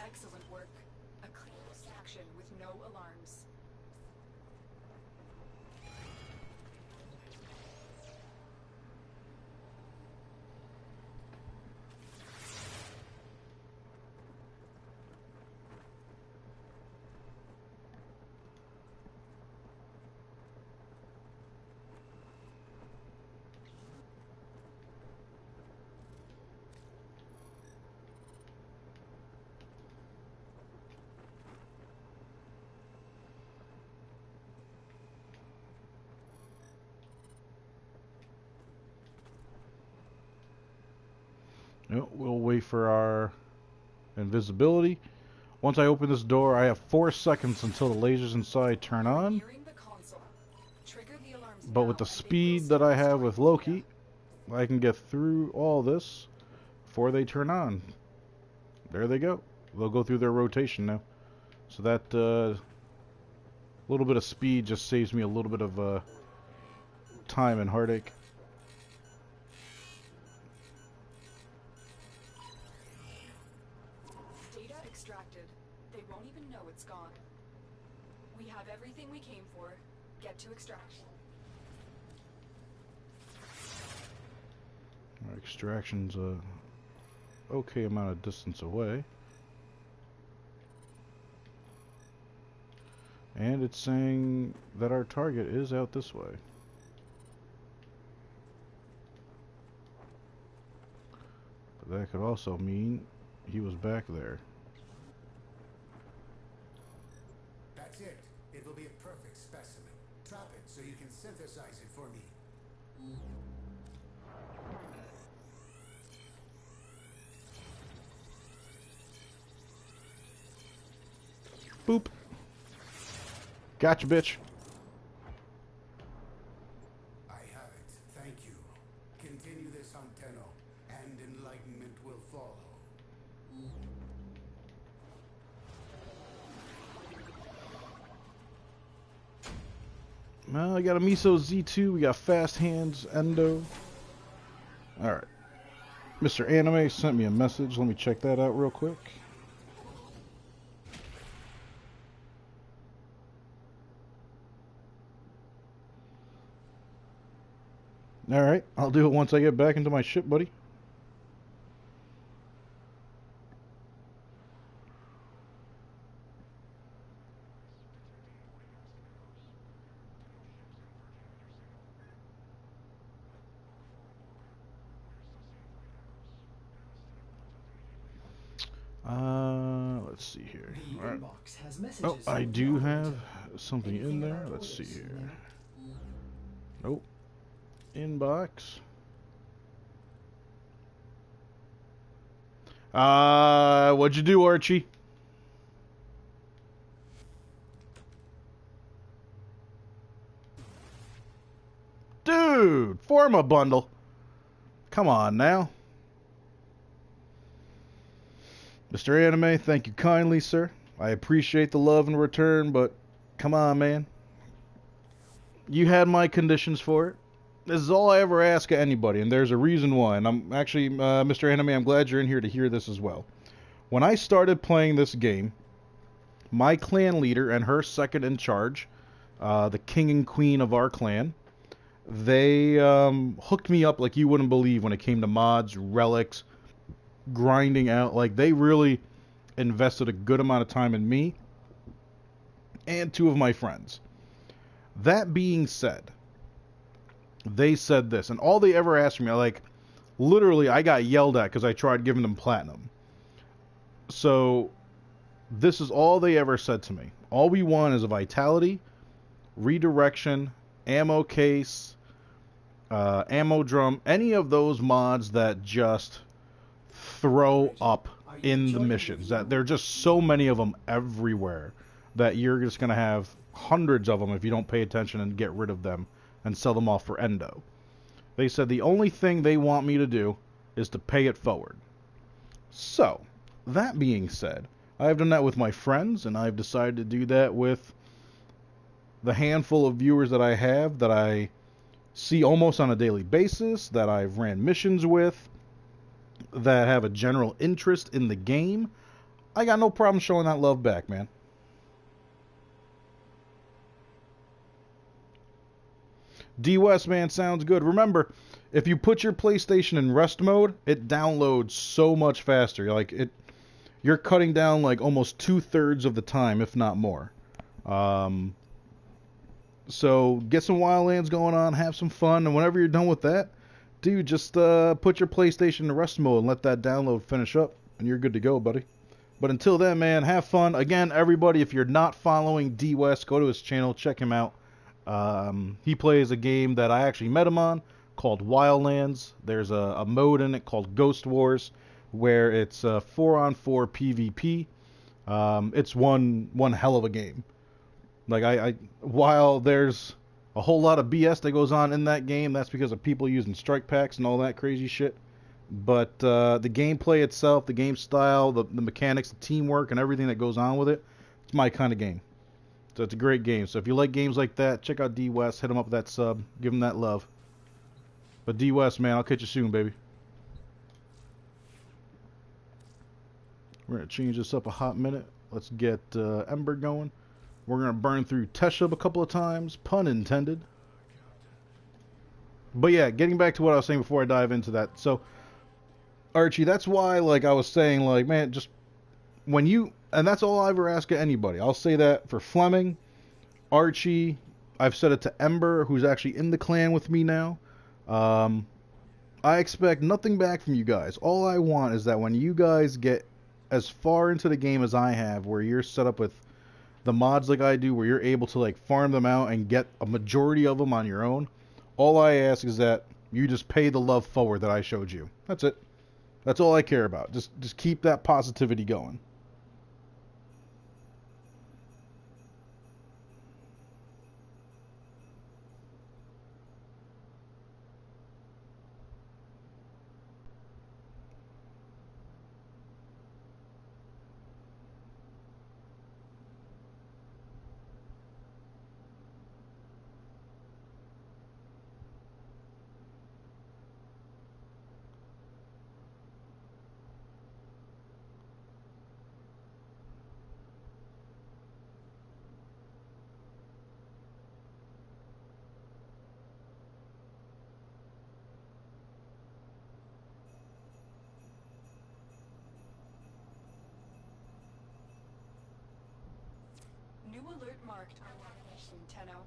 Excellent work. A clean action with no alarms. Yep, we'll wait for our invisibility. Once I open this door, I have 4 seconds until the lasers inside turn on. Nearing the console. Trigger the alarms But now, with the and they will speed that I start have with destroying Loki, data. I can get through all this before they turn on. There they go. They'll go through their rotation now. So that little bit of speed just saves me a little bit of time and heartache. Data extracted. They won't even know it's gone. We have everything we came for. Get to extraction. Our extraction's a okay amount of distance away. And it's saying that our target is out this way. But that could also mean he was back there. That's it. It will be a perfect specimen. Trap it so you can synthesize it for me. Boop. Gotcha, bitch. I have it. Thank you. Continue this on Tenno, and enlightenment will follow. Well, I got a Miso Z2. We got Fast Hands Endo. Alright. Mr. Anime sent me a message. Let me check that out real quick. Alright, I'll do it once I get back into my ship, buddy. Let's see here. The All right. inbox has messages. Oh, I do from have operator. something in Anything there. about Let's see orders, here. ma'am? Nope. Inbox. What'd you do, Archie? Dude, form a bundle. Come on now. Mr. Anime, thank you kindly, sir. I appreciate the love in return, but come on, man. You had my conditions for it. This is all I ever ask of anybody, and there's a reason why. And I'm actually, Mr. Anime, I'm glad you're in here to hear this as well. When I started playing this game, my clan leader and her second in charge, the king and queen of our clan, they hooked me up like you wouldn't believe when it came to mods, relics, grinding out. Like, they really invested a good amount of time in me and two of my friends. That being said, they said this, and all they ever asked me, like, literally, I got yelled at because I tried giving them platinum. So, this is all they ever said to me. All we want is a vitality, redirection, ammo case, ammo drum, any of those mods that just throw up in the missions. That there are just so many of them everywhere that you're just going to have hundreds of them if you don't pay attention and get rid of them and sell them off for endo. They said the only thing they want me to do is to pay it forward. So, that being said, I've done that with my friends, and I've decided to do that with the handful of viewers that I have that I see almost on a daily basis, that I've ran missions with, that have a general interest in the game. I got no problem showing that love back, man. D West, man, sounds good. Remember, if you put your PlayStation in rest mode, it downloads so much faster. Like you're cutting down like almost 2/3 of the time, if not more. So get some Wildlands going on, have some fun, and whenever you're done with that, dude, just put your PlayStation in rest mode and let that download finish up, and you're good to go, buddy. But until then, man, have fun. Again, everybody, if you're not following D West, go to his channel, check him out. He plays a game that I actually met him on called Wildlands. There's a mode in it called Ghost Wars where it's 4-on-4 PvP. It's one hell of a game. Like while there's a whole lot of BS that goes on in that game, that's because of people using strike packs and all that crazy shit. But the gameplay itself, the game style, the mechanics, the teamwork, and everything that goes on with it, it's my kind of game. So it's a great game. So if you like games like that, check out D West. Hit him up with that sub. Give him that love. But D West, man, I'll catch you soon, baby. We're going to change this up a hot minute. Let's get Ember going. We're going to burn through Teshub a couple of times. Pun intended. But yeah, getting back to what I was saying before I dive into that. So, Archie, that's why, like, I was saying, like, man, just when you... And that's all I ever ask of anybody. I'll say that for Fleming, Archie. I've said it to Ember, who's actually in the clan with me now. I expect nothing back from you guys. All I want is that when you guys get as far into the game as I have, where you're set up with the mods like I do, where you're able to like farm them out and get a majority of them on your own, all I ask is that you just pay the love forward that I showed you. That's it. That's all I care about. Just keep that positivity going. New alert marked on mission Tenno.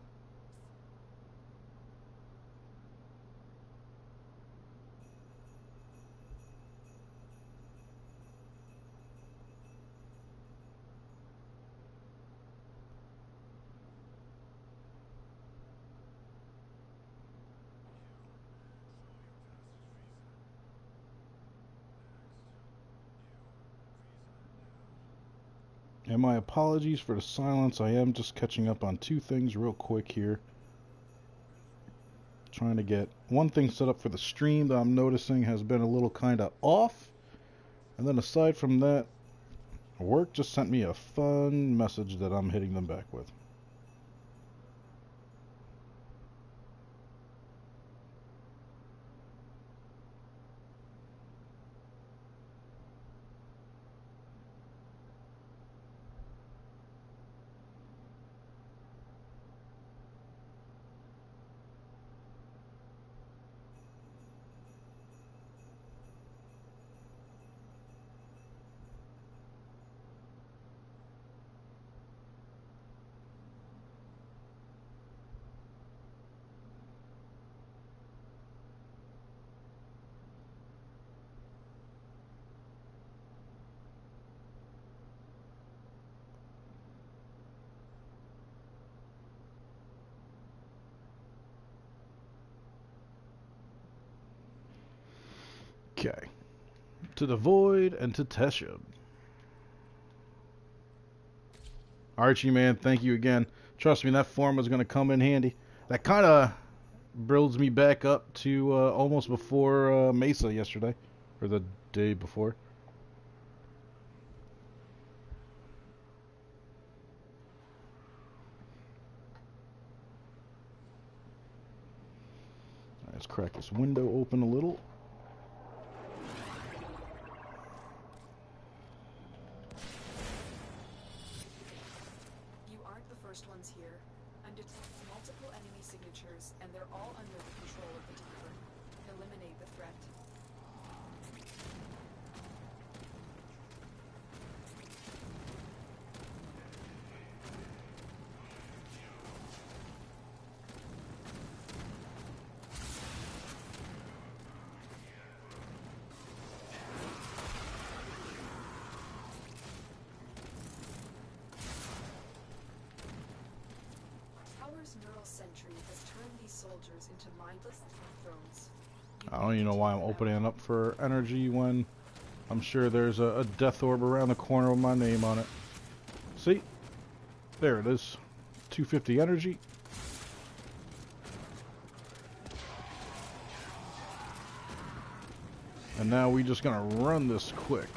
And my apologies for the silence. I am just catching up on two things real quick here. Trying to get one thing set up for the stream that I'm noticing has been a little kind of off. And then aside from that, work just sent me a fun message that I'm hitting them back with. Okay. To the Void and to Tesha. Archie, man, thank you again. Trust me, that form is going to come in handy. That kind of builds me back up to almost before Mesa yesterday. Or the day before. All right, let's crack this window open a little. You aren't the first ones here. I'm detecting multiple enemy signatures, and they're all under the control of the Deeper. Eliminate the threat. Tower's neural sentry has turned these soldiers into mindless drones. I don't even know why I'm opening up for energy when I'm sure there's a death orb around the corner with my name on it. See? There it is. 250 energy. And now we just gonna run this quick.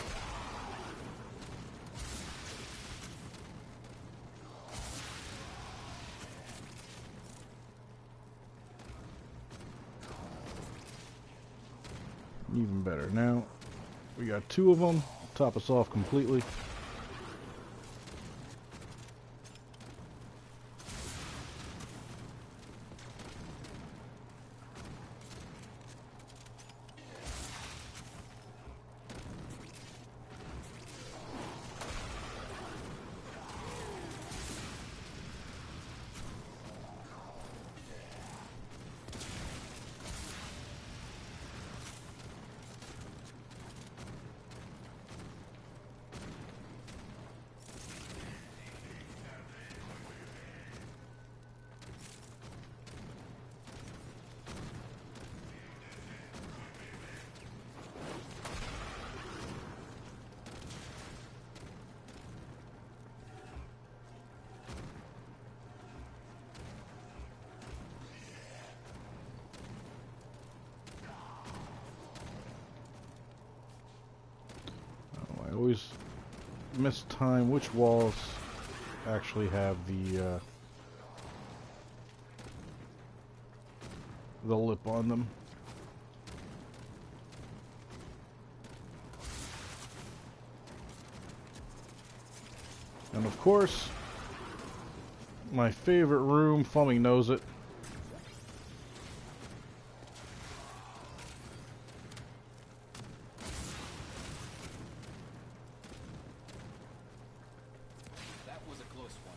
Even better. Now we got two of them. Top us off completely. I always mistime which walls actually have the lip on them. And of course, my favorite room, Fumming knows it. That was a close one.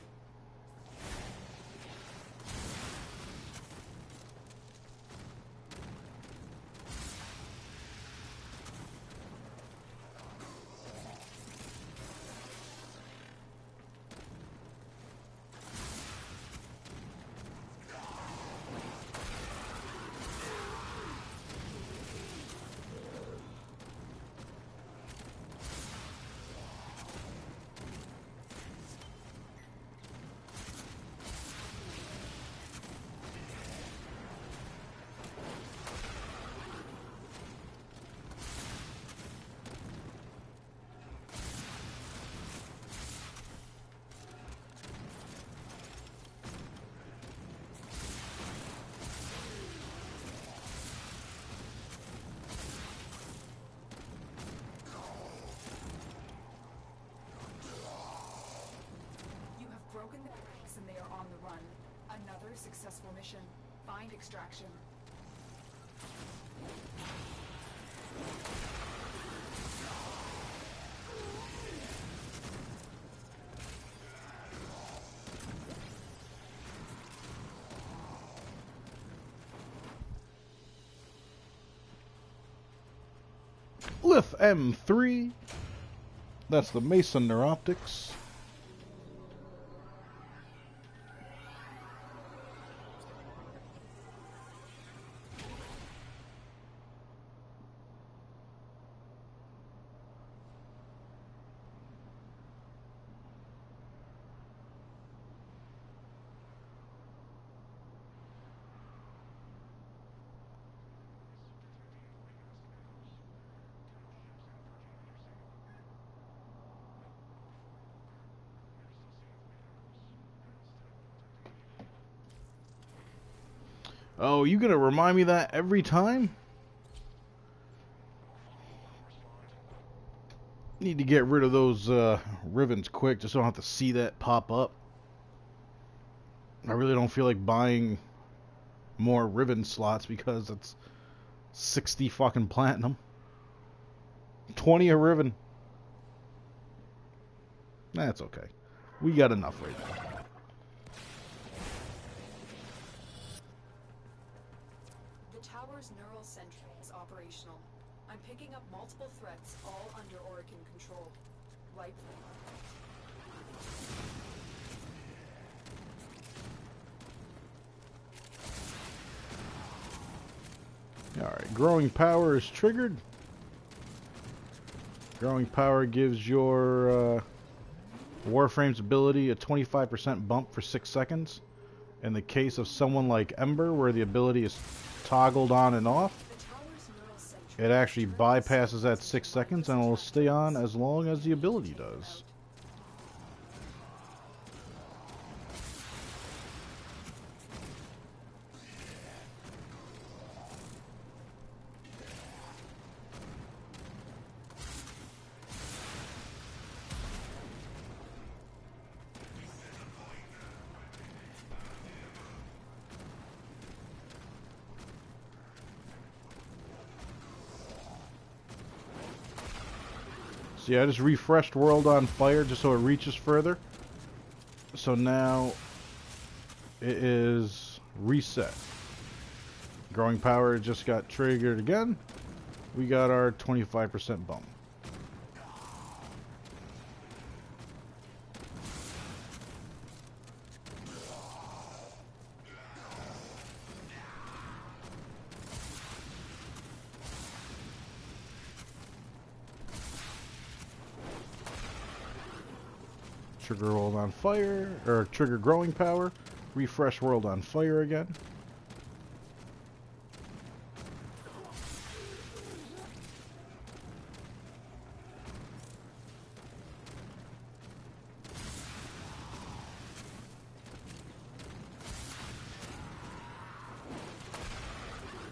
Broken the ranks and they are on the run. Another successful mission. Find extraction. Lith M3. That's the Mason Neuroptics. Oh, you gonna remind me that every time? Need to get rid of those ribbons quick, just so I don't have to see that pop up. I really don't feel like buying more ribbon slots because it's 60 fucking platinum. 20 a ribbon. That's okay. We got enough right now. The tower's neural sentry is operational. I'm picking up multiple threats, all under Orokin control. Right. Alright, growing power is triggered. Growing power gives your Warframe's ability a 25% bump for 6 seconds. In the case of someone like Ember, where the ability is toggled on and off, it actually bypasses that 6 seconds and will stay on as long as the ability does. So yeah, I just refreshed World on Fire just so it reaches further. So now it is reset. Growing power just got triggered again. We got our 25% bump. Trigger World on Fire, or trigger Growing Power, refresh World on Fire again.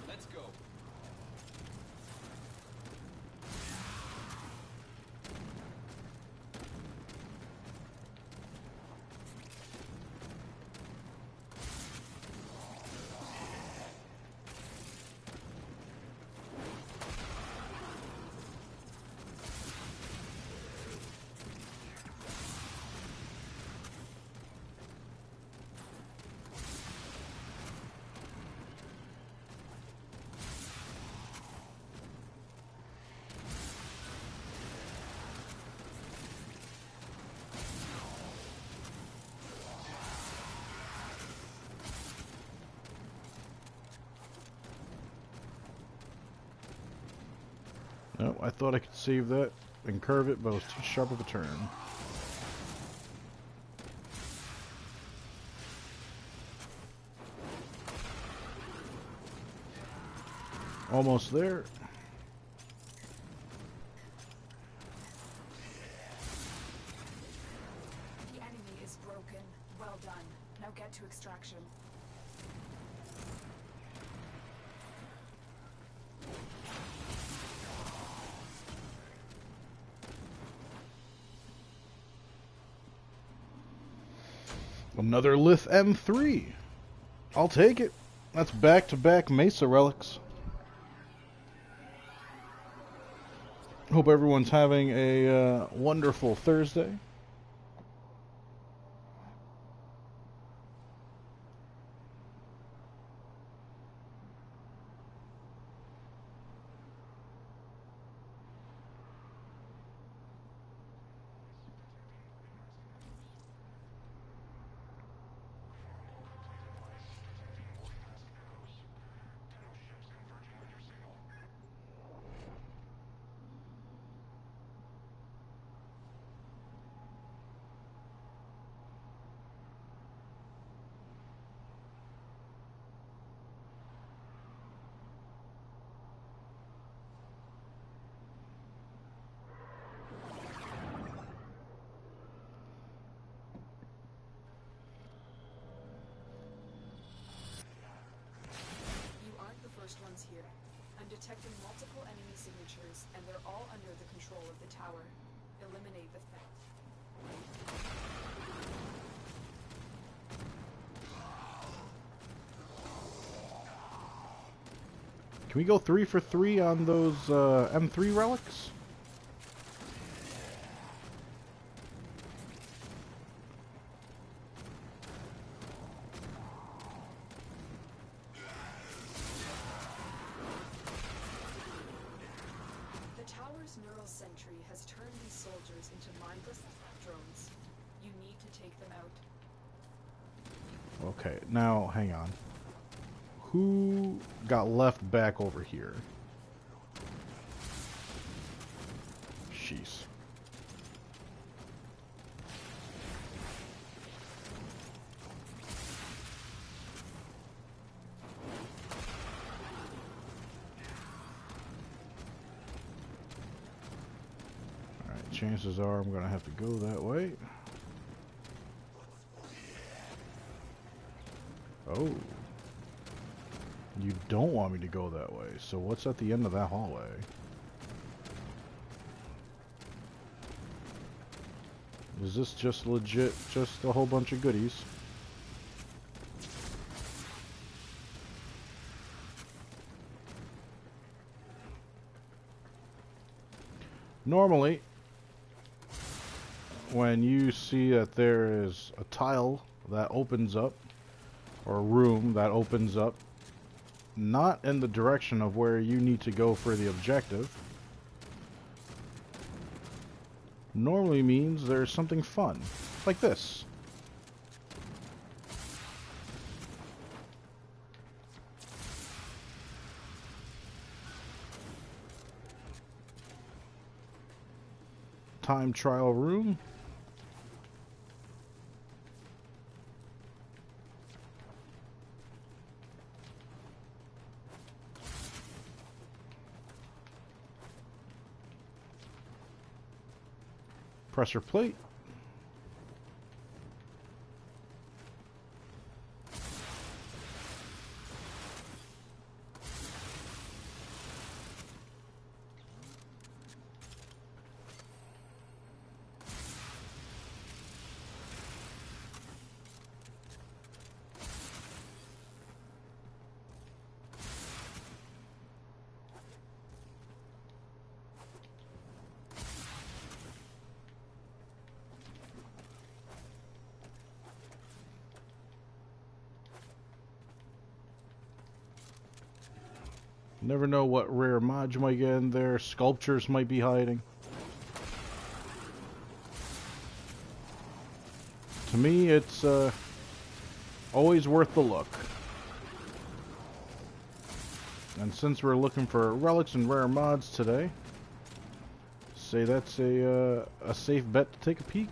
Let's go. No, I thought I could save that and curve it, but it was too sharp of a turn. Almost there. The enemy is broken. Well done. Now get to extraction. Another Lith M3. I'll take it. That's back-to-back Mesa relics. Hope everyone's having a wonderful Thursday. Can we go 3 for 3 on those M3 relics? The tower's neural sentry has turned these soldiers into mindless drones. You need to take them out. Okay, now hang on. Who got left back over here? Jeez. Alright, chances are I'm gonna have to go that way. Oh. You don't want me to go that way, so what's at the end of that hallway? Is this just legit, just a whole bunch of goodies? Normally, when you see that there is a tile that opens up, or a room that opens up, not in the direction of where you need to go for the objective, normally means there's something fun, like this. Time trial room. Pressure plate. Never know what rare mods you might get in there. Sculptures might be hiding. To me, it's always worth the look. And since we're looking for relics and rare mods today, say that's a safe bet to take a peek.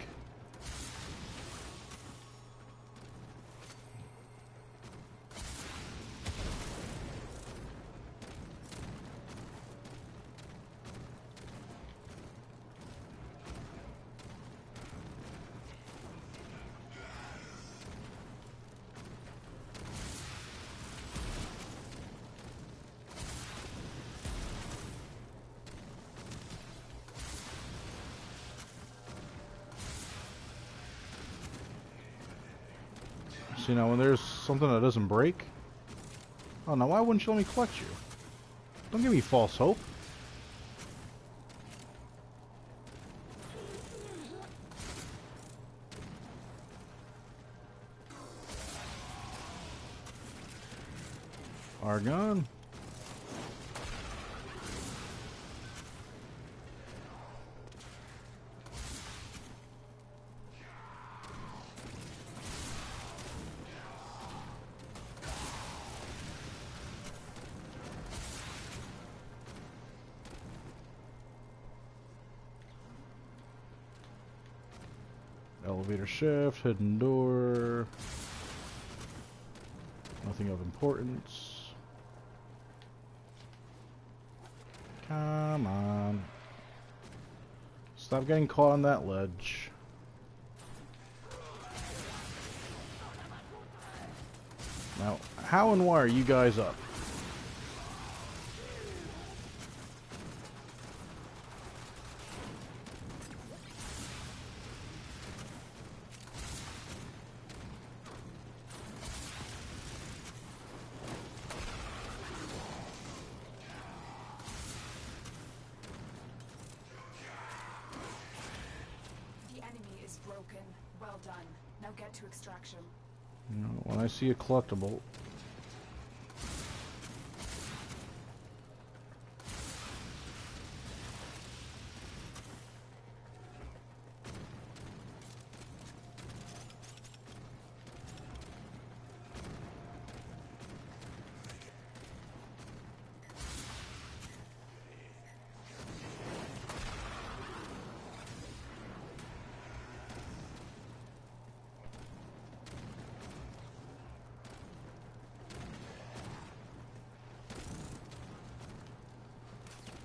See, now when there's something that doesn't break... Oh, now why wouldn't you let me collect you? Don't give me false hope. Argon. Elevator shaft, hidden door. Nothing of importance. Come on. Stop getting caught on that ledge. Now, how and why are you guys up? Now get to extraction. You know, when I see a collectible,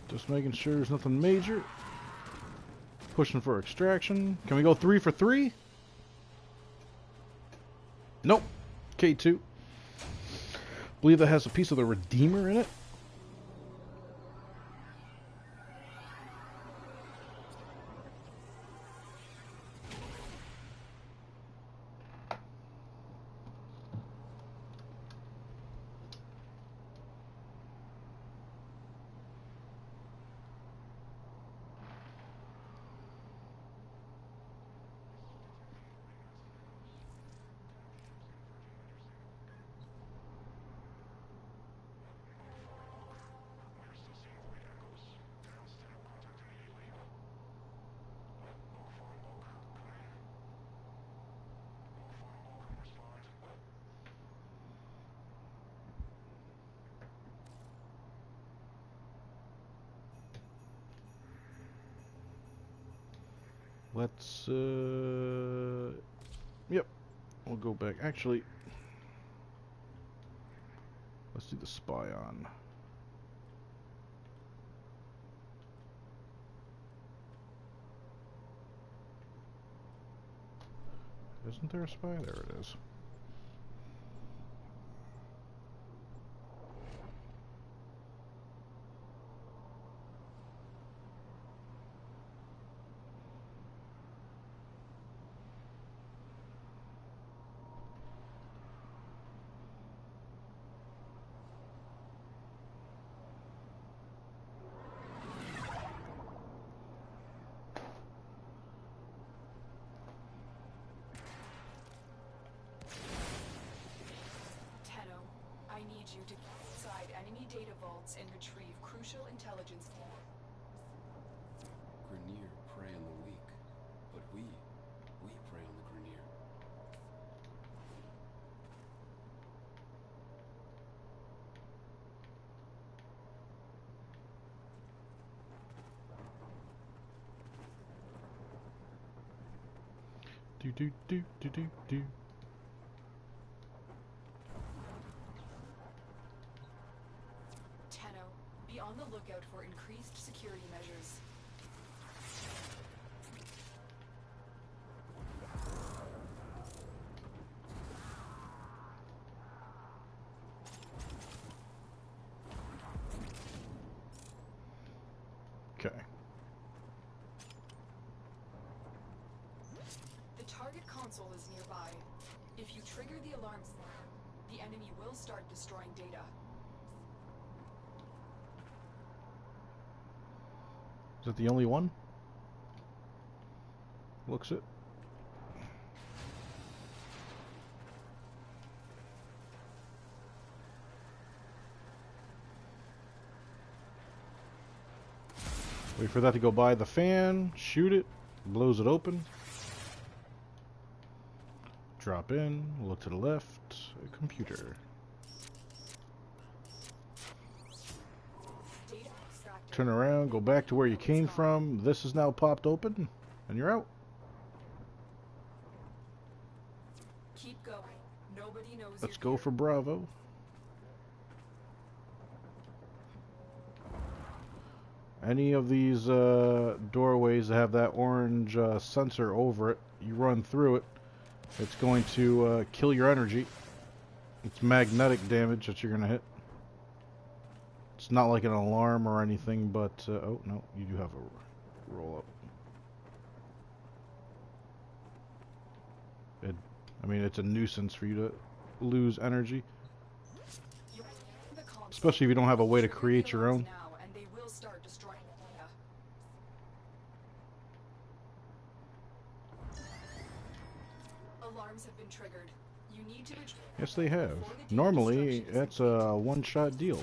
just making sure there's nothing major. Pushing for extraction. Can we go 3 for 3? Nope. K2. Believe that has a piece of the Redeemer in it. Let's, yep, we'll go back. Actually, let's do the spy on. Isn't there a spy? There it is. You to inside enemy data vaults and retrieve crucial intelligence. Grineer prey on the weak, but we prey on the Grineer. Do do do do do do. Be on the lookout for increased security measures. Okay. The target console is nearby. If you trigger the alarm, the enemy will start destroying data. Is that the only one? Looks it. Wait for that to go by the fan, shoot it, blows it open. Drop in, look to the left, a computer. Turn around, go back to where you came from. This is now popped open, and you're out. Keep going. Nobody knows. Let's go for Bravo. Any of these doorways that have that orange sensor over it, you run through it, it's going to kill your energy. It's magnetic damage that you're going to hit. It's not like an alarm or anything, but... oh, no, you do have a roll-up. I mean, it's a nuisance for you to lose energy. Especially if you don't have a way to create your own. alarms have been triggered. You need to Yes, they have. before the Normally, deconstruction is that's complete. a one-shot deal.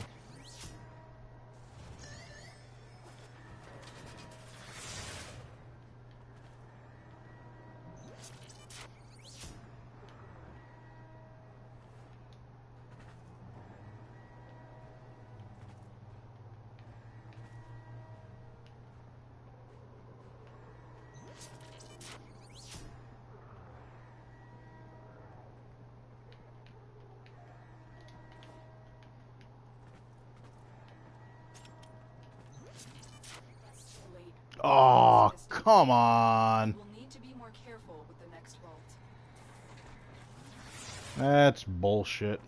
It's too late. Oh, come on. We'll need to be more careful with the next vault. That's bullshit.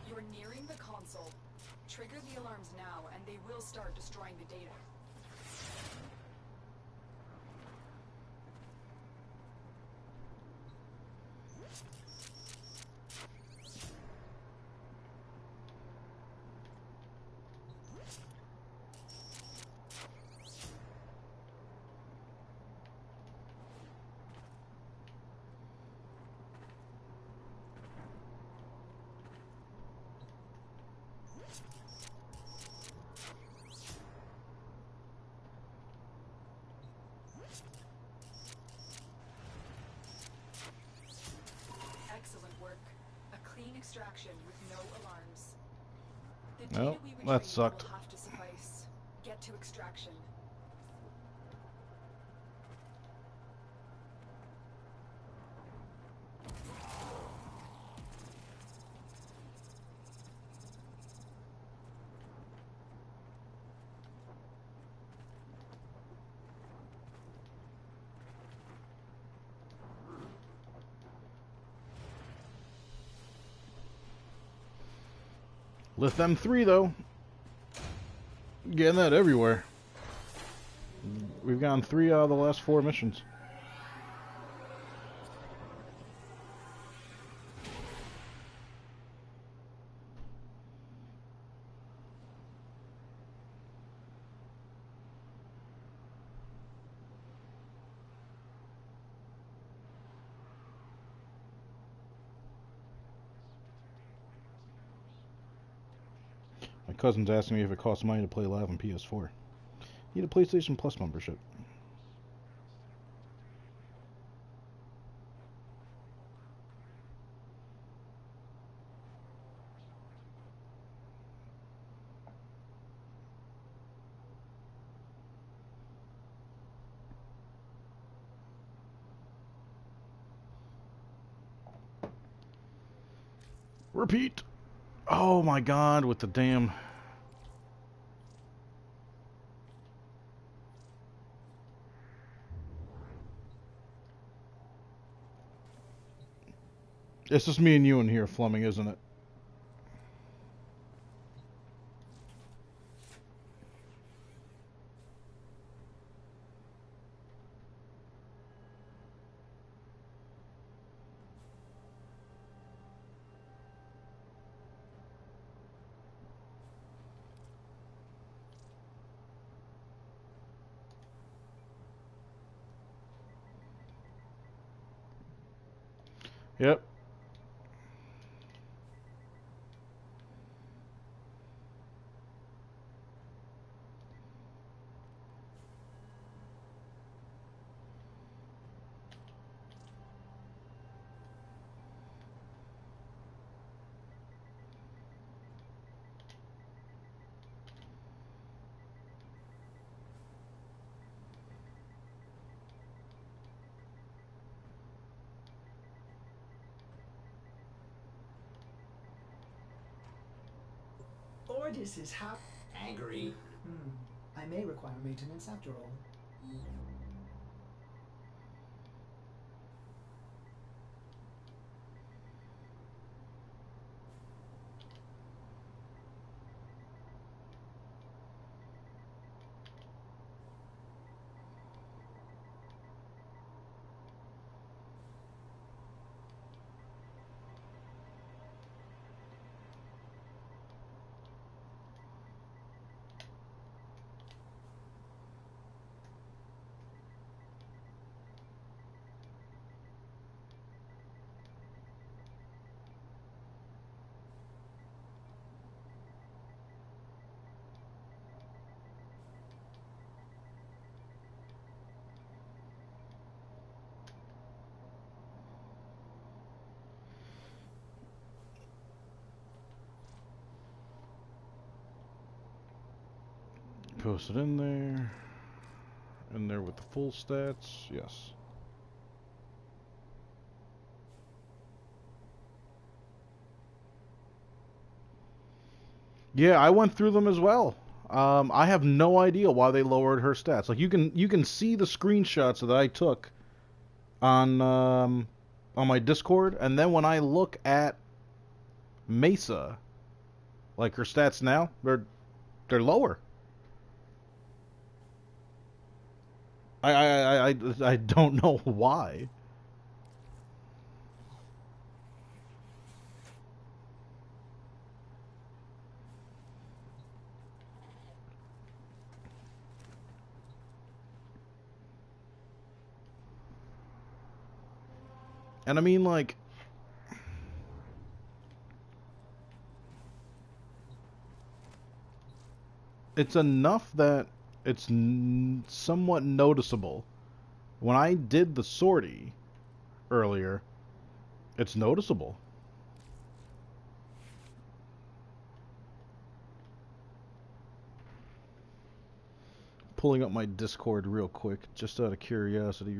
You're nearing the console. Trigger the alarms now, and they will start destroying the data. Excellent work. A clean extraction with no alarms. The data Nope, we that retrieved sucked. will have to suffice. Get to extraction. Lithium 3 though. Getting that everywhere. We've gotten 3 out of the last 4 missions. My cousin's asking me if it costs money to play live on PS4. Need a PlayStation Plus membership. Repeat! Oh my god, with the damn... It's just me and you in here, Fleming, isn't it? Yep. Ordis is how... Angry. I may require maintenance after all. Post it in there. In there with the full stats. Yes. Yeah, I went through them as well. I have no idea why they lowered her stats. Like you can see the screenshots that I took on my Discord, and then when I look at Mesa, like her stats now, they're lower. I don't know why. And I mean, like, it's enough that it's somewhat noticeable. When I did the sortie earlier, it's noticeable. Pulling up my Discord real quick, just out of curiosity.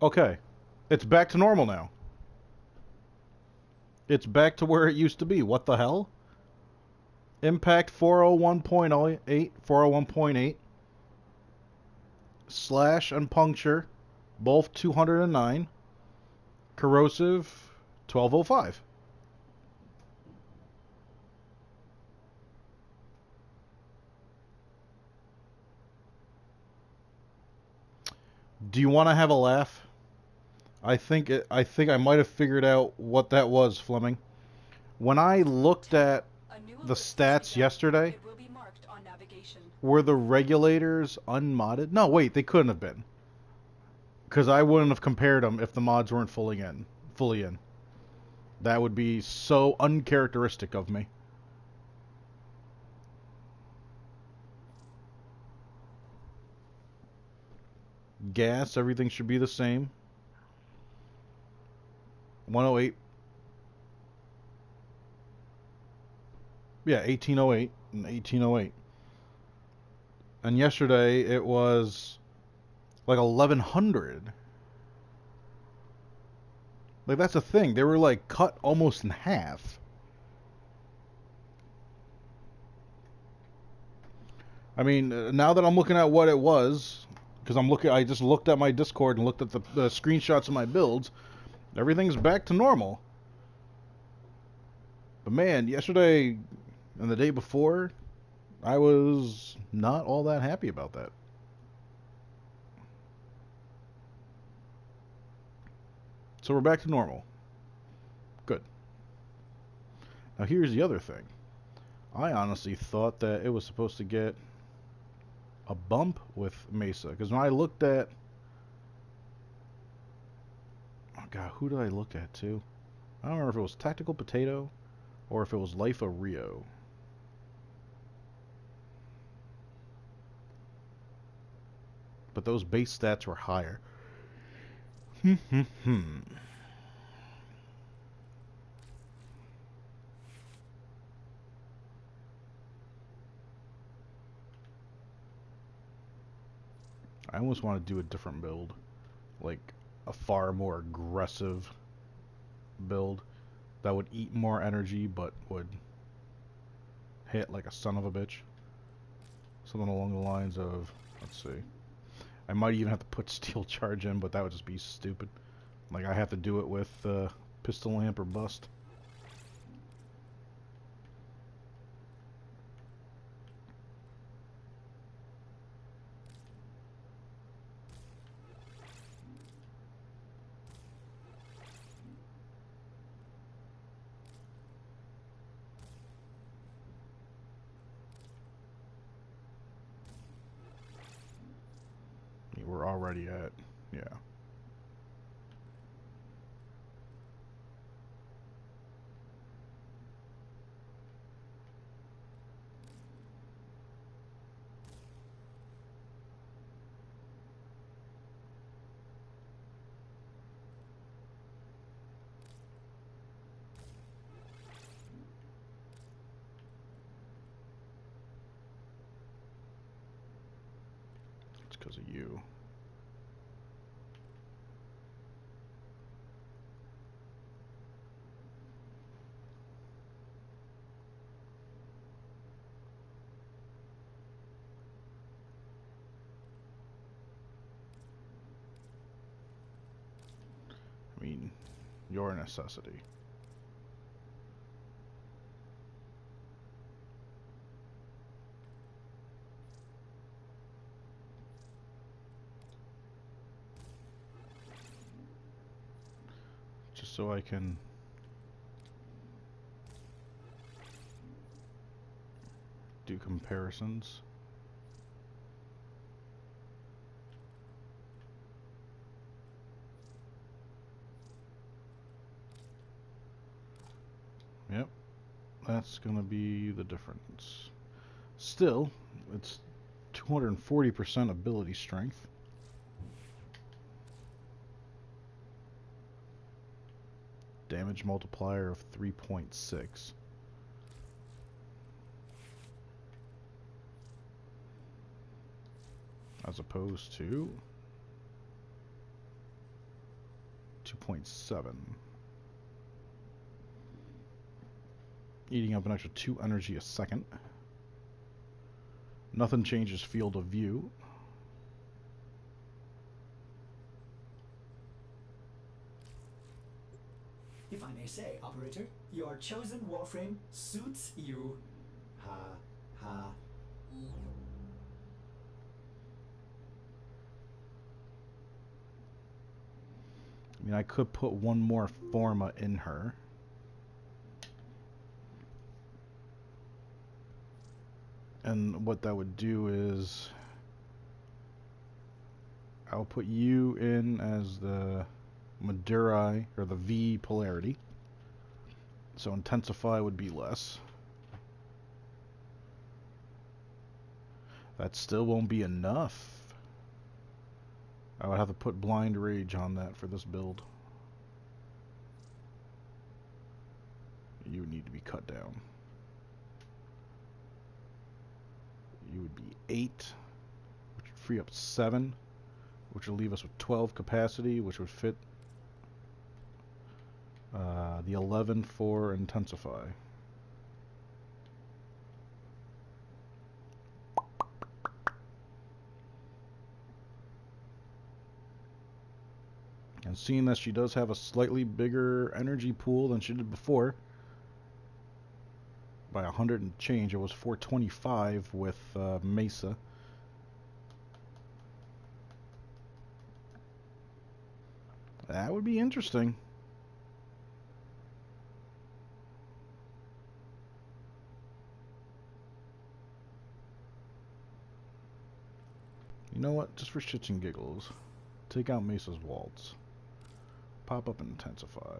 Okay. It's back to normal now. It's back to where it used to be. What the hell? Impact 401.8, 401.8. Slash and puncture, both 209. Corrosive, 1205. Do you want to have a laugh? I think I might have figured out what that was, Fleming. When I looked at the stats yesterday, It will be marked on navigation. were the regulators unmodded? No, wait, they couldn't have been. Because I wouldn't have compared them if the mods weren't fully in. That would be so uncharacteristic of me. Gas, everything should be the same. 108. Yeah, 1808 and 1808. And yesterday it was like 1100. Like, that's the thing. They were like cut almost in half. I mean, now that I'm looking at what it was, because I just looked at my Discord and looked at the screenshots of my builds. Everything's back to normal. But man, yesterday and the day before, I was not all that happy about that. So we're back to normal. Good. Now here's the other thing. I honestly thought that it was supposed to get a bump with Mesa. Because when I looked at... Oh god, who did I look at too? I don't remember if it was Tactical Potato or if it was Life of Rio. But those base stats were higher. I almost want to do a different build. Like a far more aggressive build that would eat more energy but would hit like a son of a bitch. Something along the lines of, let's see. I might even have to put steel charge in, but that would just be stupid. Like I have to do it with pistol lamp or bust. We're already at, yeah. you. I mean, your necessity. Just so I can do comparisons. Yep, that's gonna be the difference. Still, it's 240% ability strength. Damage multiplier of 3.6. As opposed to 2.7. Eating up an extra 2 energy a second. Nothing changes field of view. If I may say, operator, your chosen Warframe suits you. Ha, ha. I mean, I could put one more Forma in her. And what that would do is I'll put you in as the Madurai, or the V polarity. So intensify would be less. That still won't be enough. I would have to put blind rage on that for this build. You would need to be cut down. You would be 8, which would free up 7, which will leave us with 12 capacity, which would fit the 11 for intensify. And seeing that she does have a slightly bigger energy pool than she did before, by 100 and change, it was 425 with Mesa. That would be interesting. You know what? Just for shits and giggles, take out Mesa's Waltz. Pop up and intensify.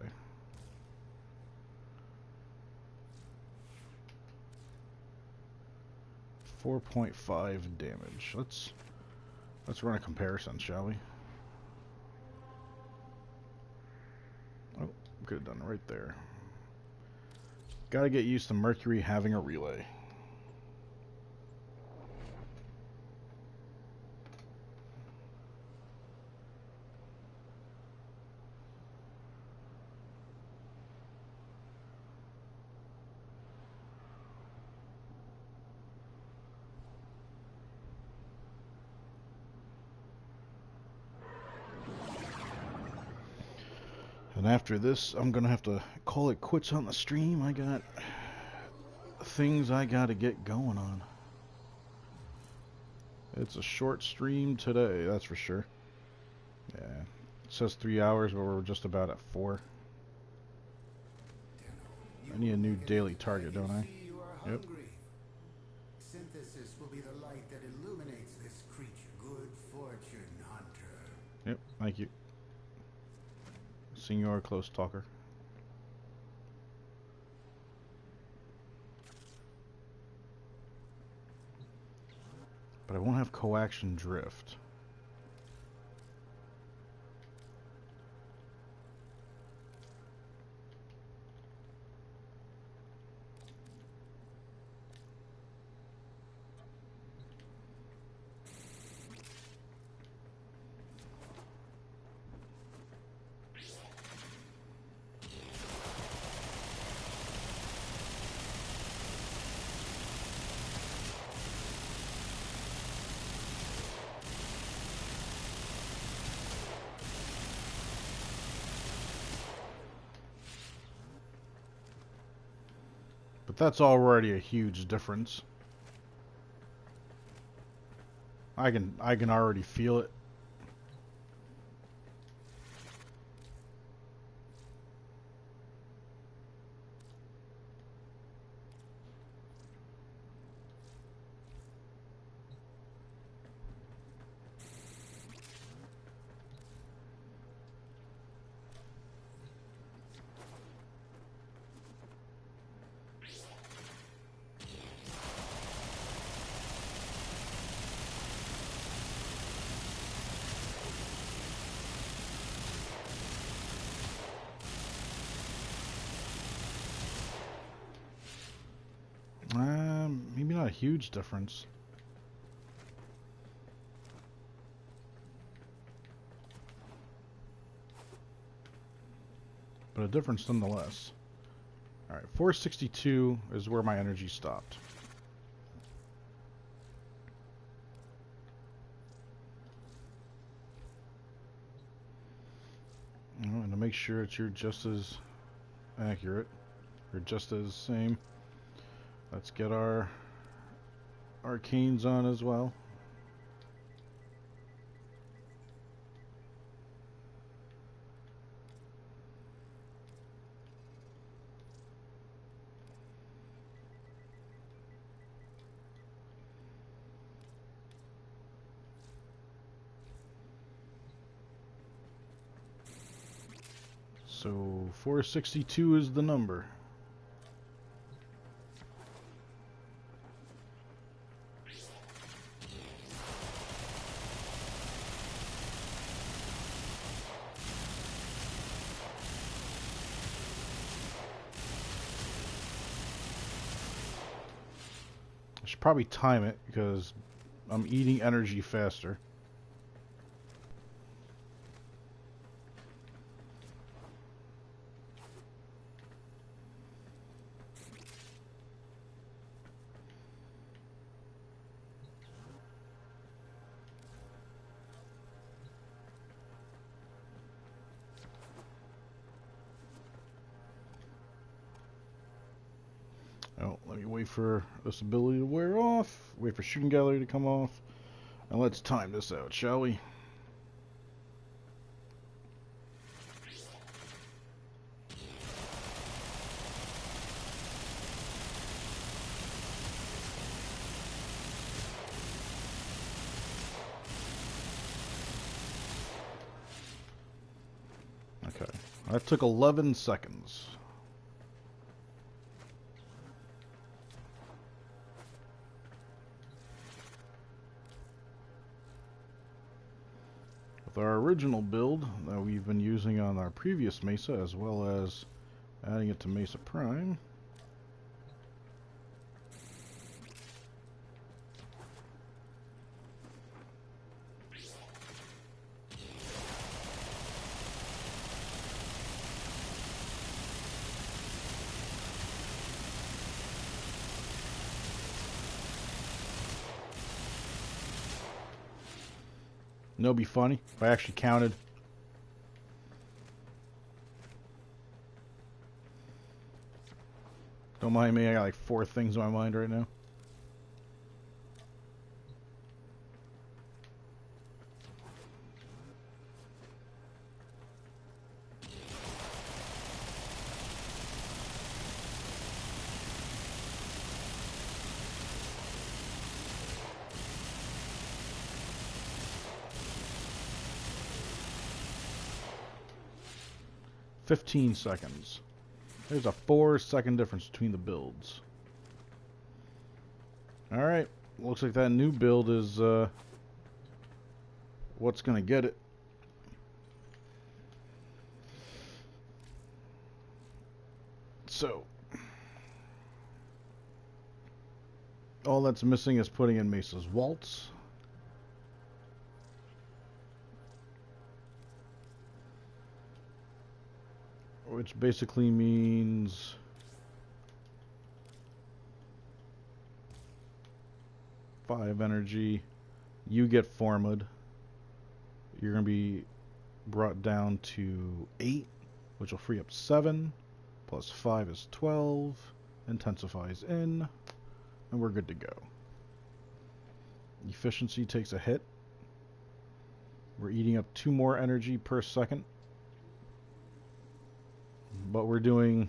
.5 damage. Let's run a comparison, shall we? Oh, could have done it right there. Gotta get used to Mercury having a relay. And after this, I'm gonna have to call it quits on the stream. I got things I gotta get going on. It's a short stream today, that's for sure. Yeah, it says 3 hours, but we're just about at 4. I need a new daily target, don't I? Yep. Synthesis will be the light that illuminates this creature. Good fortune, hunter. Yep, thank you. Senor Close Talker. But I won't have coaction drift. But that's already a huge difference. I can already feel it. Maybe not a huge difference. But a difference nonetheless. Alright, 462 is where my energy stopped. And to make sure that you're just as accurate, or just as same, let's get our arcanes on as well. So 462 is the number. I should probably time it because I'm eating energy faster. Oh, let me wait for this ability to wear off, wait for shooting gallery to come off, and let's time this out, shall we? Okay, that took 11 seconds. With our original build that we've been using on our previous Mesa, as well as adding it to Mesa Prime, it'll be funny if I actually counted. Don't mind me, I got like 4 things in my mind right now. "15 seconds. There's a 4-second difference between the builds. Alright, looks like that new build is what's gonna get it. So, all that's missing is putting in Mesa's Waltz. Which basically means five energy. You get formed. You're going to be brought down to 8, which will free up 7. Plus 5 is 12. intensifies in, and we're good to go. Efficiency takes a hit. We're eating up 2 more energy per second. But we're doing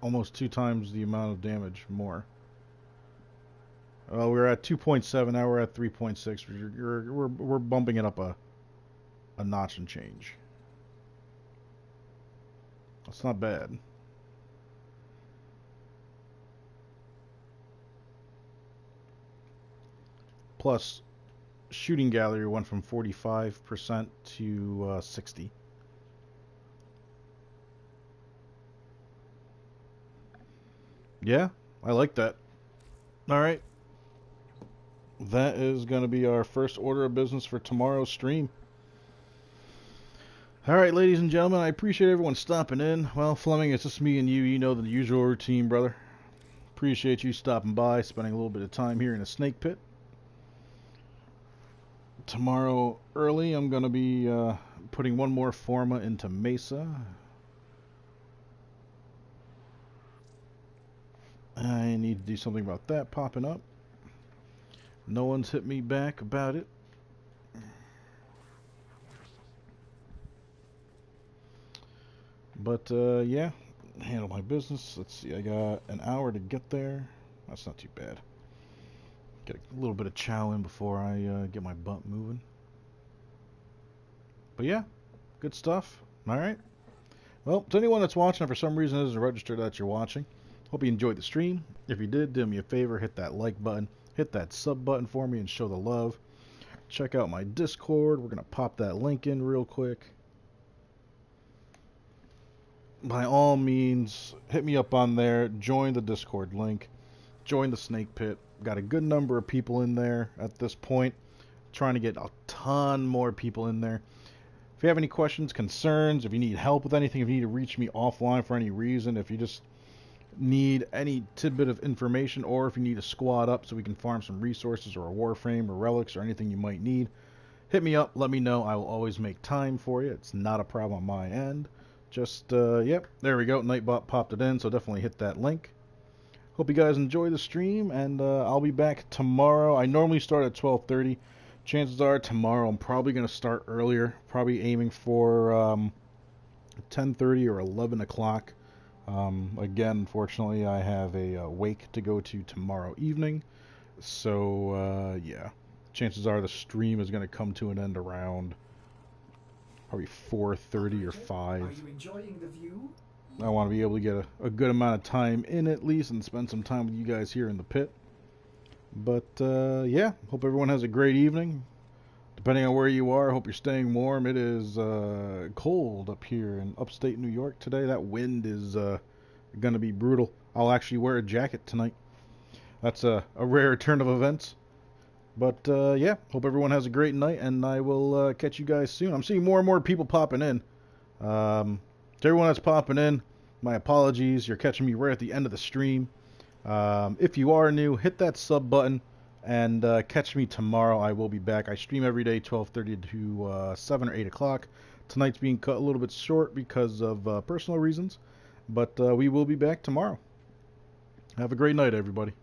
almost 2 times the amount of damage more. Well, we were at 2.7, now we're at 3.6. We're bumping it up a notch and change. That's not bad. Plus, shooting gallery went from 45% to 60. Yeah, I like that. All right. That is going to be our first order of business for tomorrow's stream. All right, ladies and gentlemen, I appreciate everyone stopping in. Well, Fleming, it's just me and you. You know the usual routine, brother. Appreciate you stopping by, spending a little bit of time here in the snake pit. Tomorrow early, I'm going to be putting one more Forma into Mesa. I need to do something about that popping up. No one's hit me back about it. But, yeah, handle my business. Let's see, I got an hour to get there. That's not too bad. Get a little bit of chow in before I get my butt moving. But yeah, good stuff. Alright. Well, to anyone that's watching and for some reason isn't registered that you're watching, hope you enjoyed the stream. If you did, do me a favor, hit that like button, hit that sub button for me and show the love. Check out my Discord. We're going to pop that link in real quick. By all means, hit me up on there. Join the Discord link. Join the Snake Pit. Got a good number of people in there at this point. Trying to get a ton more people in there. If you have any questions, concerns, if you need help with anything, if you need to reach me offline for any reason, if you just need any tidbit of information, or if you need a squad up so we can farm some resources or a Warframe or relics or anything you might need, hit me up. Let me know. I will always make time for you. It's not a problem on my end. Just, yep, there we go. Nightbot popped it in, so definitely hit that link. Hope you guys enjoy the stream, and I'll be back tomorrow. I normally start at 12:30. Chances are tomorrow I'm probably going to start earlier, probably aiming for 10:30 or 11 o'clock. Again, unfortunately, I have a wake to go to tomorrow evening, so yeah, chances are the stream is going to come to an end around probably 4:30 or 5. Are you enjoying the view? I want to be able to get a good amount of time in at least and spend some time with you guys here in the pit. But yeah, hope everyone has a great evening. Depending on where you are, I hope you're staying warm. It is cold up here in upstate New York today. That wind is going to be brutal. I'll actually wear a jacket tonight. That's a rare turn of events. But yeah, hope everyone has a great night, and I will catch you guys soon. I'm seeing more and more people popping in. To everyone that's popping in, my apologies. You're catching me right at the end of the stream. If you are new, hit that sub button and catch me tomorrow. I will be back. I stream every day, 12:30 to 7 or 8 o'clock. Tonight's being cut a little bit short because of personal reasons, but we will be back tomorrow. Have a great night, everybody.